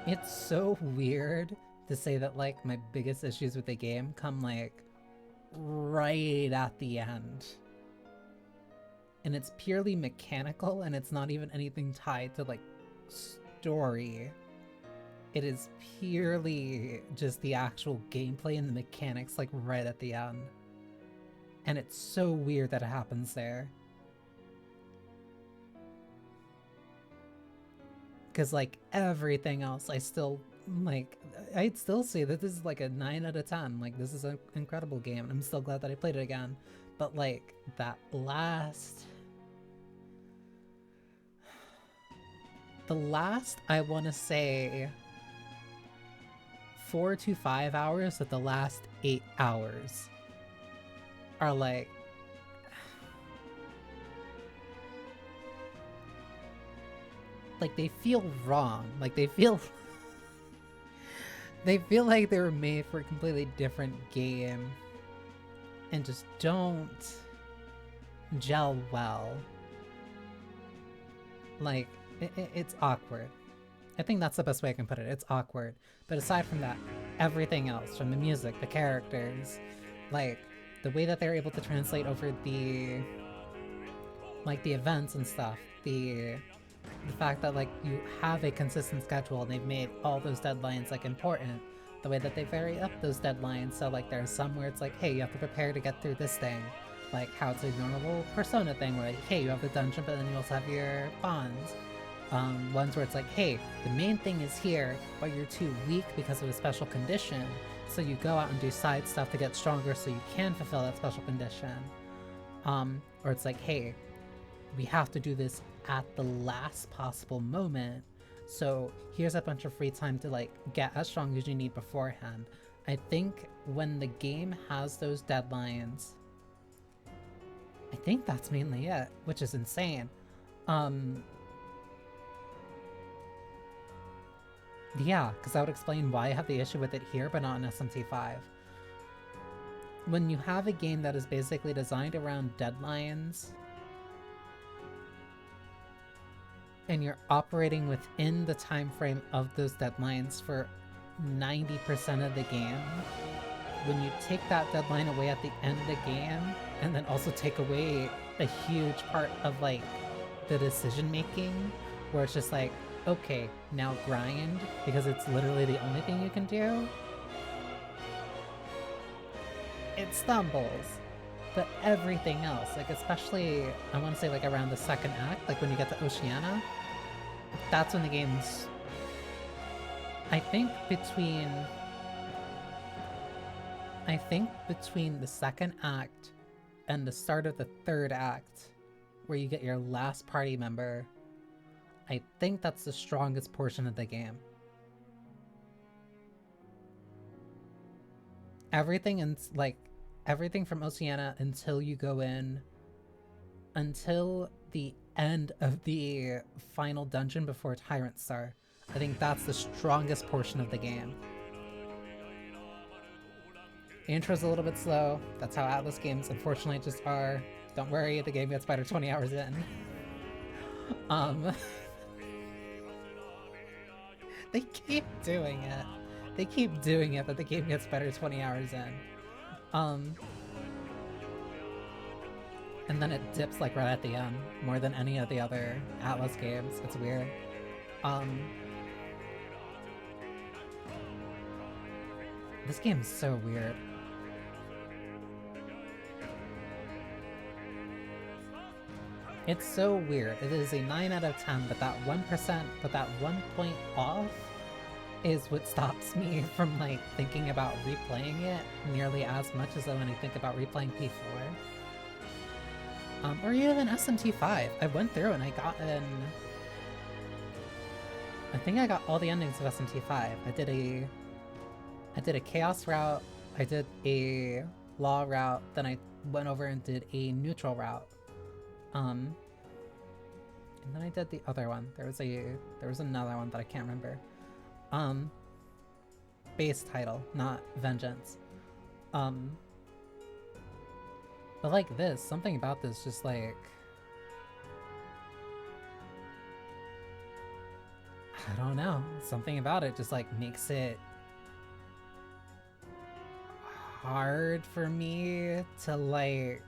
it's so weird to say that like my biggest issues with the game come like right at the end. And it's purely mechanical, and it's not even anything tied to like story. It is purely just the actual gameplay and the mechanics like right at the end. And it's so weird that it happens there. Because, like, everything else, I'd still say that this is like a 9 out of 10. Like, this is an incredible game. I'm still glad that I played it again. But, like, that last... The last, I want to say, 4 to 5 hours of the last 8 hours are, like... Like, they feel wrong. Like, they feel... They feel like they were made for a completely different game. And just don't gel well. Like, it's awkward. I think that's the best way I can put it. It's awkward. But aside from that, everything else, from the music, the characters, like, the way that they're able to translate over the... like, the events and stuff, the fact that, like, you have a consistent schedule and they've made all those deadlines, like, important. The way that they vary up those deadlines, so, like, there's some where it's like, hey, you have to prepare to get through this thing. Like, how it's a normal Persona thing, where, like, hey, you have the dungeon, but then you also have your bonds. Ones where it's like, hey, the main thing is here, but you're too weak because of a special condition, so you go out and do side stuff to get stronger so you can fulfill that special condition. Or it's like, hey, we have to do this at the last possible moment, so here's a bunch of free time to, like, get as strong as you need beforehand. I think when the game has those deadlines, I think that's mainly it, which is insane. Yeah, because that would explain why I have the issue with it here, but not in SMT5. When you have a game that is basically designed around deadlines, and you're operating within the time frame of those deadlines for 90% of the game, when you take that deadline away at the end of the game, and then also take away a huge part of, like, the decision making, where it's just like, okay, now grind, because it's literally the only thing you can do, it stumbles. But everything else, like, especially, I want to say, like, around the second act, like, when you get to Oceania, that's when the game's... I think between the second act and the start of the third act, where you get your last party member, I think that's the strongest portion of the game. Everything from Oceania until you go in, until the end of the final dungeon before Tyrant Star, I think that's the strongest portion of the game. The intro's a little bit slow. That's how Atlas games unfortunately just are. Don't worry, the game gets better 20 hours in. They keep doing it. They keep doing it, but the game gets better 20 hours in. And then it dips, like, right at the end, more than any of the other Atlas games. It's weird. This game is so weird. It's so weird. It is a 9 out of 10, but that 1%, but that 1 point off is what stops me from, like, thinking about replaying it nearly as much as when I think about replaying P4. Or even SMT5. I went through and I think I got all the endings of SMT5. I did a Chaos route, I did a Law route, then I went over and did a neutral route. And then I did the other one. There was another one that I can't remember. Base title, not Vengeance. But like this, something about this just, like, I don't know, something about it just, like, makes it hard for me to, like,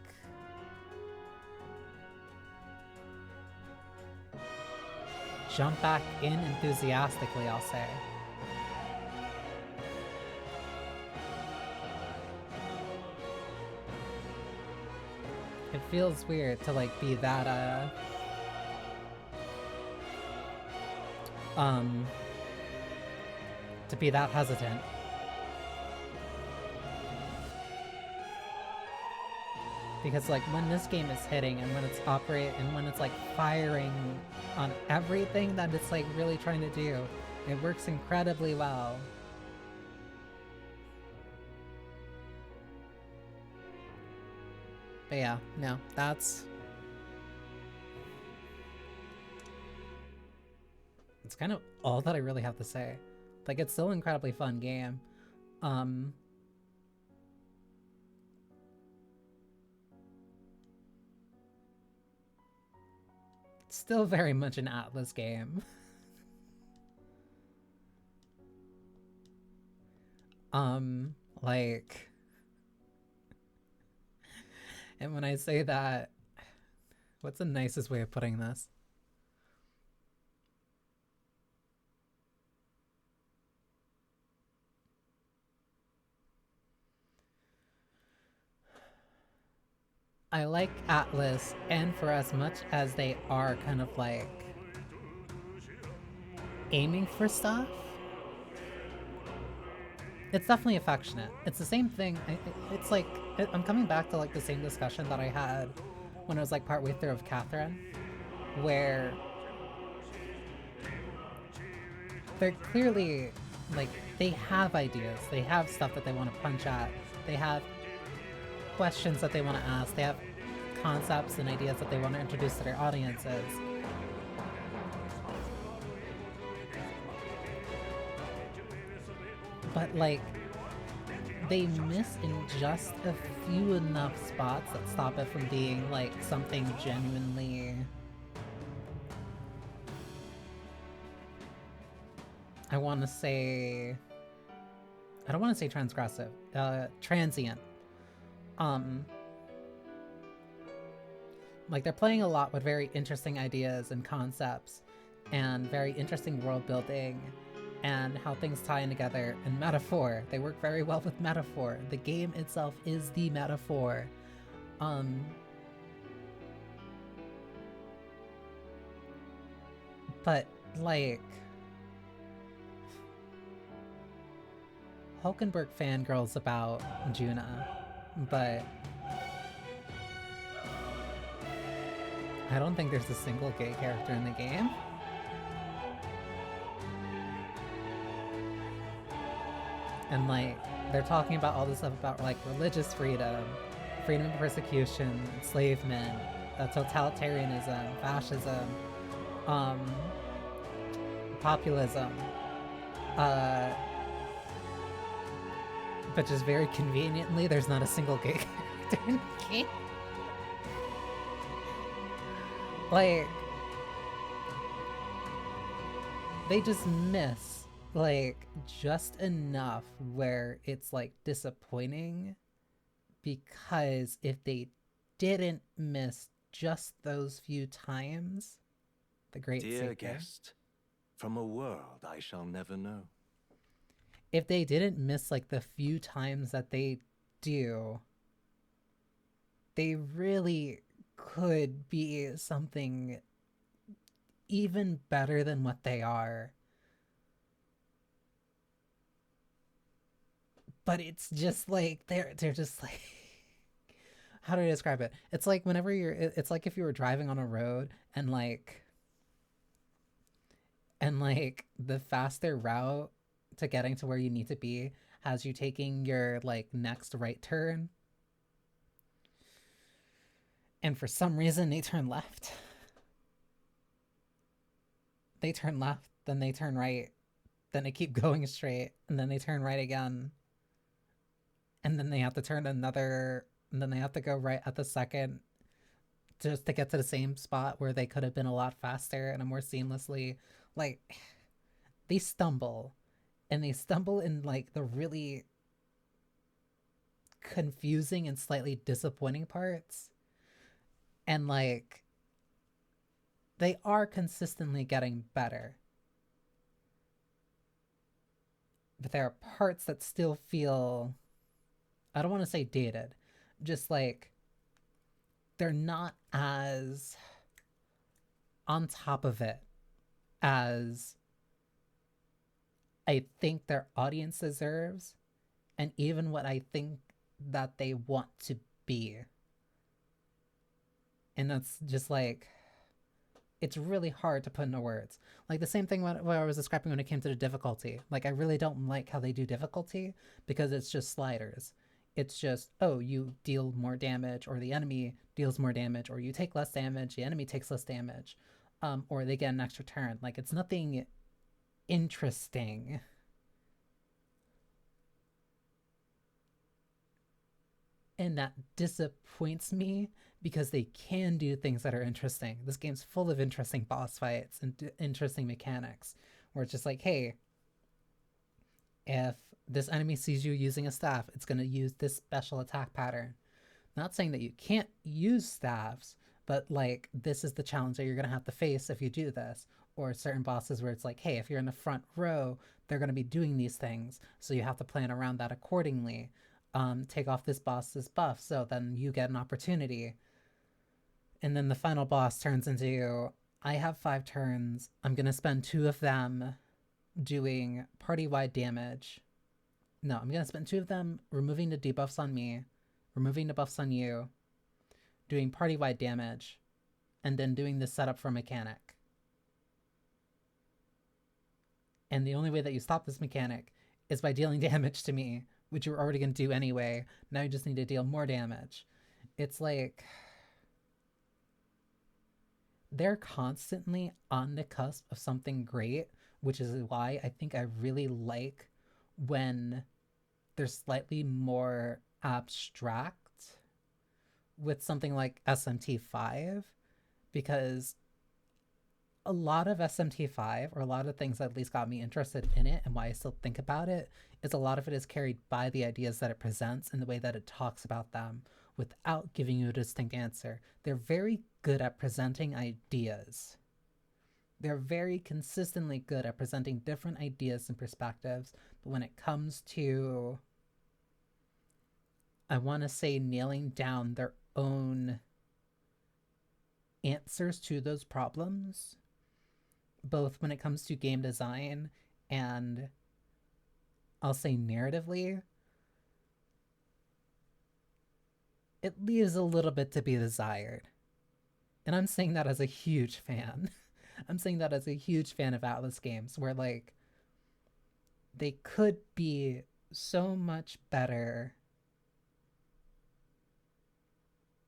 jump back in enthusiastically, I'll say. It feels weird to like be that to be that hesitant. Because like when this game is hitting and when it's when it's like firing on everything that it's like really trying to do, it works incredibly well. But yeah, no, that's kind of all that I really have to say. Like, it's still an incredibly fun game. It's still very much an Atlas game. Like, and when I say that, what's the nicest way of putting this? I like Atlas, and for as much as they are kind of like aiming for stuff, it's definitely affectionate. It's the same thing. It's like, I'm coming back to like the same discussion that I had when I was like partway through of Catherine, where they're clearly like, they have ideas, they have stuff that they want to punch at, they have questions that they want to ask, they have concepts and ideas that they want to introduce to their audiences. But like, they miss in just a few enough spots that stop it from being like something genuinely, I don't want to say transgressive, transient. Like, they're playing a lot with very interesting ideas and concepts and very interesting world building and how things tie in together, and metaphor. They work very well with metaphor. The game itself is the metaphor. But like, Hulkenberg fangirls about Juna, but I don't think there's a single gay character in the game. And like, they're talking about all this stuff about like religious freedom, freedom of persecution, enslavement, totalitarianism, fascism, populism, but just very conveniently, there's not a single gay character in the game. Like, they just miss, like, just enough where it's, like, disappointing, because if they didn't miss just those few times, the great Dear seeker, guest, from a world I shall never know. If they didn't miss, like, the few times that they do, they really could be something even better than what they are. But it's just like, they're just like, how do I describe it? It's like whenever it's like if you were driving on a road and like the faster route to getting to where you need to be has you taking your like next right turn, and for some reason they turn left. They turn left, then they turn right, then they keep going straight, and then they turn right again. And then they have to turn another, and then they have to go right at the second just to get to the same spot where they could have been a lot faster and a more seamlessly. Like, they stumble. And they stumble in like the really confusing and slightly disappointing parts. And like, they are consistently getting better. But there are parts that still feel, I don't want to say dated, just like, they're not as on top of it as I think their audience deserves, and even what I think that they want to be. And that's just like, it's really hard to put into words. Like the same thing what I was describing when it came to the difficulty. Like I really don't like how they do difficulty because it's just sliders. It's just, oh, you deal more damage, or the enemy deals more damage, or you take less damage, the enemy takes less damage, or they get an extra turn. Like it's nothing interesting. And that disappoints me because they can do things that are interesting. This game's full of interesting boss fights and interesting mechanics where it's just like, hey, if this enemy sees you using a staff, it's going to use this special attack pattern. Not saying that you can't use staffs, but like this is the challenge that you're going to have to face if you do this. Or certain bosses where it's like, hey, if you're in the front row, they're going to be doing these things, so you have to plan around that accordingly. Take off this boss's buff, so then you get an opportunity. And then the final boss turns into, I have 5 turns, I'm gonna spend 2 of them doing party-wide damage. No, I'm gonna spend 2 of them removing the debuffs on me, removing the buffs on you, doing party-wide damage, and then doing the setup for mechanic. And the only way that you stop this mechanic is by dealing damage to me, which you're already going to do anyway. Now you just need to deal more damage. It's like, they're constantly on the cusp of something great, which is why I think I really like when they're slightly more abstract with something like SMT5, because a lot of SMT5, or a lot of things that at least got me interested in it and why I still think about it, is a lot of it is carried by the ideas that it presents and the way that it talks about them without giving you a distinct answer. They're very good at presenting ideas. They're very consistently good at presenting different ideas and perspectives, but when it comes to, I want to say, nailing down their own answers to those problems, both when it comes to game design and, I'll say, narratively, it leaves a little bit to be desired. And I'm saying that as a huge fan. I'm saying that as a huge fan of Atlas games, where like they could be so much better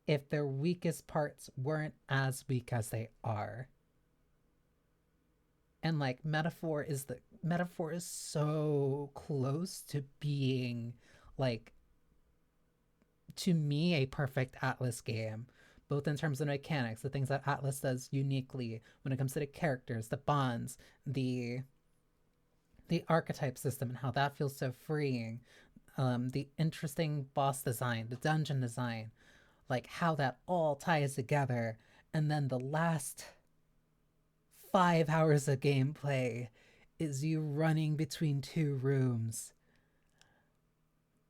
if their weakest parts weren't as weak as they are. And like Metaphor is so close to being, like, to me, a perfect Atlas game, both in terms of mechanics, the things that Atlas does uniquely when it comes to the characters, the bonds, the archetype system and how that feels so freeing, the interesting boss design, the dungeon design, like how that all ties together. And then the last 5 hours of gameplay is you running between 2 rooms,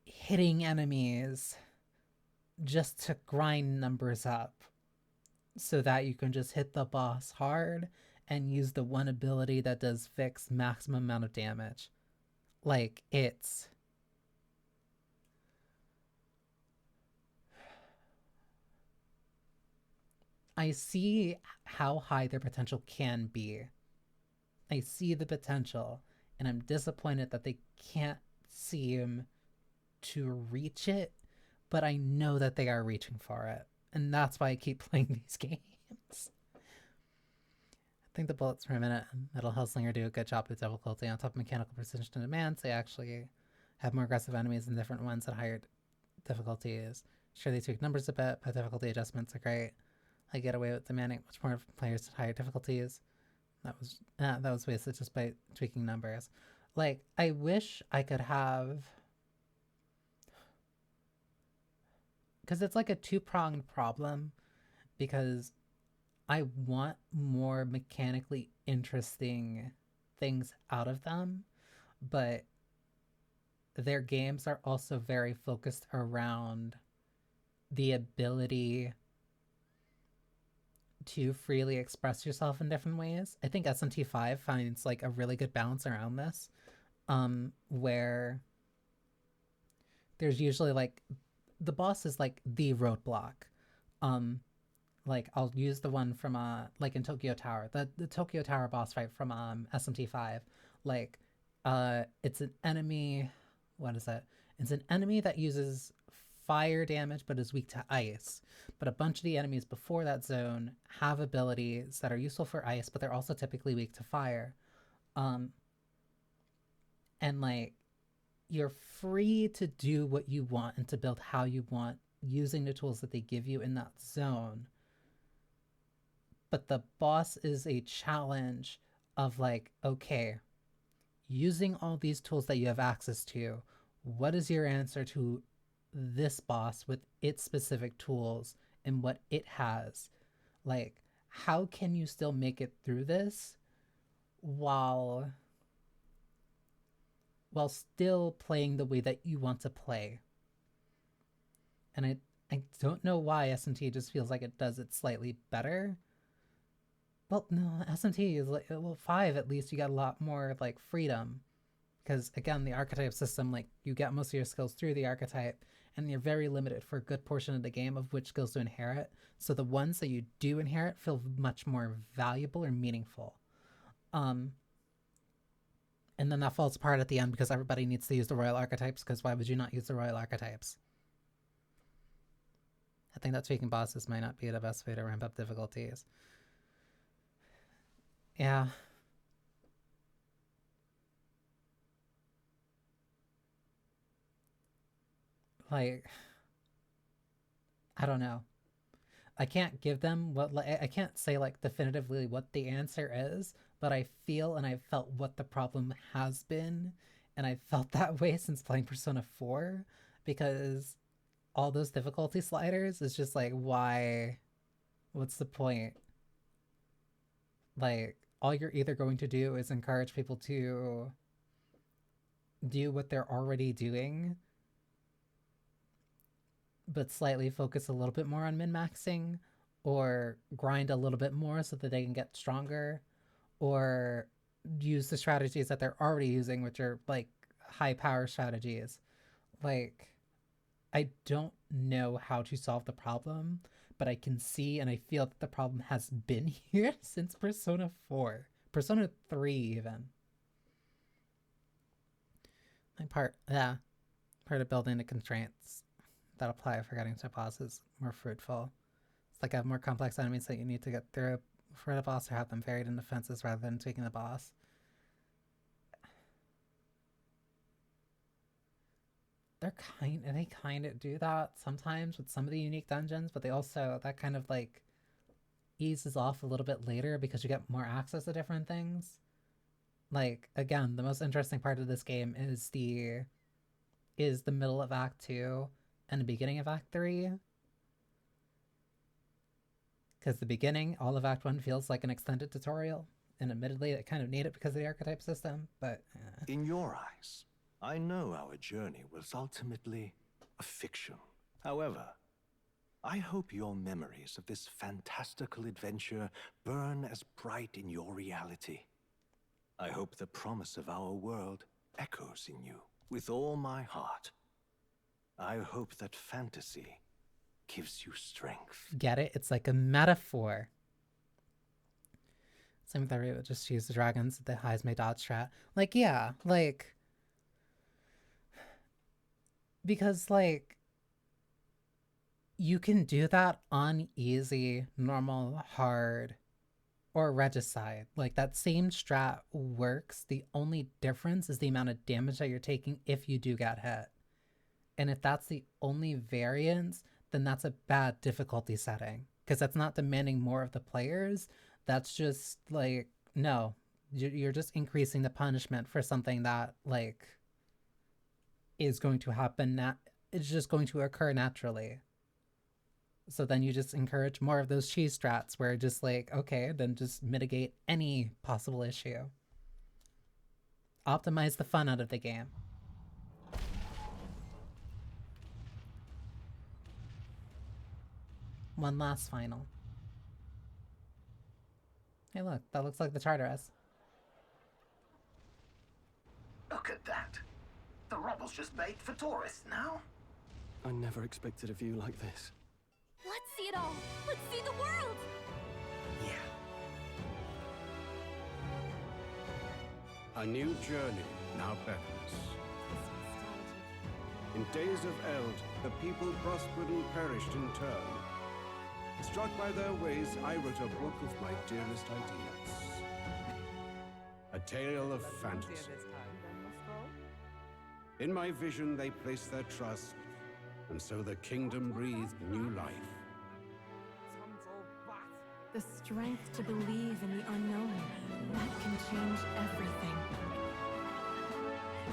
hitting enemies just to grind numbers up so that you can just hit the boss hard and use the one ability that does fix maximum amount of damage. Like, it's... I see how high their potential can be. I see the potential, and I'm disappointed that they can't seem to reach it, but I know that they are reaching for it, and that's why I keep playing these games. I think the bullets per minute and Metal Hellslinger do a good job with difficulty. On top of mechanical precision and demands, they actually have more aggressive enemies and different ones at higher difficulties. Sure, they tweak numbers a bit, but difficulty adjustments are great. I get away with demanding much more players at higher difficulties. That was wasted just by tweaking numbers. Like, I wish I could have... Because it's like a two-pronged problem, because I want more mechanically interesting things out of them, but their games are also very focused around the ability to freely express yourself in different ways. I think SMT5 finds like a really good balance around this, where there's usually like the boss is like the roadblock. Like I'll use the one from like in Tokyo Tower, the Tokyo Tower boss fight from SMT5. Like it's an enemy, what is it? It's an enemy that uses fire damage but is weak to ice. But a bunch of the enemies before that zone have abilities that are useful for ice, but they're also typically weak to fire. And like you're free to do what you want and to build how you want using the tools that they give you in that zone. But the boss is a challenge of like, okay, using all these tools that you have access to, what is your answer to this boss with its specific tools and what it has? Like, how can you still make it through this while still playing the way that you want to play? And I don't know why SMT just feels like it does it slightly better. Well, no, SMT is like, well, 5 at least you got a lot more like freedom, because again, the archetype system, like you get most of your skills through the archetype, and you're very limited for a good portion of the game of which skills to inherit. So the ones that you do inherit feel much more valuable or meaningful. And then that falls apart at the end because everybody needs to use the royal archetypes, because why would you not use the royal archetypes? I think that tweaking bosses might not be the best way to ramp up difficulties. Yeah. Like, I don't know. I can't give them what, like, I can't say like definitively what the answer is, but I feel and I've felt what the problem has been, and I've felt that way since playing Persona 4, because all those difficulty sliders is just like, why? What's the point? Like, all you're either going to do is encourage people to do what they're already doing, but slightly focus a little bit more on min-maxing, or grind a little bit more so that they can get stronger, or use the strategies that they're already using, which are like high power strategies. Like, I don't know how to solve the problem, but I can see and I feel that the problem has been here since Persona 4. Persona 3 even. Like part of building the constraints that apply for getting to bosses more fruitful. It's like I have more complex enemies that you need to get through for the boss, or have them varied in defenses rather than tweaking the boss. They kind of do that sometimes with some of the unique dungeons, but they also, that kind of like eases off a little bit later because you get more access to different things. Like, again, the most interesting part of this game is the middle of Act 2 and the beginning of Act 3. Because the beginning, all of Act 1 feels like an extended tutorial, and admittedly it kind of need it because of the archetype system, but... In your eyes, I know our journey was ultimately a fiction. However, I hope your memories of this fantastical adventure burn as bright in your reality. I hope the promise of our world echoes in you with all my heart. I hope that fantasy gives you strength. Get it? It's like a metaphor. Same with every, just use the dragons, the highs may dodge strat. Like, yeah, like... Because, like... You can do that on easy, normal, hard, or regicide. Like, that same strat works. The only difference is the amount of damage that you're taking if you do get hit. And if that's the only variance, then that's a bad difficulty setting. Because that's not demanding more of the players. That's just, like, no. You're just increasing the punishment for something that, like, is going to happen. It's just going to occur naturally. So then you just encourage more of those cheese strats where just like, okay, then just mitigate any possible issue. Optimize the fun out of the game. One last final. Hey look, that looks like the Charteress. Look at that. The rubble's just made for tourists now. I never expected a view like this. Let's see it all. Let's see the world. A new journey now beckons. In days of Eld, the people prospered and perished in turn. Struck by their ways, I wrote a book of my dearest ideas. A tale of fantasy. In my vision, they placed their trust, and so the kingdom breathed new life. The strength to believe in the unknown, that can change everything.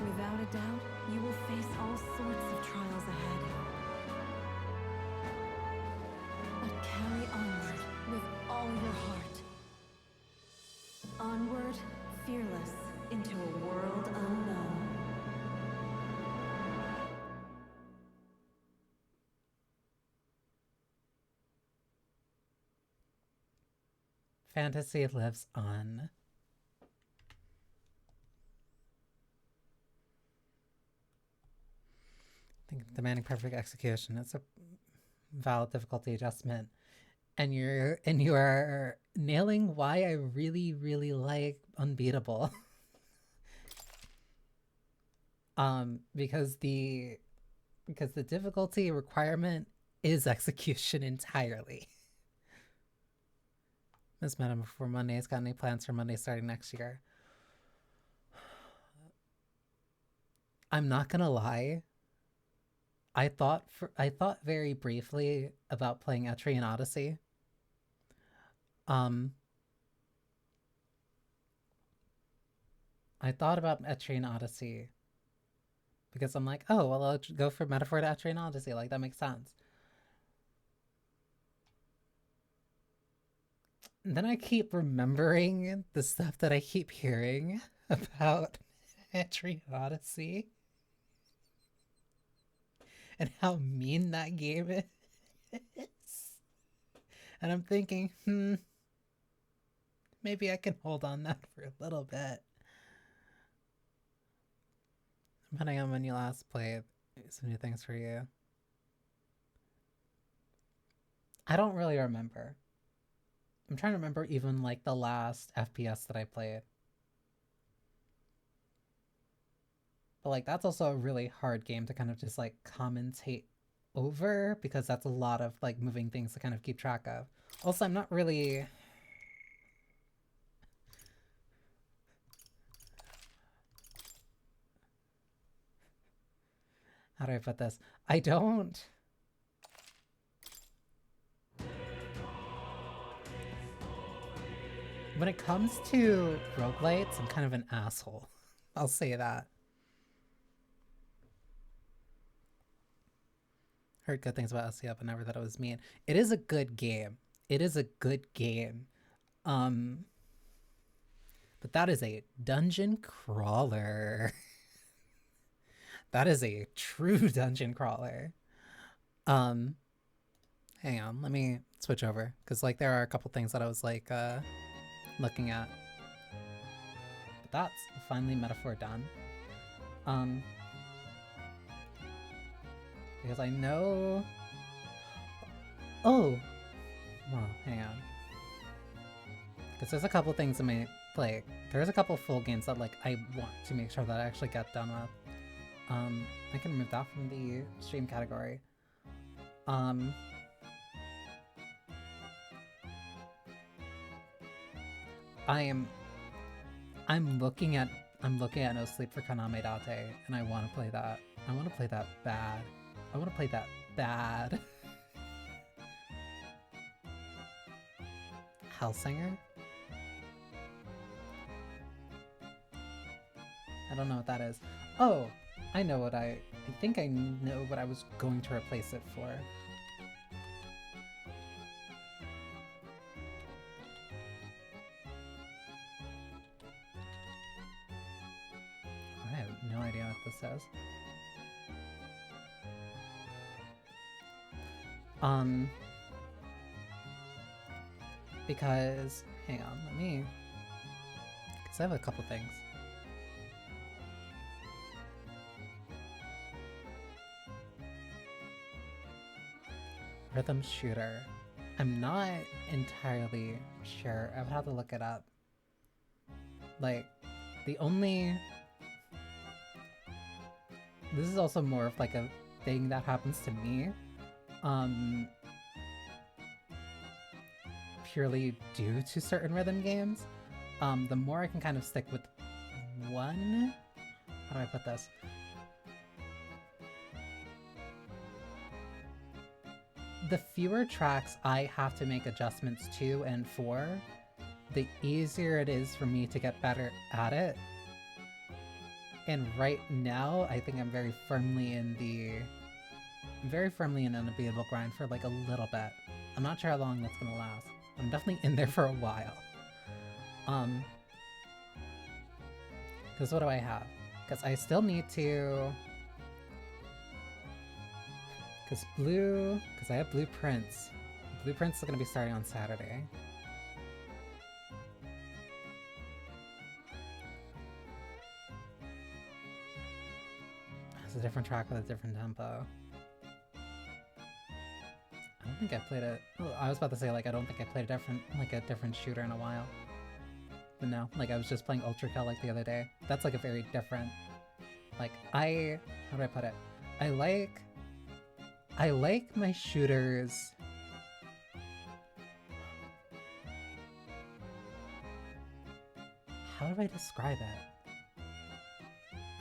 Without a doubt, you will face all sorts of trials ahead. But carry onward with all your heart. Onward, fearless, into a world unknown. Fantasy lives on. I think demanding perfect execution. It's a valid difficulty adjustment. And you are nailing why I really, really like Unbeatable. Because the difficulty requirement is execution entirely. Miss Madam before Monday's got any plans for Monday starting next year? I'm not gonna lie. I thought very briefly about playing Etrian Odyssey. I thought about Etrian Odyssey because I'm like, oh, well, I'll go for Metaphor to Etrian Odyssey. Like, that makes sense. And then I keep remembering the stuff that I keep hearing about Etrian Odyssey and how mean that game is. And I'm thinking, maybe I can hold on that for a little bit. Depending on when you last played, some new things for you. I don't really remember. I'm trying to remember even like the last FPS that I played. But like that's also a really hard game to kind of just like commentate over because that's a lot of like moving things to kind of keep track of. Also, I'm not really... How do I put this? I don't... When it comes to roguelites, I'm kind of an asshole. I'll say that. Heard good things about SCF, but never thought it was mean. It is a good game. It is a good game. But that is a dungeon crawler. That is a true dungeon crawler. Hang on, let me switch over. Because, like, there are a couple things that I was, like, looking at. But that's finally Metaphor done. Because I know... Oh! Well, hang on. Because there's a couple things in my play. There's a couple full games that, like, I want to make sure that I actually get done with. I can remove that from the stream category. I'm looking at No Sleep for Kaname Date, and I want to play that. I want to play that bad. I want to play that bad. Hellsinger? I don't know what that is. Oh, I know what I think I know what I was going to replace it for. I have no idea what this says. Because, hang on, let me, because I have a couple things. Rhythm shooter. I'm not entirely sure. I would have to look it up. Like, the only... This is also more of like a thing that happens to me. Purely due to certain rhythm games. The more I can kind of stick with one... How do I put this? The fewer tracks I have to make adjustments to and for, the easier it is for me to get better at it. And right now, I think I'm very firmly in an unbeatable grind for like a little bit. I'm not sure how long that's gonna last. I'm definitely in there for a while. Because what do I have? Because I still need to... Because I have Blueprints. Blueprints are going to be starting on Saturday. It's a different track with a different tempo. I don't think I played it. Well, I was about to say, like, I don't think I played a different shooter in a while. But no, like, I was just playing Ultra Kill like the other day. That's like a very different, like, how do I put it? I like my shooters. How do I describe it?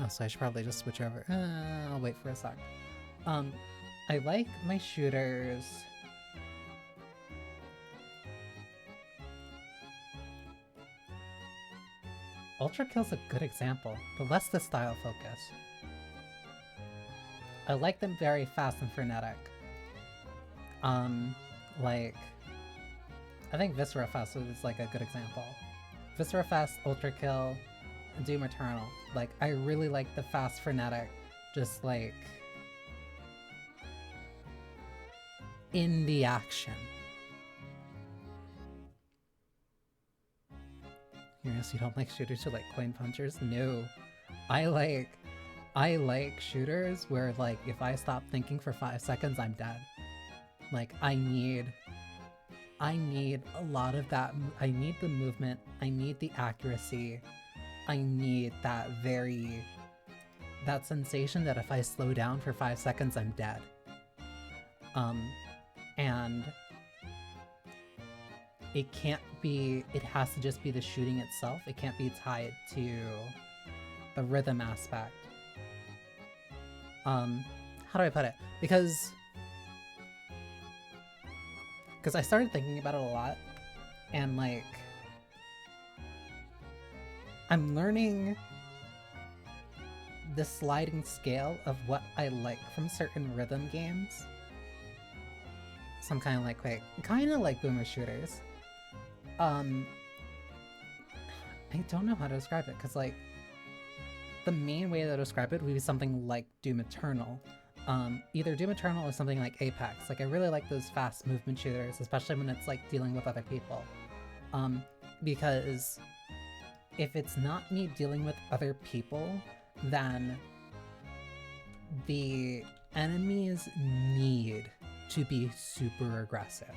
Oh, so I should probably just switch over. I'll wait for a sec. I like my shooters. Ultra Kill's a good example, but less the style focus. I like them very fast and frenetic. Like, I think Viscera Fest is like a good example. Viscera Fest, Ultra Kill, Doom Eternal. Like, I really like the fast, frenetic, just like in the action. Yes, you don't like shooters who like coin punchers? No. I like shooters where, like, if I stop thinking for 5 seconds, I'm dead. Like, I need a lot of that. I need the movement. I need the accuracy. I need that sensation that if I slow down for 5 seconds, I'm dead. And it can't be, it has to just be the shooting itself. It can't be tied to the rhythm aspect. How do I put it? Because I started thinking about it a lot, and like, I'm learning the sliding scale of what I like from certain rhythm games. So I'm kind of like, wait, kind of like boomer shooters. I don't know how to describe it, because like, the main way to describe it would be something like Doom Eternal. Either Doom Eternal or something like Apex. Like, I really like those fast movement shooters, especially when it's like dealing with other people. Because if it's not me dealing with other people, then the enemies need to be super aggressive.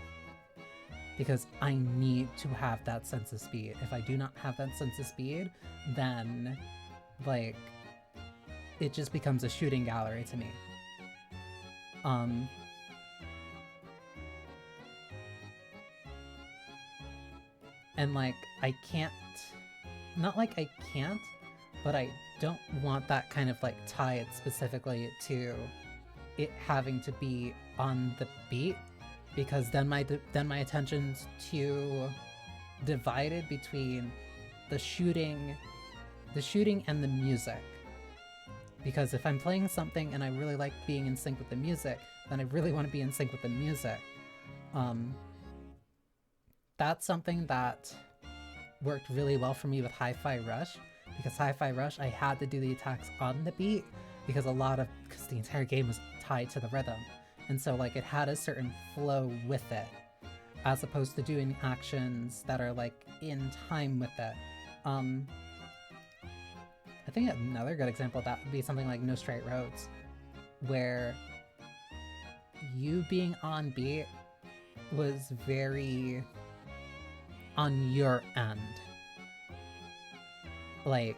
Because I need to have that sense of speed. If I do not have that sense of speed, then, like, it just becomes a shooting gallery to me. And like, I can't, not like I can't, but I don't want that kind of like tied specifically to it having to be on the beat, because then my attention's too divided between the shooting and the music. Because if I'm playing something and I really like being in sync with the music, then I really want to be in sync with the music. That's something that worked really well for me with Hi-Fi Rush, because Hi-Fi Rush, I had to do the attacks on the beat, because the entire game was tied to the rhythm. And so like, it had a certain flow with it. as opposed to doing actions that are like in time with it. I think another good example of that would be something like No Straight Roads, where you being on beat was very on your end. Like,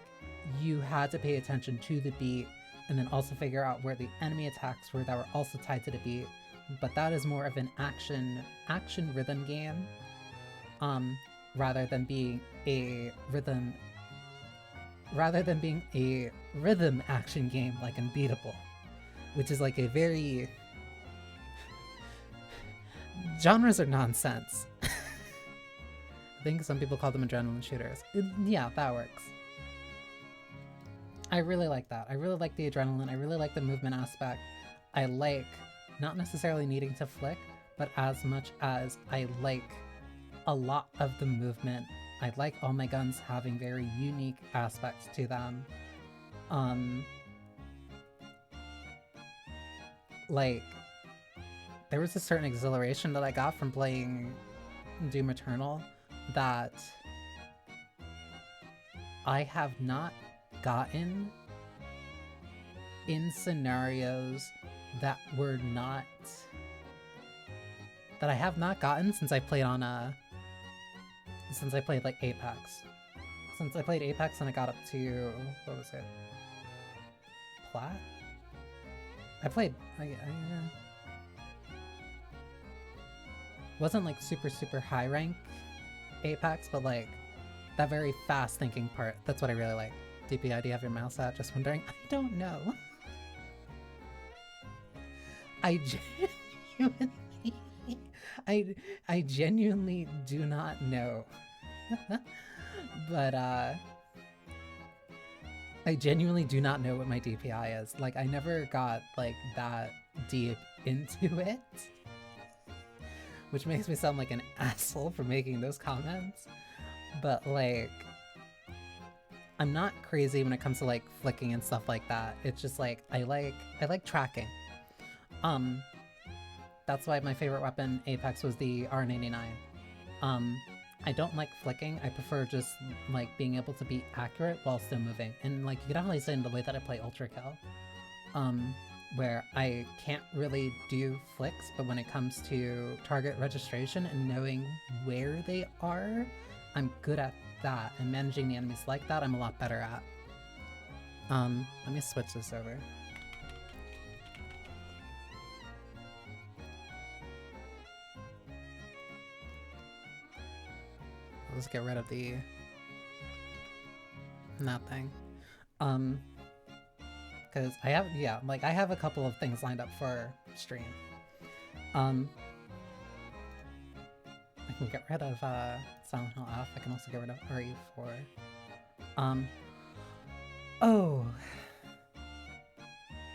you had to pay attention to the beat and then also figure out where the enemy attacks were that were also tied to the beat. But that is more of an action rhythm game, rather than being a rhythm action game like Unbeatable, which is like a very... Genres are nonsense. I think some people call them adrenaline shooters. Yeah, that works. I really like that. I really like the adrenaline. I really like the movement aspect. I like not necessarily needing to flick, but as much as I like a lot of the movement, I like all my guns having very unique aspects to them. Like, there was a certain exhilaration that I got from playing Doom Eternal that I have not gotten in scenarios that were not... that I have not gotten since I played on since I played like Apex. Since I played Apex and I got up to... what was it? Plat? I played... wasn't like super high rank Apex, but like that very fast thinking part, that's what I really like. DPI, do you have your mouse at? Just wondering. I don't know. I genuinely do not know. But I genuinely do not know what my DPI is. Like, I never got like that deep into it. Which makes me sound like an asshole for making those comments. But like, I'm not crazy when it comes to like flicking and stuff like that. It's just like, I like tracking. That's why my favorite weapon Apex was the R99. I don't like flicking. I prefer just like being able to be accurate while still moving. And like, you can definitely say in the way that I play Ultra Kill, where I can't really do flicks, but when it comes to target registration and knowing where they are, I'm good at that, and managing the enemies like that, I'm a lot better at. Let me switch this over. Let's get rid of the... that thing. Because I have, yeah, like I have a couple of things lined up for stream. I can get rid of Silent Hill F. I can also get rid of RE4. Oh,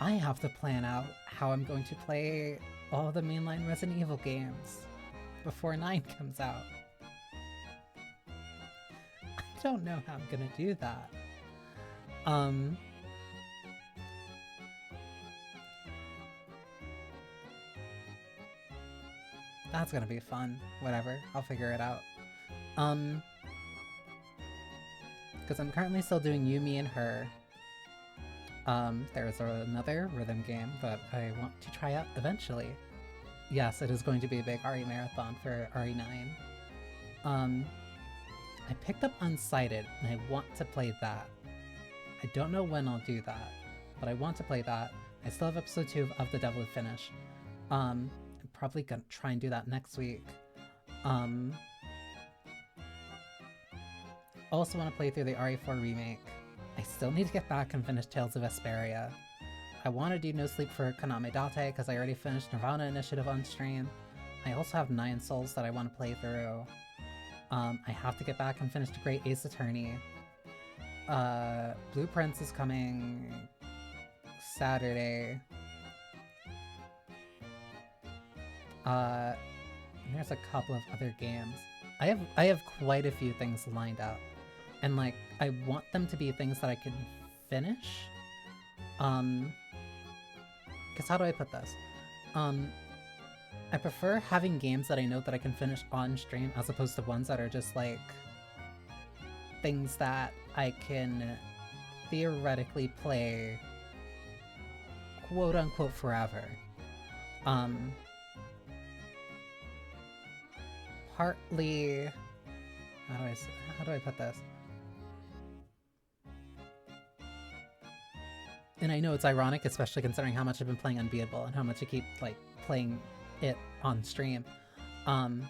I have to plan out how I'm going to play all the mainline Resident Evil games before 9 comes out. I don't know how I'm gonna do that. That's gonna be fun. Whatever, I'll figure it out. Because I'm currently still doing You, Me, and Her. There's another rhythm game that I want to try out eventually. Yes, it is going to be a big RE marathon for RE9. I picked up Unsighted, and I want to play that. I don't know when I'll do that, but I want to play that. I still have episode 2 of The Devil to finish. I'm probably gonna try and do that next week. Also want to play through the RE4 remake. I still need to get back and finish Tales of Vesperia. I want to do No Sleep for Konami Date because I already finished Nirvana Initiative on stream. I also have 9 Souls that I want to play through. I have to get back and finish The Great Ace Attorney. Blueprints is coming Saturday. And there's a couple of other games. I have quite a few things lined up. And like, I want them to be things that I can finish. Cause how do I put this? I prefer having games that I know that I can finish on stream as opposed to ones that are just like things that I can theoretically play quote unquote forever. Partly, how do I put this? And I know it's ironic, especially considering how much I've been playing Unbeatable and how much I keep like playing it on stream. But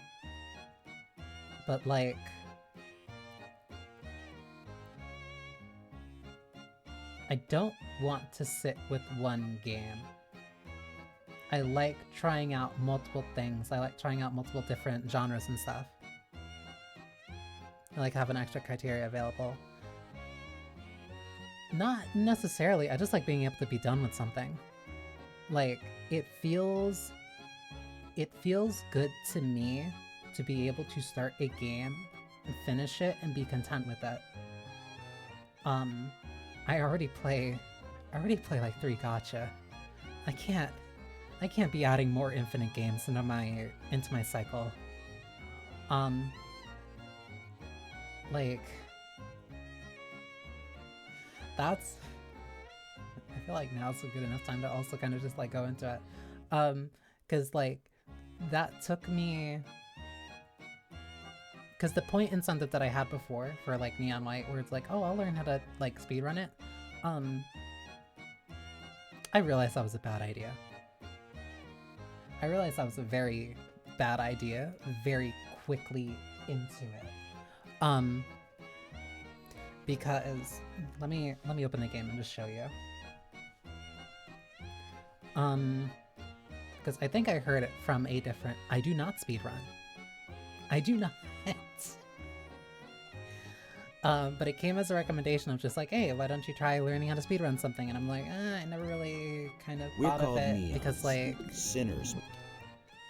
like, I don't want to sit with one game. I like trying out multiple things. I like trying out multiple different genres and stuff. I like having extra criteria available. Not necessarily, I just like being able to be done with something. Like, it feels good to me to be able to start a game and finish it and be content with it. I already play like 3 gacha. I can't be adding more infinite games into my cycle. Like, that's, I feel like now's a good enough time to also kind of just like go into it. Cause like, that took me, cause the point incentive that I had before for like Neon White, where it's like, oh, I'll learn how to like speedrun it. I realized that was a bad idea. I realized that was a very bad idea very quickly into it. Because let me open the game and just show you. Because I think I heard it from a different, I do not speedrun. I do not. But it came as a recommendation of just like, hey, why don't you try learning how to speedrun something? And I'm like, I never really kind of thought of it because like sinners.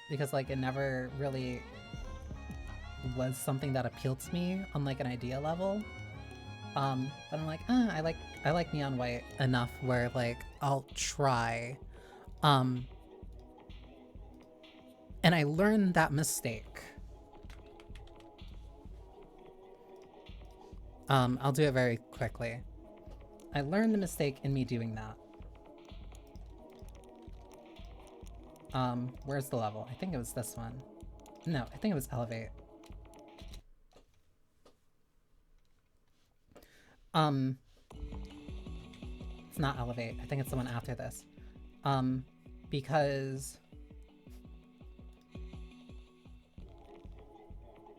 Because like it never really was something that appealed to me on like an idea level. But I'm like, I like Neon White enough where like I'll try. And I learned that mistake. I'll do it very quickly. I learned the mistake in me doing that. Where's the level? I think it was this one. No, I think it was Elevate. It's not Elevate. I think it's the one after this. Because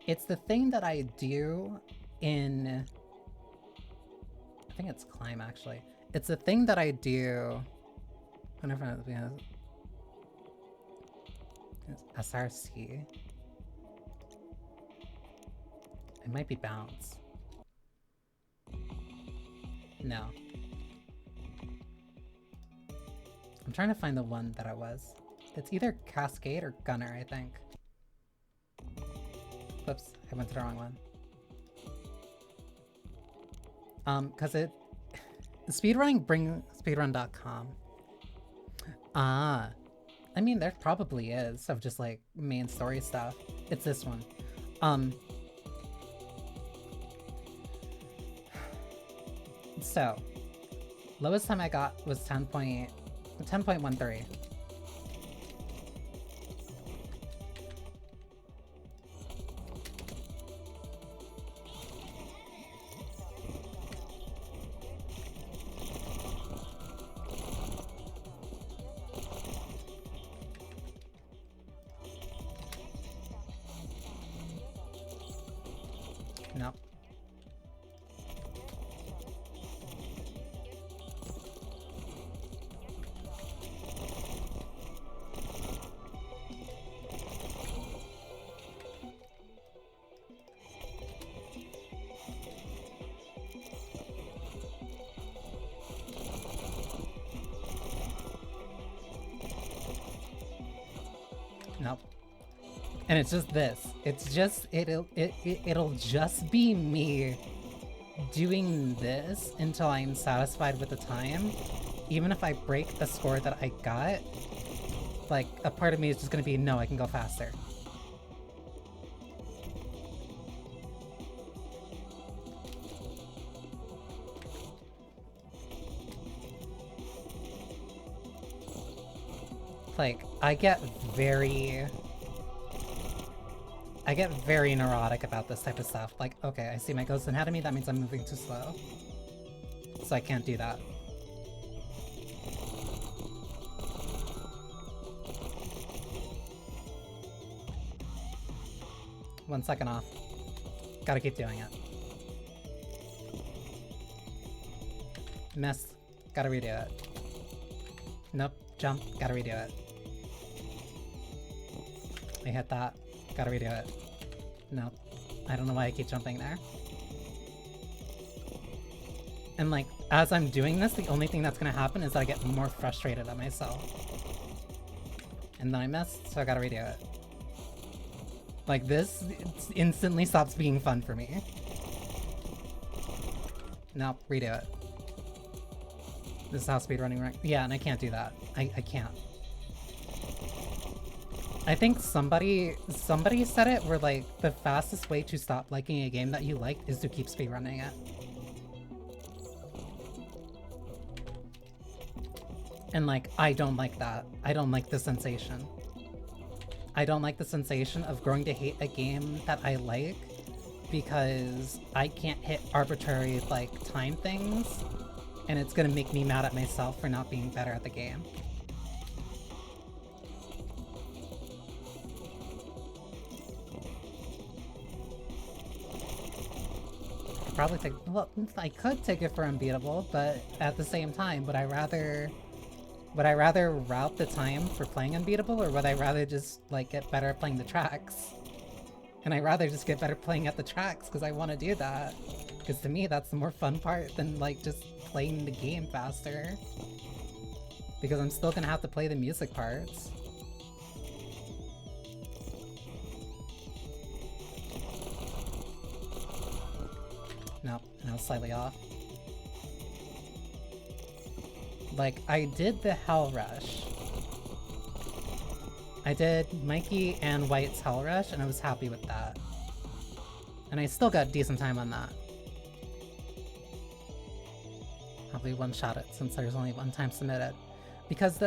it's the thing that I do in, I think it's Climb actually. It's the thing that I do whenever we have SRC. It might be Bounce. No. I'm trying to find the one that I was. It's either Cascade or Gunner, I think. Whoops, I went to the wrong one. Cause it, speedrunning bring speedrun.com. I mean, there probably is of just like main story stuff. It's this one. So, lowest time I got was 10.13. No. Nope. And it's just this. It's just, it'll just be me doing this until I'm satisfied with the time. Even if I break the score that I got, like, a part of me is just gonna be, no, I can go faster. Like, I get very neurotic about this type of stuff. Like, okay, I see my ghost ahead of me, that means I'm moving too slow. So I can't do that. One second off. Gotta keep doing it. Miss. Gotta redo it. Nope. Jump. Gotta redo it. I hit that. Gotta redo it. Nope. I don't know why I keep jumping there. And like, as I'm doing this, the only thing that's gonna happen is that I get more frustrated at myself. And then I missed, so I gotta redo it. Like this, it instantly stops being fun for me. Nope, redo it. This is how speedrunning rank. Yeah, and I can't do that. I can't. I think somebody said it where like the fastest way to stop liking a game that you liked is to keep speedrunning it. And like, I don't like that. I don't like the sensation. I don't like the sensation of growing to hate a game that I like because I can't hit arbitrary like time things and it's gonna make me mad at myself for not being better at the game. Probably take, well, I could take it for unbeatable, but at the same time, would I rather route the time for playing unbeatable, or would I rather just like get better at playing the tracks? And I'd rather just get better playing at the tracks because I want to do that. Because to me, that's the more fun part than like just playing the game faster. Because I'm still gonna have to play the music parts. Nope, and I was slightly off. Like, I did the Hell Rush. I did Mikey and White's Hell Rush, and I was happy with that. And I still got decent time on that. Probably one-shot it, since there's only one time submitted. Because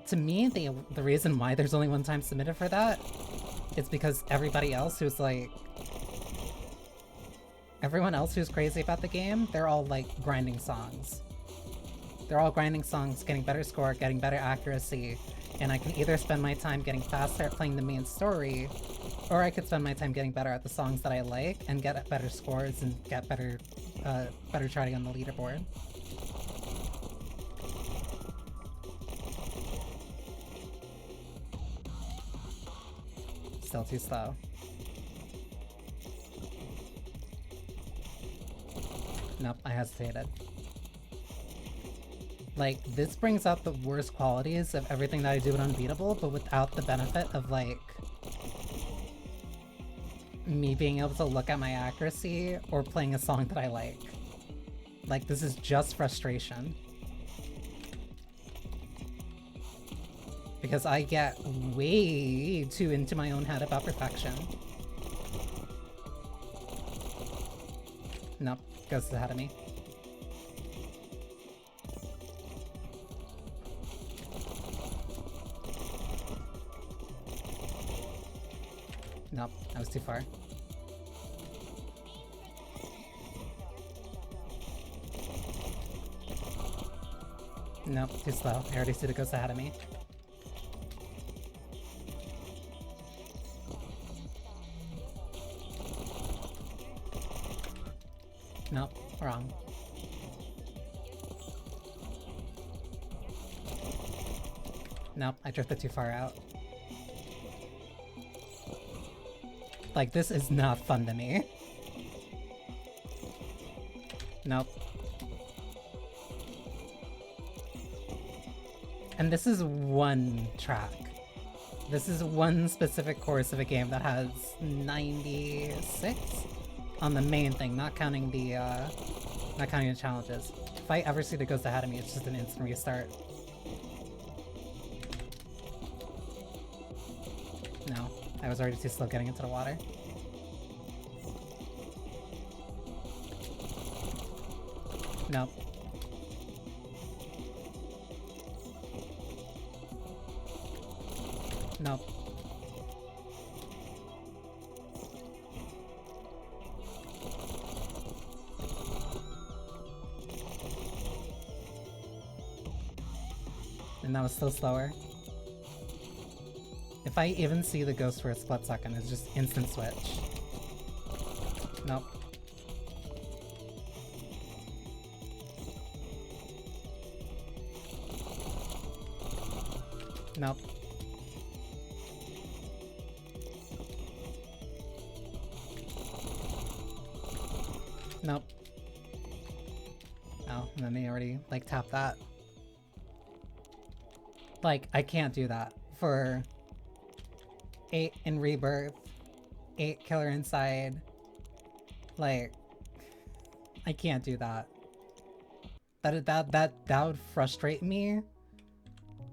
to me, the reason why there's only one time submitted for that is because everybody else who's like... Everyone else who's crazy about the game, they're all like grinding songs. They're all grinding songs, getting better score, getting better accuracy, and I can either spend my time getting faster at playing the main story, or I could spend my time getting better at the songs that I like and get better scores and get better charting on the leaderboard. Still too slow. Nope, I hesitated. Like, this brings out the worst qualities of everything that I do in Unbeatable, but without the benefit of, like, me being able to look at my accuracy or playing a song that I like. Like, this is just frustration. Because I get way too into my own head about perfection. Nope. Goes ahead of me. Nope, that was too far. Nope, too slow. I already see the ghost ahead of me. Nope, wrong. Nope, I drifted too far out. Like, this is not fun to me. Nope. And this is one track. This is one specific course of a game that has 96 on the main thing, not counting the challenges. If I ever see the ghost ahead of me, it's just an instant restart. No, I was already too slow getting into the water. Nope. Nope. And that was still slower. If I even see the ghost for a split second, it's just instant switch. Nope. Nope. Nope. Oh, and then they already, like, tapped that. Like, I can't do that for 8 in Rebirth, 8 Killer Inside. Like, I can't do that. That would frustrate me.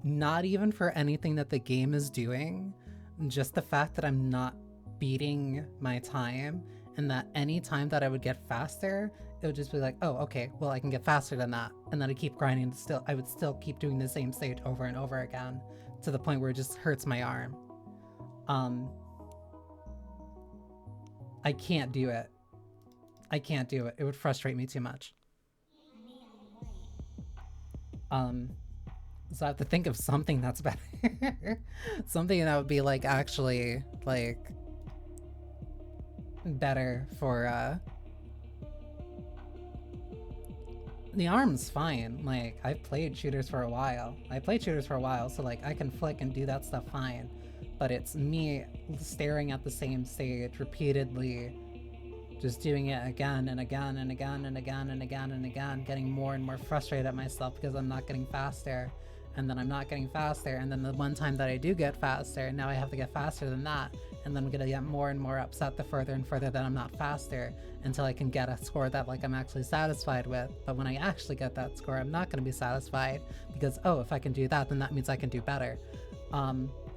Not even for anything that the game is doing. Just the fact that I'm not beating my time, and that any time that I would get faster, it would just be like, oh, okay, well, I can get faster than that. And then I keep grinding, I would still keep doing the same stage over and over again, to the point where it just hurts my arm. I can't do it. I can't do it. It would frustrate me too much. So I have to think of something that's better. Something that would be, like, actually, like, better for, the arm's fine. Like, I've played shooters for a while. So, like, I can flick and do that stuff fine. But it's me staring at the same stage repeatedly, just doing it again and again and again and again and again and again, getting more and more frustrated at myself because I'm not getting faster. And then I'm not getting faster, and then the one time that I do get faster, now I have to get faster than that, and then I'm gonna get more and more upset the further and further that I'm not faster, until I can get a score that, like, I'm actually satisfied with. But when I actually get that score, I'm not gonna be satisfied, because, oh, if I can do that, then that means I can do better.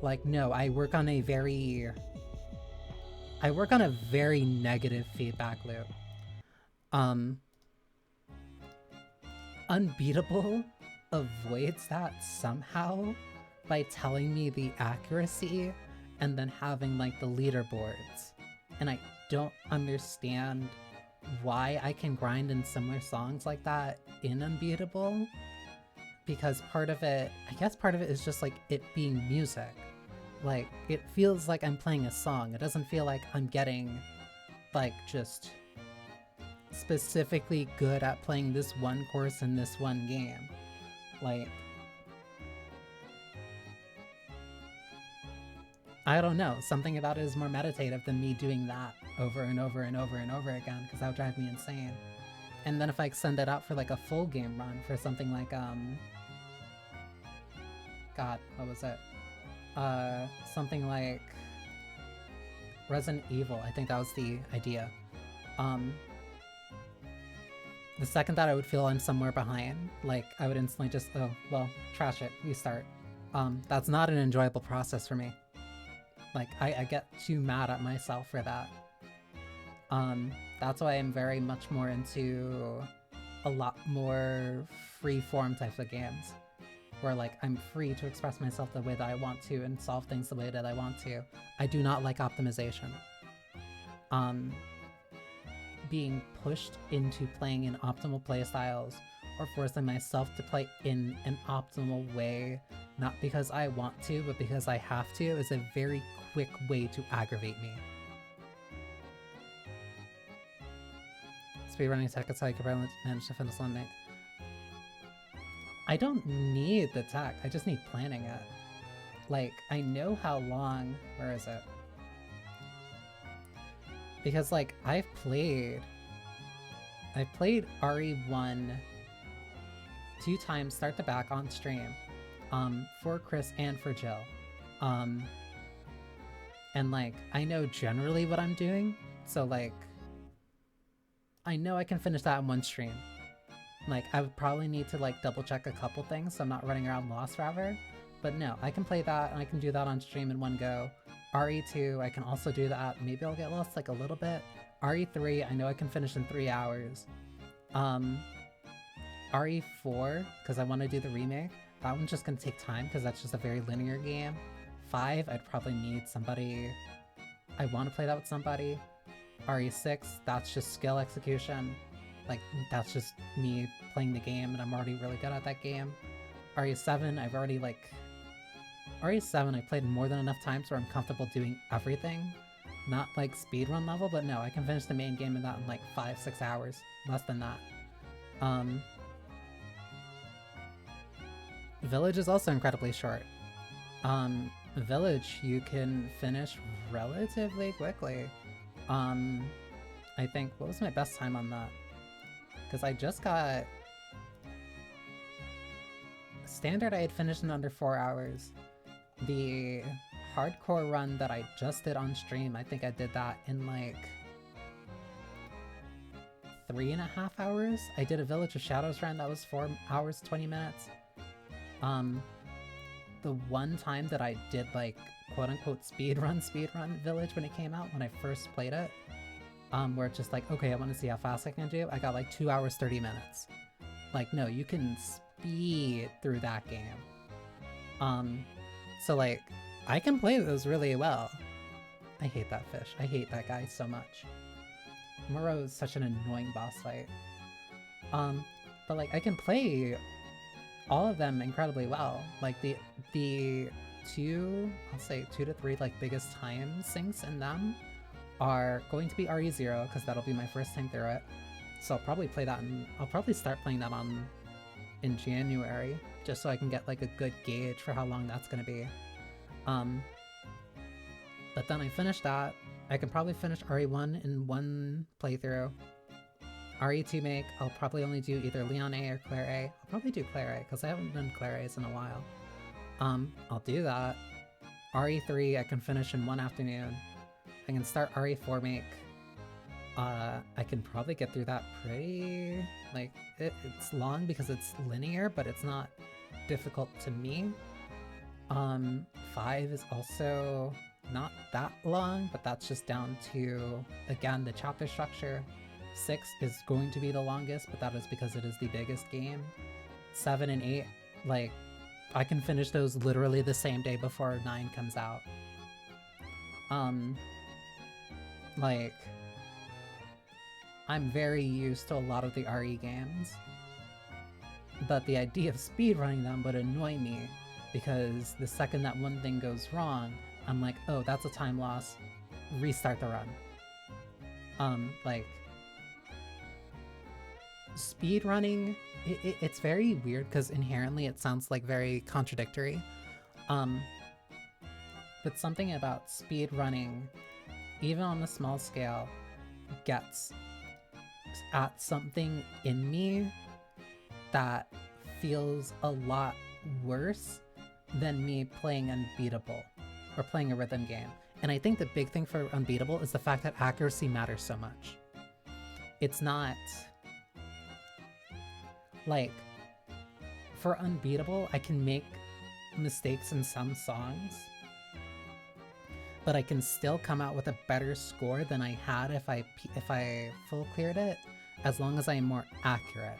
Like, no, I work on a very negative feedback loop. Unbeatable avoids that somehow by telling me the accuracy and then having, like, the leaderboards. And I don't understand why I can grind in similar songs like that in Unbeatable, because I guess part of it is just, like, it being music. Like, it feels like I'm playing a song. It doesn't feel like I'm getting, like, just specifically good at playing this one course in this one game. Like, I don't know, something about it is more meditative than me doing that over and over and over and over again, because that would drive me insane. And then if I extend it out for, like, a full game run for something like, God, what was it? Something like Resident Evil, I think that was the idea. The second that I would feel I'm somewhere behind, like, I would instantly just, oh, well, trash it, restart. That's not an enjoyable process for me. Like, I get too mad at myself for that. That's why I'm very much more into a lot more free-form types of games, where, like, I'm free to express myself the way that I want to and solve things the way that I want to. I do not like optimization. Being pushed into playing in optimal playstyles or forcing myself to play in an optimal way, not because I want to, but because I have to, is a very quick way to aggravate me. Speedrunning tech, it's how you can barely manage to finish one night. I don't need the tech, I just need planning it. Like, I know how long... Where is it? Because, like, I've played RE1 2 times start to back on stream, for Chris and for Jill. And, like, I know generally what I'm doing, so, like, I know I can finish that in one stream. Like, I would probably need to, like, double check a couple things so I'm not running around lost forever. But no, I can play that and I can do that on stream in one go. RE2, I can also do that. Maybe I'll get lost like a little bit. RE3, I know I can finish in 3 hours. RE4, because I want to do the remake. That one's just going to take time because that's just a very linear game. 5, I'd probably need somebody. I want to play that with somebody. RE6, that's just skill execution. Like, that's just me playing the game, and I'm already really good at that game. RE7, I've already, like... RE7, I played more than enough times where I'm comfortable doing everything. Not, like, speedrun level, but no, I can finish the main game in that in, like, 5-6 hours. Less than that. Village is also incredibly short. Village, you can finish relatively quickly. I think, what was my best time on that? Because I just got... Standard, I had finished in under 4 hours. The hardcore run that I just did on stream, I think I did that in like 3.5 hours. I did a Village of Shadows run that was 4 hours, 20 minutes. The one time that I did like quote-unquote speedrun Village when it came out, when I first played it, where it's just like, okay, I want to see how fast I can do, I got like 2 hours, 30 minutes. Like, no, you can speed through that game. So like, I can play those really well. I hate that fish. I hate that guy so much. Muro is such an annoying boss fight. But like, I can play all of them incredibly well. Like the two, I'll say 2 to 3 like biggest time sinks in them are going to be RE0, because that'll be my first time through it. So I'll probably play that, and I'll probably start playing that in January, just so I can get like a good gauge for how long that's gonna be. But then I finish that. I can probably finish RE1 in 1 playthrough. RE2 make, I'll probably only do either Leon A or Claire A. I'll probably do Claire A, because I haven't done Claire A's in a while. I'll do that. RE3 I can finish in 1 afternoon. I can start RE4 make. I can probably get through that pretty... like, it's long because it's linear, but it's not difficult to me. 5 is also not that long, but that's just down to, again, the chapter structure. 6 is going to be the longest, but that is because it is the biggest game. 7 and 8, like, I can finish those literally the same day before 9 comes out. Like, I'm very used to a lot of the RE games, but the idea of speedrunning them would annoy me, because the second that one thing goes wrong, I'm like, oh, that's a time loss, restart the run. Like, speedrunning, it's very weird, because inherently it sounds like very contradictory. But something about speedrunning, even on a small scale, gets at something in me that feels a lot worse than me playing Unbeatable or playing a rhythm game. And I think the big thing for Unbeatable is the fact that accuracy matters so much. It's not... like, for Unbeatable, I can make mistakes in some songs, but I can still come out with a better score than I had if I full cleared it, as long as I am more accurate.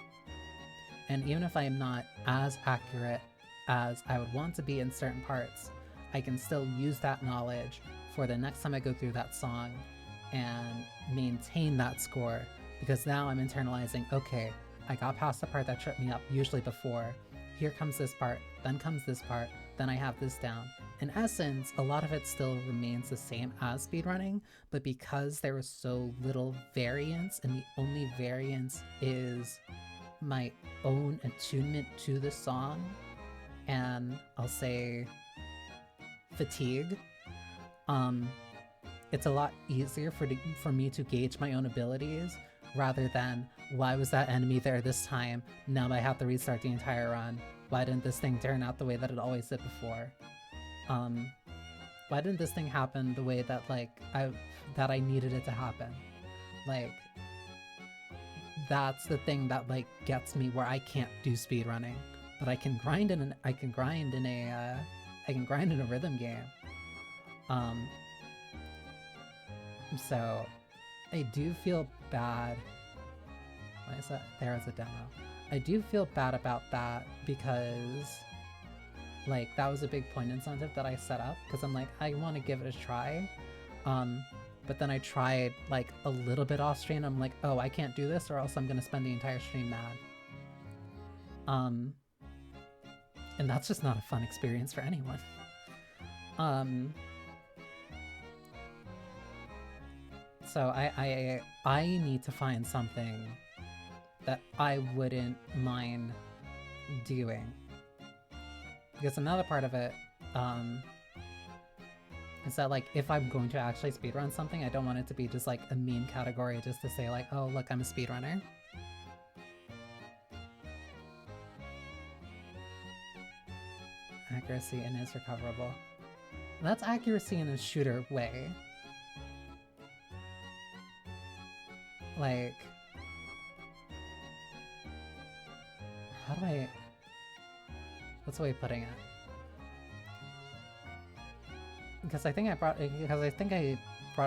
And even if I am not as accurate as I would want to be in certain parts, I can still use that knowledge for the next time I go through that song and maintain that score, because now I'm internalizing, okay, I got past the part that tripped me up usually before, here comes this part, then comes this part, then I have this down. In essence, a lot of it still remains the same as speedrunning, but because there was so little variance, and the only variance is my own attunement to the song, and I'll say fatigue, it's a lot easier for me to gauge my own abilities, rather than, why was that enemy there this time? Now I have to restart the entire run. Why didn't this thing turn out the way that it always did before? Why didn't this thing happen the way that, like, I needed it to happen? Like, that's the thing that, like, gets me where I can't do speedrunning, but I can grind in a rhythm game. So I do feel bad. Why is that there as a demo? I do feel bad about that because, like, that was a big point incentive that I set up because I'm like, I want to give it a try. But then I tried, like, a little bit off stream. I'm like, oh, I can't do this or else I'm gonna spend the entire stream mad. And that's just not a fun experience for anyone. So I need to find something that I wouldn't mind doing. Because another part of it, is that, like, if I'm going to actually speedrun something, I don't want it to be just, like, a meme category just to say, like, oh, look, I'm a speedrunner. Accuracy and is recoverable. That's accuracy in a shooter way. Like, how do I... What's the way of putting it? Because I think I brought it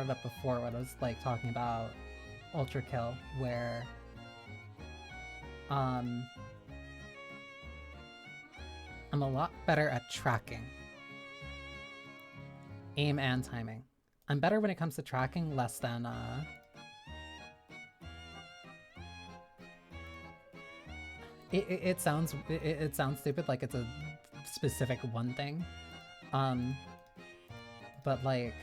up before when I was, like, talking about Ultra Kill, where I'm a lot better at tracking. Aim and timing. I'm better when it comes to tracking, less than it sounds stupid, like it's a specific one thing. But, like,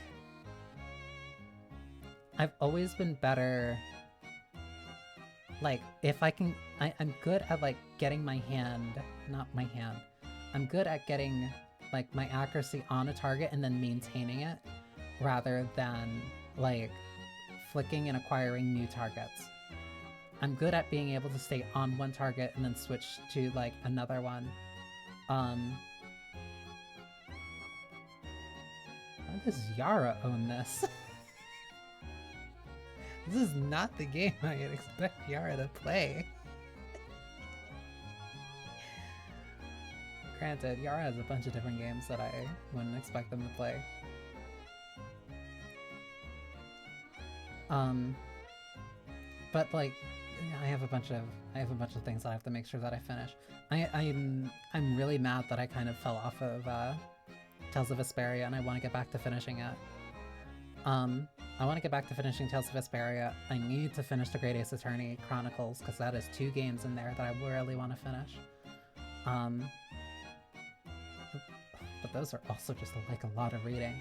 I've always been better, like, if I can, I'm good at, like, getting my hand, not my hand, I'm good at getting, like, my accuracy on a target and then maintaining it, rather than, like, flicking and acquiring new targets. I'm good at being able to stay on one target and then switch to, like, another one. Why does Yara own this? This is not the game I would expect Yara to play. Granted, Yara has a bunch of different games that I wouldn't expect them to play. But, like, I have a bunch of things that I have to make sure that I finish. I'm really mad that I kind of fell off of Tales of Vesperia, and I want to get back to finishing it. I want to get back to finishing Tales of Vesperia. I need to finish the Great Ace Attorney Chronicles, because that is 2 games in there that I really want to finish. But those are also just, like, a lot of reading.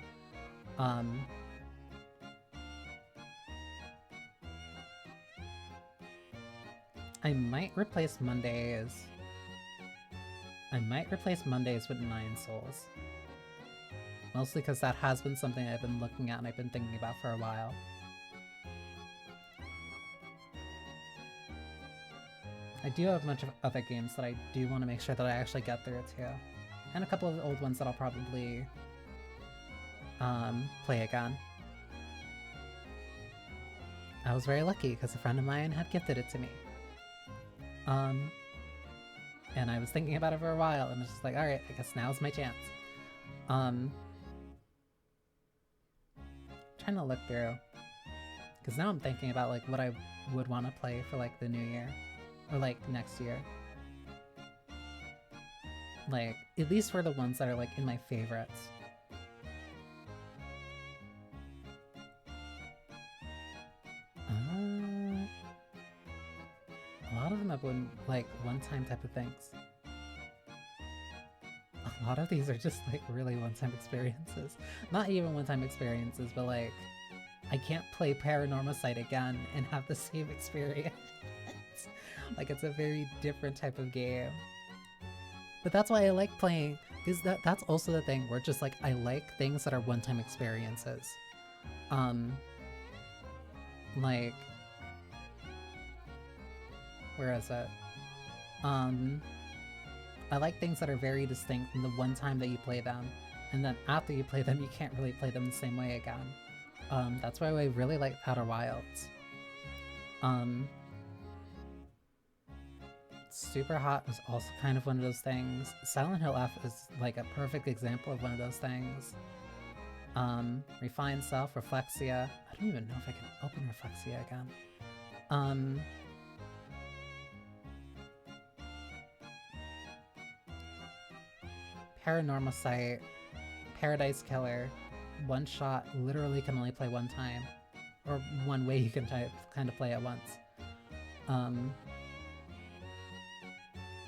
I might replace Mondays with 9 Souls. Mostly because that has been something I've been looking at and I've been thinking about for a while. I do have a bunch of other games that I do want to make sure that I actually get through too. And a couple of old ones that I'll probably play again. I was very lucky because a friend of mine had gifted it to me. And I was thinking about it for a while and was just like, alright, I guess now's my chance. Trying to look through, because now I'm thinking about, like, what I would want to play for, like, the new year, or, like, next year. Like, at least for the ones that are, like, in my favorites. A lot of them have been, like, one-time type of things. A lot of these are just, like, really one-time experiences. Not even one-time experiences, but, like, I can't play Paranormal Sight again and have the same experience. Like, it's a very different type of game. But that's why I like playing, because that's also the thing, where just, like, I like things that are one-time experiences. Like, where is it? I like things that are very distinct from the one time that you play them, and then after you play them, you can't really play them the same way again. That's why I really like Outer Wilds. Super Hot was also kind of one of those things. Silent Hill F is, like, a perfect example of one of those things. Refine Self, Reflexia. I don't even know if I can open Reflexia again. Paranormal Sight, Paradise Killer, one shot, literally can only play one time. Or one way you can kind of play it once.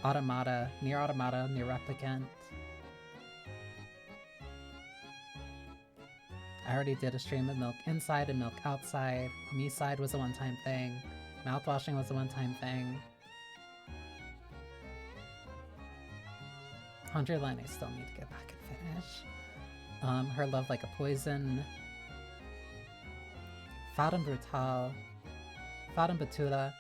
Automata, Near Automata, Near Replicant. I already did a stream of Milk Inside and Milk Outside. Me Side was a one-time thing. Mouthwashing was a one-time thing. 100 Line I still need to get back and finish. Her Love Like a Poison. Fadam Brutal. Fadam Batula.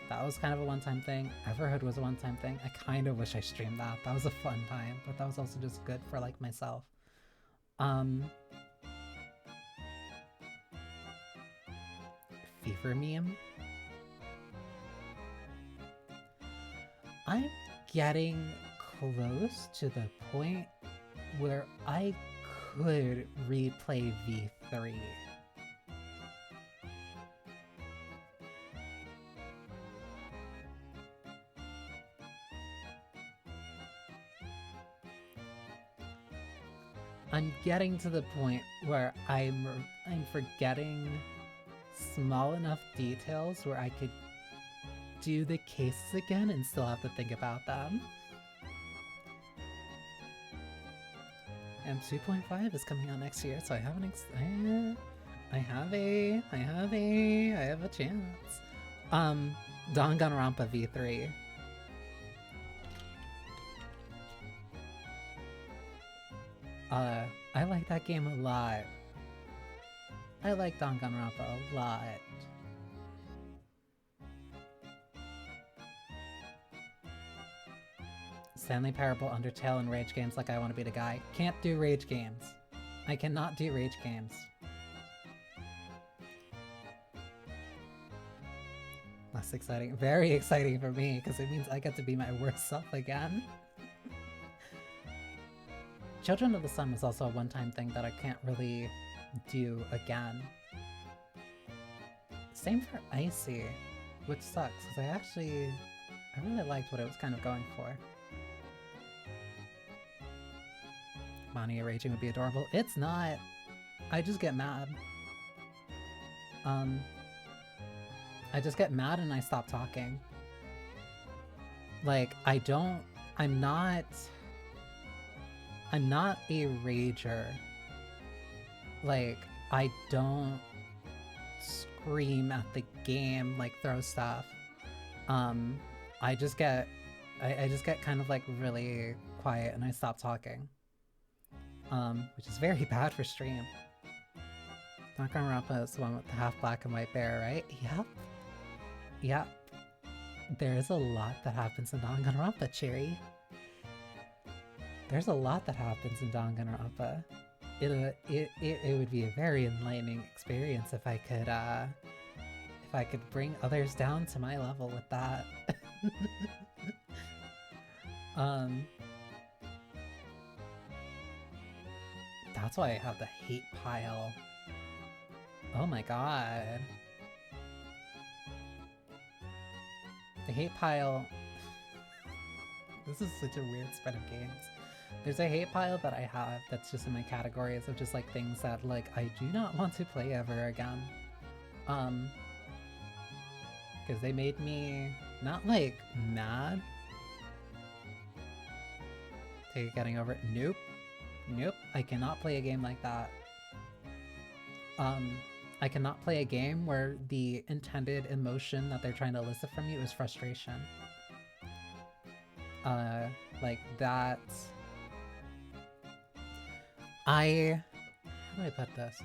That was kind of a one-time thing. Everhood was a one-time thing. I kind of wish I streamed that. That was a fun time, but that was also just good for, like, myself. Fever Meme. I'm getting close to the point where I could replay V3. I'm getting to the point where I'm forgetting small enough details where I could do the cases again and still have to think about them. And 2.5 is coming out next year, so I have a chance. Danganronpa V3. I like that game a lot. I like Danganronpa a lot. Stanley Parable, Undertale, and Rage games like I Want to Be the Guy. Can't do Rage games. I cannot do Rage games. Less exciting. Very exciting for me, because it means I get to be my worst self again. Children of the Sun was also a one-time thing that I can't really do again. Same for Icy, which sucks, because I really liked what it was kind of going for. Banii raging would be adorable. It's not. I just get mad. I just get mad and I stop talking. Like, I'm not a rager. Like, I don't scream at the game, like throw stuff. I just get kind of like really quiet and I stop talking. Which is very bad for stream. Danganronpa is the one with the half black and white bear, right? Yep. Yep. There is a lot that happens in Danganronpa, Cherry. There's a lot that happens in Danganronpa. It would be a very enlightening experience if I could bring others down to my level with that. That's why I have the hate pile. Oh my god. The hate pile... This is such a weird spread of games. There's a hate pile that I have that's just in my categories of just like things that like I do not want to play ever again. Because they made me not like mad. Take getting over it. Nope. Nope. I cannot play a game like that. I cannot play a game where the intended emotion that they're trying to elicit from you is frustration. Like that. How do I put this?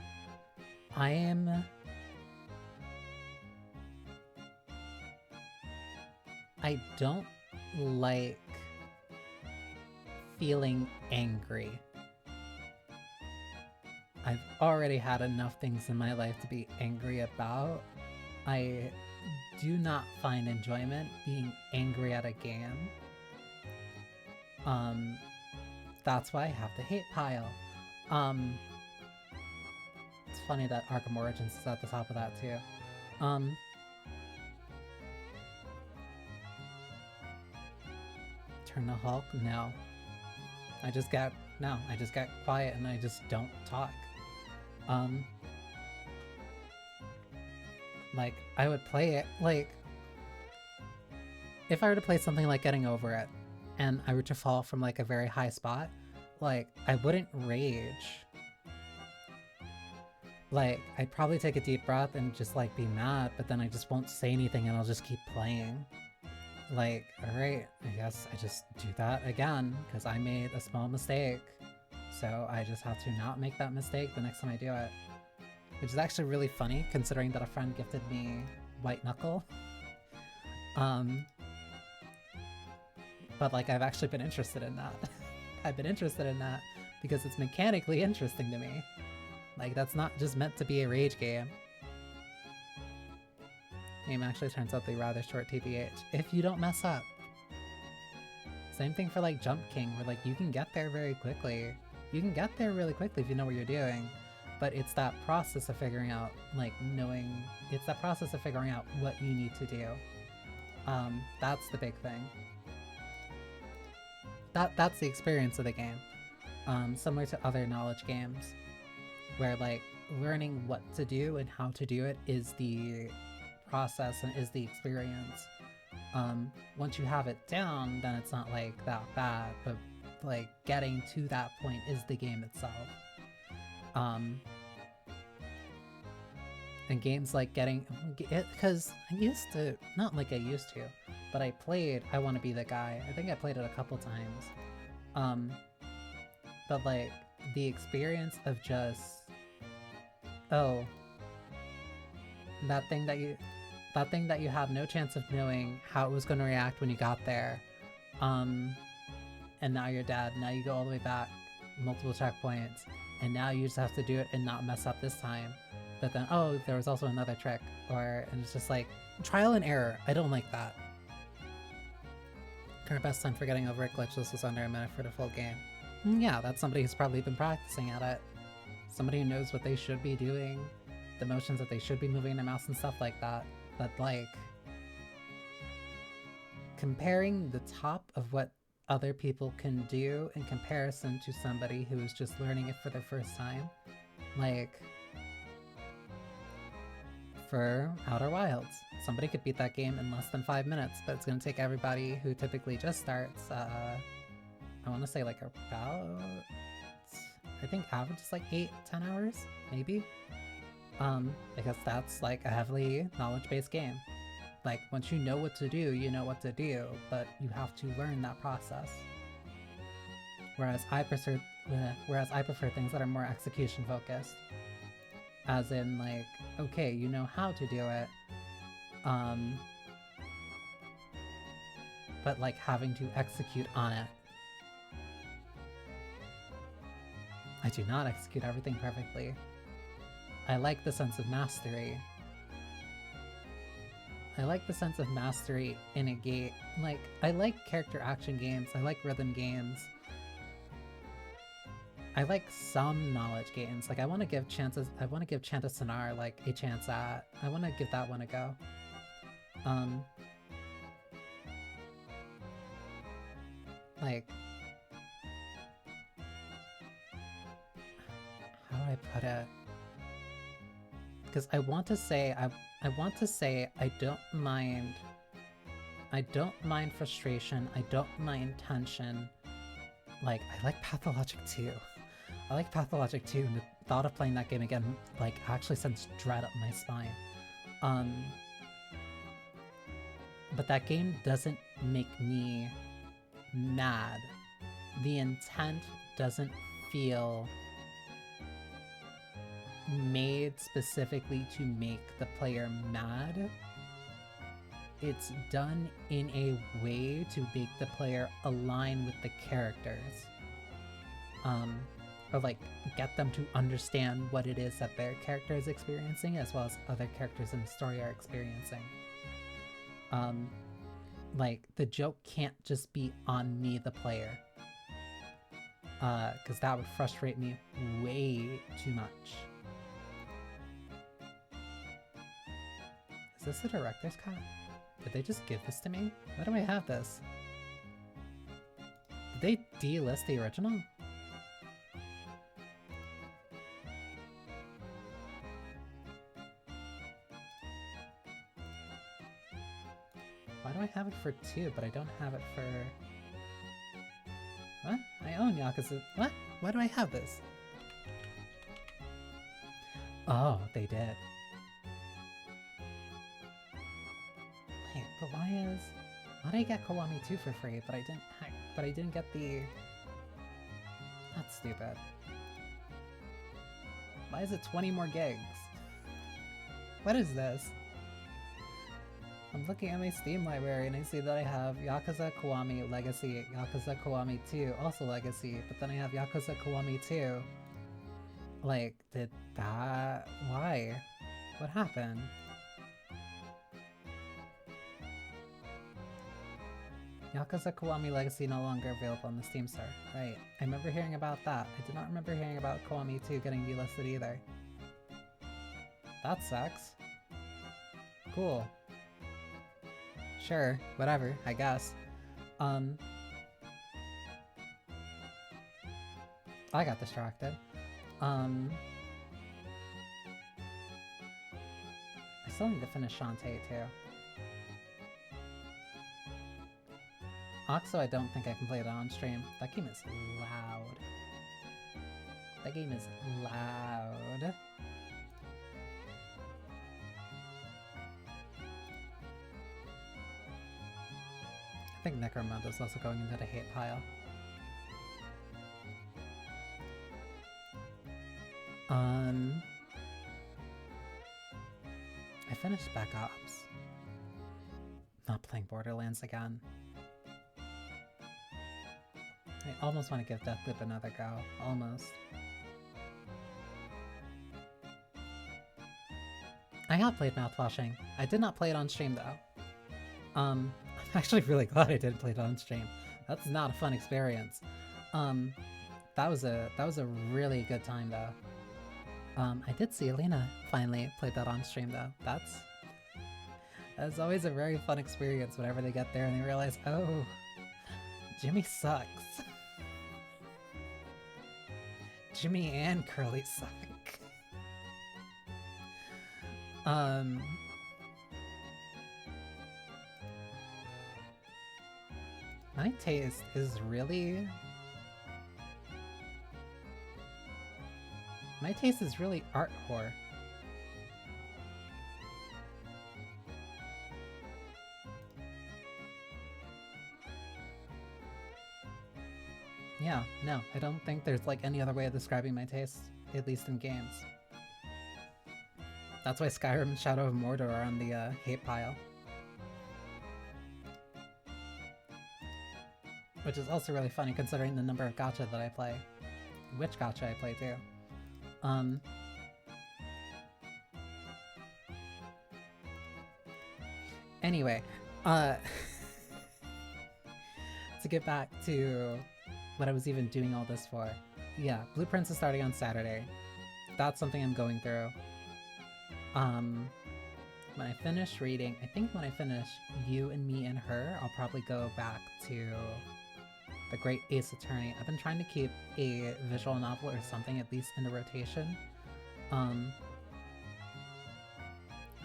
I don't like feeling angry. I've already had enough things in my life to be angry about. I do not find enjoyment being angry at a game. That's why I have the hate pile. funny that Arkham Origins is at the top of that too. Turn to Hulk? No. I just get quiet and I just don't talk. Like, I would play it, like, if I were to play something like Getting Over It, and I were to fall from, like, a very high spot, like, I wouldn't rage. Like, I'd probably take a deep breath and just, like, be mad, but then I just won't say anything and I'll just keep playing. Like, alright, I guess I just do that again, because I made a small mistake. So I just have to not make that mistake the next time I do it. Which is actually really funny, considering that a friend gifted me White Knuckle. But, like, I've actually been interested in that. I've been interested in that because it's mechanically interesting to me. Like, that's not just meant to be a rage game. Game actually turns out to be rather short TBH, if you don't mess up. Same thing for, like, Jump King, where, like, you can get there very quickly. You can get there really quickly if you know what you're doing. But it's that process of figuring out, like, it's that process of figuring out what you need to do. That's the big thing. That's the experience of the game. Similar to other knowledge games, where, like, learning what to do and how to do it is the process and is the experience. Once you have it down, then it's not, like, that bad, but, like, getting to that point is the game itself. And games like because I used to, not like I used to, but I played I Want to Be the Guy. I think I played it a couple times. But, like, the experience of just, oh, that thing that you have no chance of knowing how it was going to react when you got there, and now you're dead. Now you go all the way back, multiple checkpoints, and now you just have to do it and not mess up this time. But then, oh, there was also another trick, and it's just like, trial and error. I don't like that. Current best time for getting over it glitchless was under a minute for the full game. Yeah, that's somebody who's probably been practicing at it. Somebody who knows what they should be doing, the motions that they should be moving their mouse and stuff like that. But, like, comparing the top of what other people can do in comparison to somebody who is just learning it for their first time, like, for Outer Wilds, somebody could beat that game in less than 5 minutes, but it's going to take everybody who typically just starts, I want to say, like, about, I think average is like 8-10 hours, maybe? Because that's, like, a heavily knowledge-based game. Like, once you know what to do, you know what to do, but you have to learn that process. Whereas I prefer things that are more execution-focused. As in, like, okay, you know how to do it, but, like, having to execute on it. I do not execute everything perfectly. I like the sense of mastery. I like the sense of mastery in a game. Like, I like character action games, I like rhythm games. I like some knowledge games. Like, I want to give Chanta Sonar, like, a chance at. I want to give that one a go. Like, how do I put it? Because I want to say I don't mind frustration, I don't mind tension. Like, I like Pathologic 2. I like Pathologic 2, and the thought of playing that game again, like, actually sends dread up my spine. But that game doesn't make me mad. The intent doesn't feel made specifically to make the player mad. It's done in a way to make the player align with the characters. Or, like, get them to understand what it is that their character is experiencing, as well as other characters in the story are experiencing. Like, the joke can't just be on me, the player. Because that would frustrate me way too much. Is this the director's cut? Did they just give this to me? Why do I have this? Did they delist the original? Why do I have it for 2, but I don't have it for... What? I own Yakuza... What? Why do I have this? Oh, they did. Wait, but why did I get Kiwami 2 for free, but I didn't get the... That's stupid. Why is it 20 more gigs? What is this? I'm looking at my Steam library and I see that I have Yakuza Kiwami Legacy, Yakuza Kiwami 2, also Legacy, but then I have Yakuza Kiwami 2. Like, did that... Why? What happened? Yakuza Kiwami Legacy no longer available on the Steam store. Right. I remember hearing about that. I did not remember hearing about Kiwami 2 getting delisted either. That sucks. Cool. Sure, whatever, I guess. I got distracted. I still need to finish Shantae too. Oxo, I don't think I can play it on stream. That game is loud. That game is loud. I think Necromunda's also going into the hate pile. I finished Spec Ops. Not playing Borderlands again. I almost want to give Deathloop another go. Almost. I have played Mouthwashing. I did not play it on stream though. I'm actually really glad I didn't play it on stream. That's not a fun experience. That was a really good time though. I did see Alina finally played that on stream though. That's always a very fun experience whenever they get there and they realize, oh, Jimmy sucks. Jimmy and Curly suck. My taste is really... My taste is really art whore. Yeah, no, I don't think there's like any other way of describing my taste, at least in games. That's why Skyrim and Shadow of Mordor are on the hate pile. Which is also really funny considering the number of gacha that I play. Which gacha I play too. Anyway, to get back to what I was even doing all this for. Yeah, Blueprints is starting on Saturday. That's something I'm going through. When I finish reading, I think when I finish You and Me and Her, I'll probably go back to The Great Ace Attorney. I've been trying to keep a visual novel or something at least in the rotation.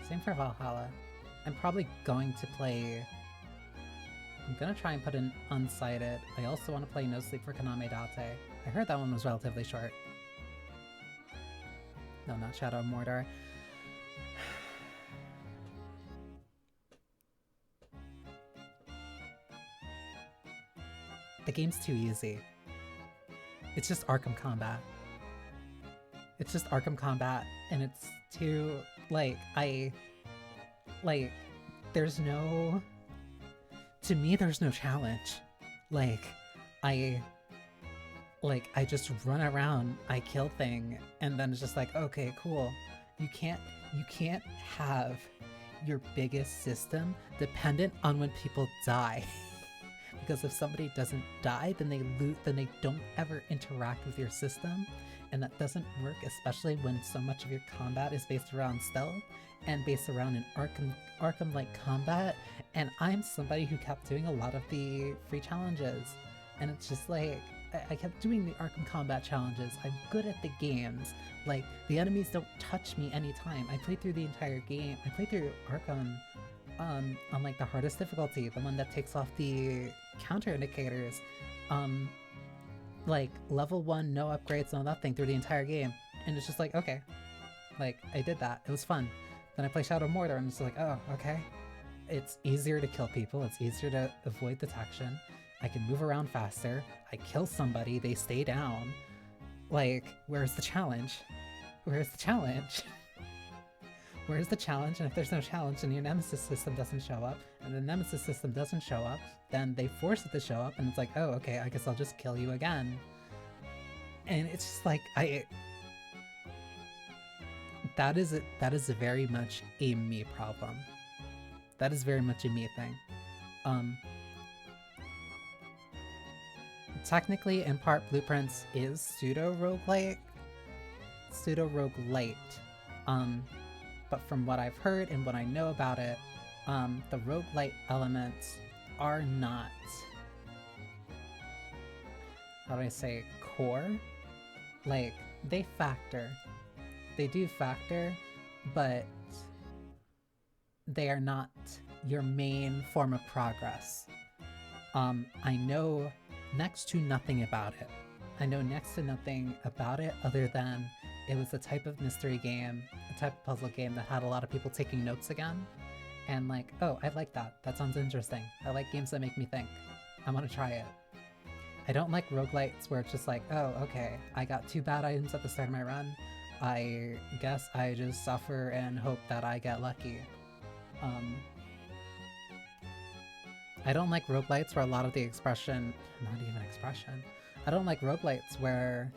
Same for Valhalla. I'm probably going to play... I'm gonna try and put in Unsighted. I also want to play No Sleep for Kaname Date. I heard that one was relatively short. No, not Shadow of Mordor. The game's too easy. It's just Arkham Combat. It's just Arkham Combat, and it's too, there's no... To me, there's no challenge. I just run around, I kill thing, and then it's just like, okay, cool. You can't have your biggest system dependent on when people die. Because if somebody doesn't die, then they don't ever interact with your system, and that doesn't work, especially when so much of your combat is based around stealth and based around an Arkham-like combat, and I'm somebody who kept doing a lot of the free challenges, and it's just like, I kept doing the Arkham combat challenges. I'm good at the games. Like, the enemies don't touch me anytime. I played through the entire game. I played through Arkham on like the hardest difficulty, the one that takes off the counter indicators. Like level 1, no upgrades, no nothing through the entire game. And it's just like, okay. Like, I did that. It was fun. Then I play Shadow Mordor and it's like, oh, okay. It's easier to kill people. It's easier to avoid detection. I can move around faster. I kill somebody, they stay down. Like, where's the challenge? Where's the challenge? Where's the challenge? And if there's no challenge and your nemesis system doesn't show up, and the nemesis system doesn't show up, then they force it to show up, and it's like, oh, okay, I guess I'll just kill you again. And it's just like, that is very much a me problem. That is very much a me thing. Technically, in part, Blueprints is pseudo-roguelite. Pseudo-roguelite. But from what I've heard and what I know about it, the roguelite elements are not, how do I say, core? Like, they factor. They do factor, but they are not your main form of progress. I know next to nothing about it. I know next to nothing about it other than it was a type of mystery game, a type of puzzle game that had a lot of people taking notes again. And like, oh, I like that. That sounds interesting. I like games that make me think. I want to try it. I don't like roguelites where it's just like, oh, okay, I got 2 bad items at the start of my run. I guess I just suffer and hope that I get lucky. I don't like roguelites where a lot of the expression, not even expression, I don't like roguelites where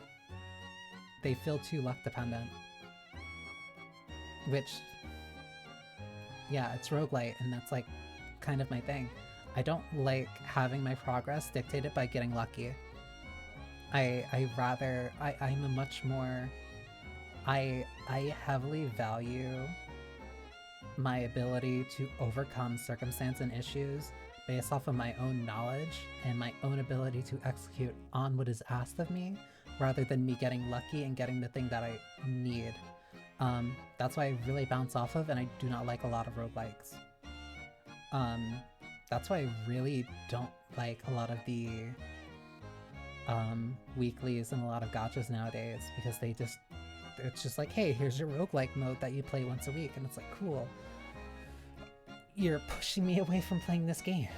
they feel too luck dependent. Which, yeah, it's roguelite, and that's like kind of my thing. I don't like having my progress dictated by getting lucky. I'm a much more, I heavily value my ability to overcome circumstance and issues based off of my own knowledge and my own ability to execute on what is asked of me, rather than me getting lucky and getting the thing that I need. That's why I really bounce off of, and I do not like a lot of roguelikes. That's why I really don't like a lot of the weeklies and a lot of gachas nowadays, because it's just like, hey, here's your roguelike mode that you play once a week, and it's like, cool. You're pushing me away from playing this game.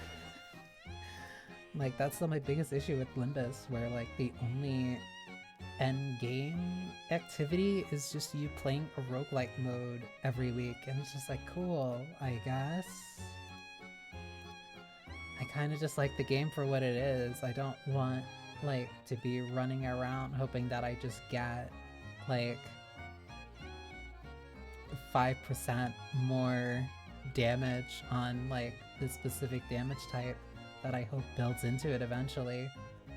Like, that's my biggest issue with Limbus, where like the only end game activity is just you playing a roguelike mode every week, and it's just like, cool, I guess. I kind of just like the game for what it is. I don't want like to be running around hoping that I just get like 5% more damage on like the specific damage type that I hope builds into it eventually.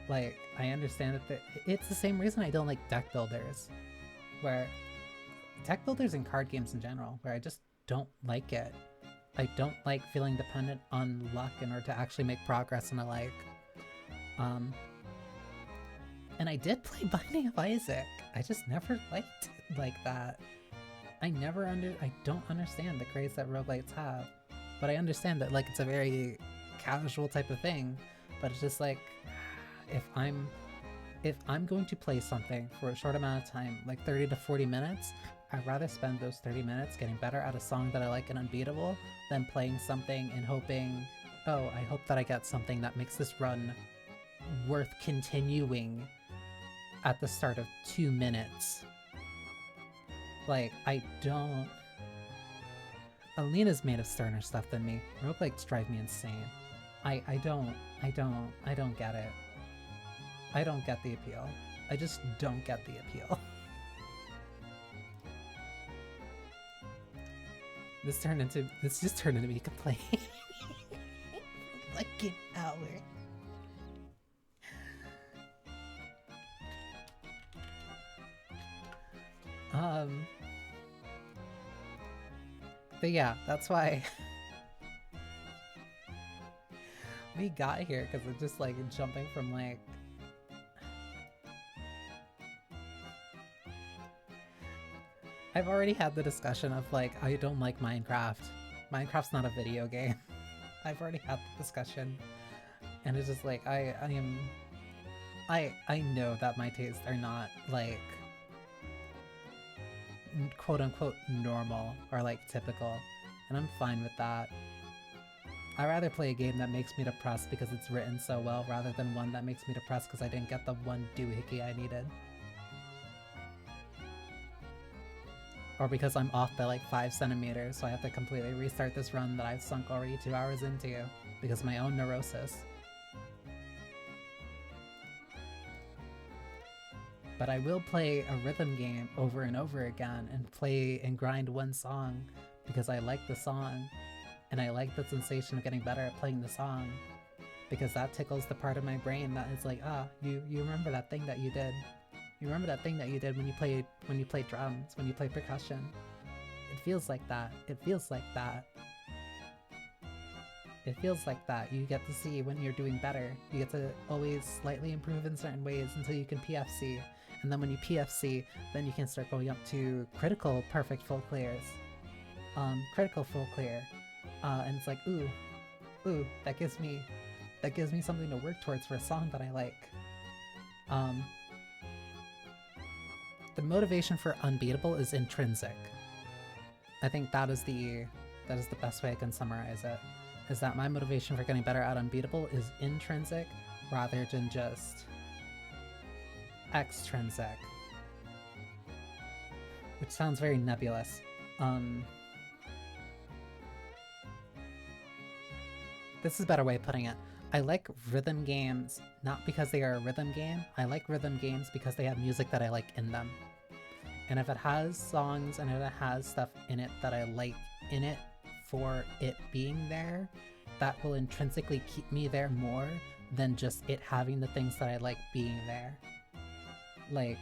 Like, I understand that it's the same reason I don't like deck builders, where deck builders in card games in general, where I just don't like it. I don't like feeling dependent on luck in order to actually make progress and the like. And I did play Binding of Isaac. I just never liked it like that. I don't understand the craze that roguelites have, but I understand that like it's a very casual type of thing, but it's just like, if I'm going to play something for a short amount of time, like 30 to 40 minutes, I'd rather spend those 30 minutes getting better at a song that I like and unbeatable than playing something and hoping, oh, I hope that I get something that makes this run worth continuing at the start of 2 minutes. Like, I don't... Alina's made of sterner stuff than me. Roguelikes drive me insane. I don't get it. I don't get the appeal. I just don't get the appeal. This just turned into me complaining. Like an hour. But yeah, that's why we got here, because it's just like jumping from like I've already had the discussion of like, I don't like Minecraft. Minecraft's not a video game. I've already had the discussion. And it's just like, I know that my tastes are not like quote unquote normal or like typical. And I'm fine with that. I'd rather play a game that makes me depressed because it's written so well rather than one that makes me depressed because I didn't get the one doohickey I needed. Or because I'm off by like 5 centimeters, so I have to completely restart this run that I've sunk already 2 hours into because of my own neurosis. But I will play a rhythm game over and over again and play and grind one song because I like the song and I like the sensation of getting better at playing the song because that tickles the part of my brain that is like, you remember that thing that you did. You remember that thing that you did when you played drums, when you played percussion. It feels like that. It feels like that. It feels like that. You get to see when you're doing better. You get to always slightly improve in certain ways until you can PFC. And then when you PFC, then you can start going up to critical perfect full clears. Critical full clear. And it's like, ooh, that gives me something to work towards for a song that I like. The motivation for Unbeatable is intrinsic. I think that is the best way I can summarize it. Is that my motivation for getting better at Unbeatable is intrinsic rather than just extrinsic. Which sounds very nebulous. This is a better way of putting it. I like rhythm games not because they are a rhythm game. I like rhythm games because they have music that I like in them. And if it has songs and if it has stuff in it that I like in it for it being there, that will intrinsically keep me there more than just it having the things that I like being there. Like,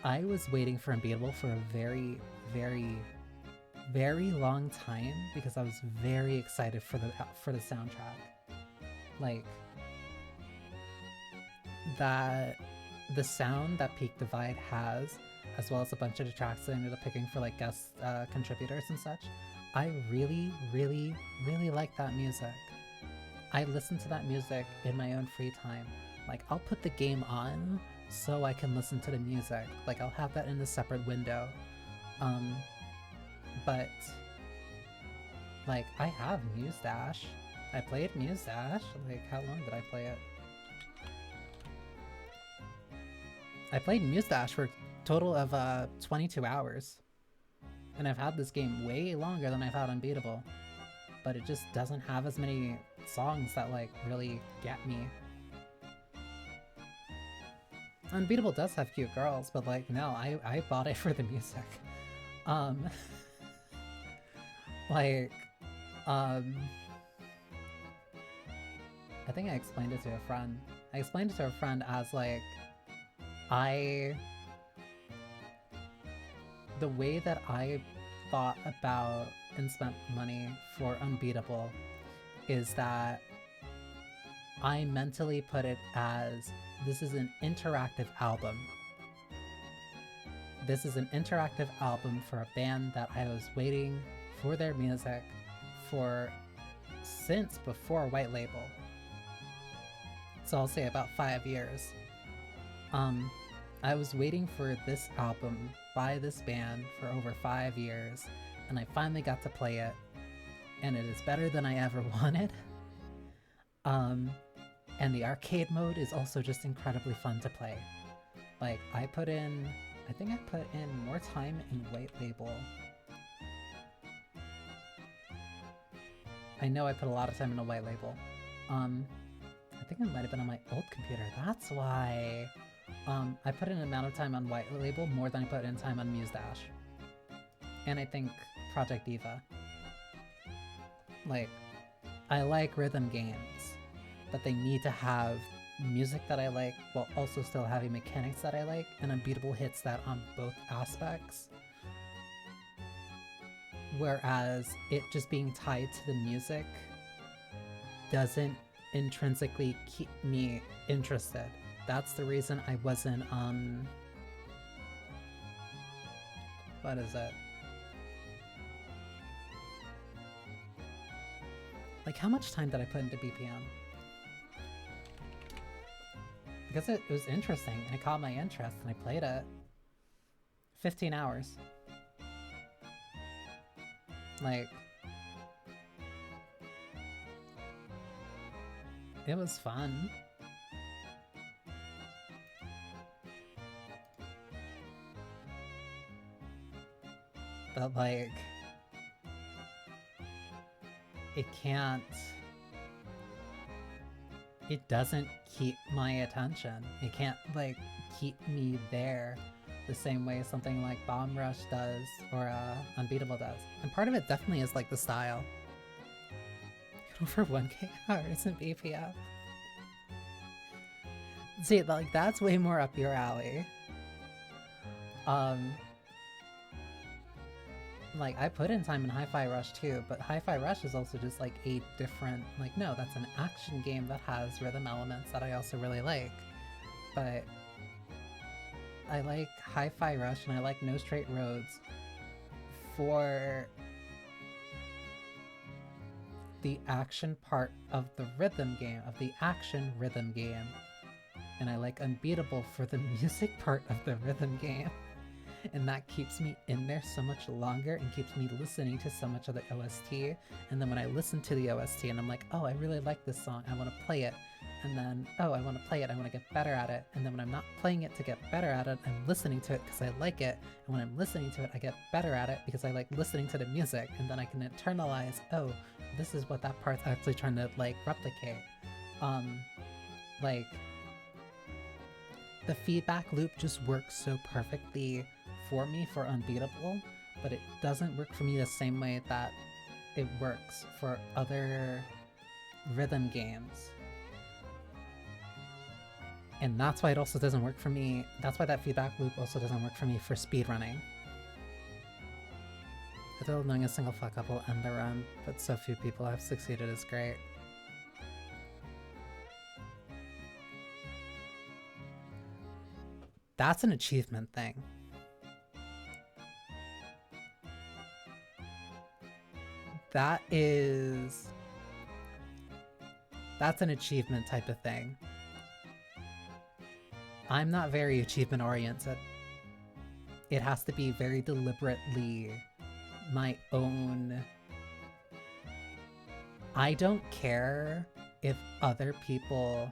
I was waiting for Unbeatable for a very, very, very long time because I was very excited for the soundtrack. Like, that the sound that Peak Divide has, as well as a bunch of the tracks that I ended up picking for like guest contributors and such, I really, really, really like that music. I listen to that music in my own free time. Like, I'll put the game on so I can listen to the music. Like, I'll have that in a separate window. But like, I have Muse Dash. I played Muse Dash. Like, how long did I play it? I played Muse Dash for a total of 22 hours. And I've had this game way longer than I've had Unbeatable. But it just doesn't have as many songs that like really get me. Unbeatable does have cute girls, but like, no, I bought it for the music. I think I explained it to a friend. I explained it to a friend as like, the way that I thought about and spent money for Unbeatable is that I mentally put it as, this is an interactive album. This is an interactive album for a band that I was waiting for their music for since before White Label. So I'll say about 5 years. I was waiting for this album by this band for over 5 years, and I finally got to play it, and it is better than I ever wanted. And the arcade mode is also just incredibly fun to play. Like, I think I put in more time in White Label. I know I put a lot of time in a White Label. I think it might have been on my old computer. That's why. I put in an amount of time on White Label more than I put in time on Muse Dash. And I think Project Diva. Like, I like rhythm games, but they need to have music that I like while also still having mechanics that I like, and Unbeatable hits that on both aspects. Whereas it just being tied to the music doesn't intrinsically keep me interested. That's the reason I wasn't, what is it? Like, how much time did I put into BPM? Because it was interesting, and it caught my interest, and I played it. 15 hours. Like, it was fun. But like, it doesn't keep my attention. It can't like keep me there the same way something like Bomb Rush does or Unbeatable does. And part of it definitely is like the style. Over 1K hours in BPM. See, like that's way more up your alley. Like, I put in time in Hi-Fi Rush too, but Hi-Fi Rush is also just like a different, like, no, that's an action game that has rhythm elements that I also really like. But I like Hi-Fi Rush and I like No Straight Roads for the action part of the rhythm game, of the action rhythm game. And I like Unbeatable for the music part of the rhythm game. And that keeps me in there so much longer and keeps me listening to so much of the OST. And then when I listen to the OST and I'm like, oh, I really like this song, I want to play it. And then, oh, I want to play it, I want to get better at it. And then when I'm not playing it to get better at it, I'm listening to it because I like it. And when I'm listening to it, I get better at it because I like listening to the music. And then I can internalize, oh, this is what that part's actually trying to like replicate. Like, the feedback loop just works so perfectly for me for Unbeatable, but it doesn't work for me the same way that it works for other rhythm games. And that's why it also doesn't work for me. That's why that feedback loop also doesn't work for me for speedrunning. Without knowing a single fuck up will end the run, but so few people have succeeded is great. That's an achievement thing. That's an achievement type of thing. I'm not very achievement oriented. It has to be very deliberately my own. I don't care if other people,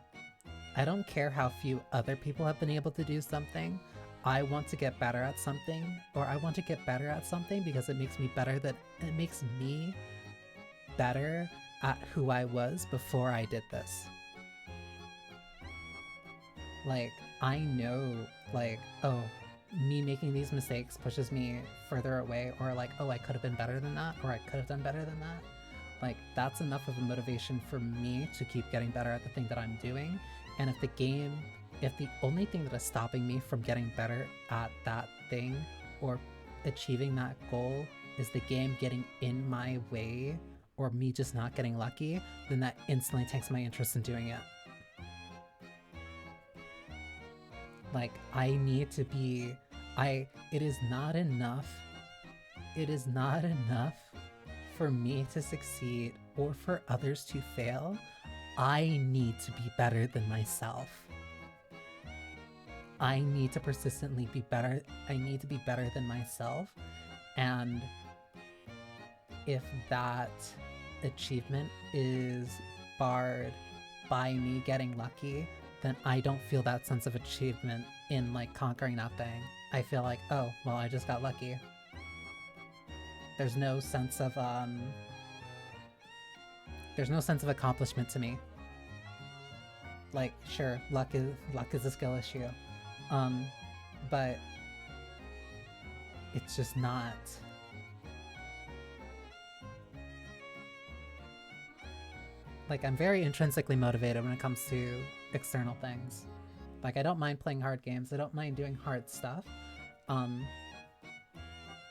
I don't care how few other people have been able to do something. I want to get better at something, or I want to get better at something because it makes me better at who I was before I did this. Like, I know, like, oh, me making these mistakes pushes me further away, or like, oh, I could have been better than that, or I could have done better than that. Like, that's enough of a motivation for me to keep getting better at the thing that I'm doing. And if the only thing that is stopping me from getting better at that thing or achieving that goal is the game getting in my way or me just not getting lucky, then that instantly takes my interest in doing it. Like, it is not enough for me to succeed or for others to fail. I need to be better than myself. I need to persistently be better. I need to be better than myself. And if that achievement is barred by me getting lucky, then I don't feel that sense of achievement in like conquering that thing. I feel like, oh, well, I just got lucky. There's no sense of accomplishment to me. Like, sure, luck is a skill issue. But it's just not. Like, I'm very intrinsically motivated when it comes to external things. Like, I don't mind playing hard games, I don't mind doing hard stuff.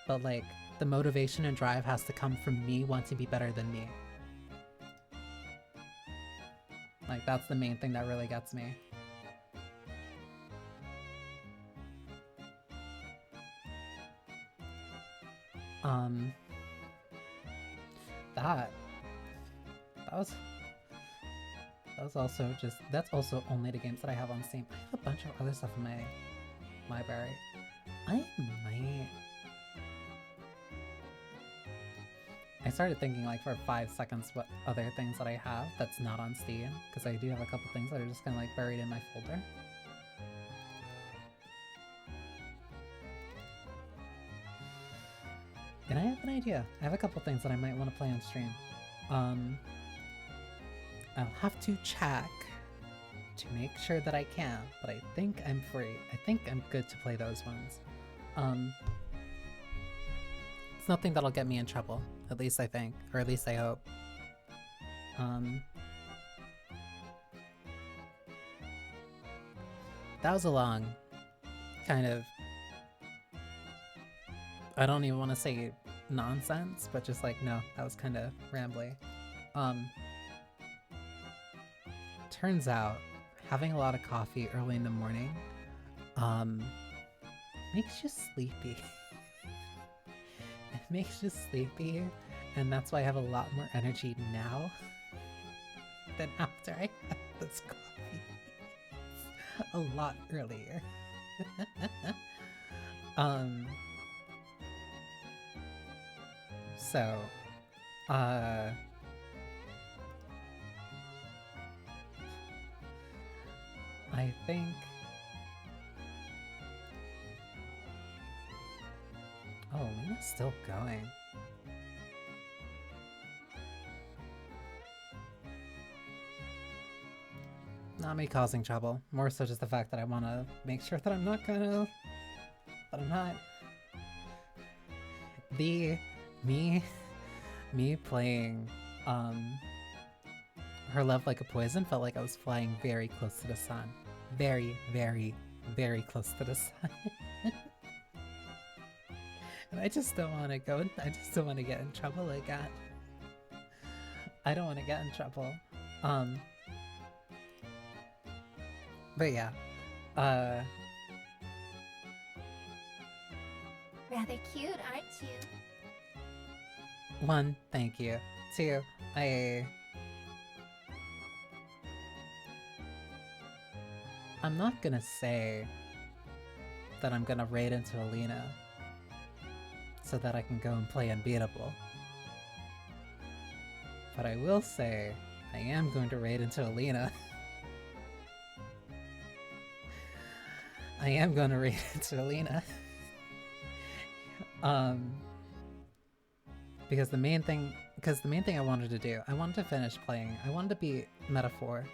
But like, the motivation and drive has to come from me wanting to be better than me. Like, that's the main thing that really gets me. That was also just, that's also only the games that I have on Steam. I have a bunch of other stuff in my library. I started thinking like for 5 seconds what other things that I have that's not on Steam, because I do have a couple things that are just kind of like buried in my folder. And I have an idea. I have a couple things that I might want to play on stream. I'll have to check to make sure that I can, but I think I'm free. I think I'm good to play those ones. It's nothing that'll get me in trouble, at least I think, or at least I hope. That was a long, kind of, I don't even want to say nonsense, but just like, no, that was kind of rambly. Turns out, having a lot of coffee early in the morning, makes you sleepy. It makes you sleepy, and that's why I have a lot more energy now than after I had this coffee. A lot earlier. So, I think Lena's still going. Not me causing trouble, more so just the fact that I want to make sure that I'm not gonna, that I'm not, me playing, Her Love Like a Poison felt like I was flying very close to the sun. Very, very, very close to the sun. And I just don't want to go, I just don't want to get in trouble again. I don't want to get in trouble. But yeah, Rather cute, aren't you? 1, thank you. 2, I'm not gonna say that I'm gonna raid into Alina so that I can go and play Unbeatable. But I will say I am going to raid into Alina. I am going to raid into Alina. Because the main thing I wanted to do, I wanted to finish playing. I wanted to beat Metaphor.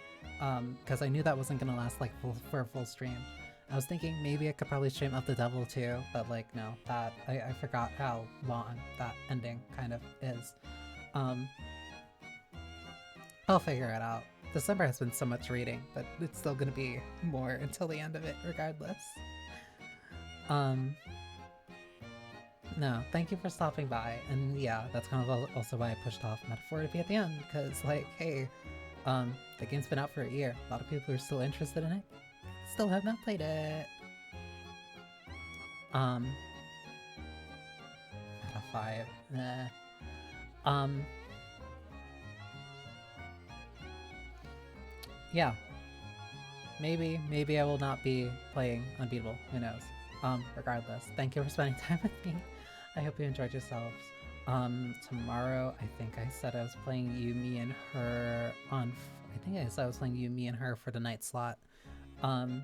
Because I knew that wasn't gonna last like for a full stream. I was thinking maybe I could probably stream Up the Devil too, but like no, that I forgot how long that ending kind of is. I'll figure it out. December has been so much reading, but it's still gonna be more until the end of it regardless. No, thank you for stopping by, and yeah, that's kind of also why I pushed off Metaphor to be at the end, because like, hey, the game's been out for a year. A lot of people are still interested in it. Still have not played it. Out of 5. Yeah. Maybe I will not be playing Unbeatable. Who knows? Regardless, thank you for spending time with me. I hope you enjoyed yourselves. Tomorrow, I think I said I was playing You, Me, and Her on... I think I said I was playing You, Me, and Her for the night slot. And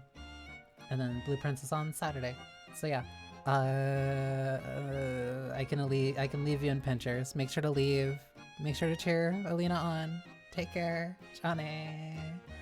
then Blue Princess on Saturday. So yeah. I can leave you in pinchers. Make sure to leave. Make sure to cheer Alina on. Take care. Johnny.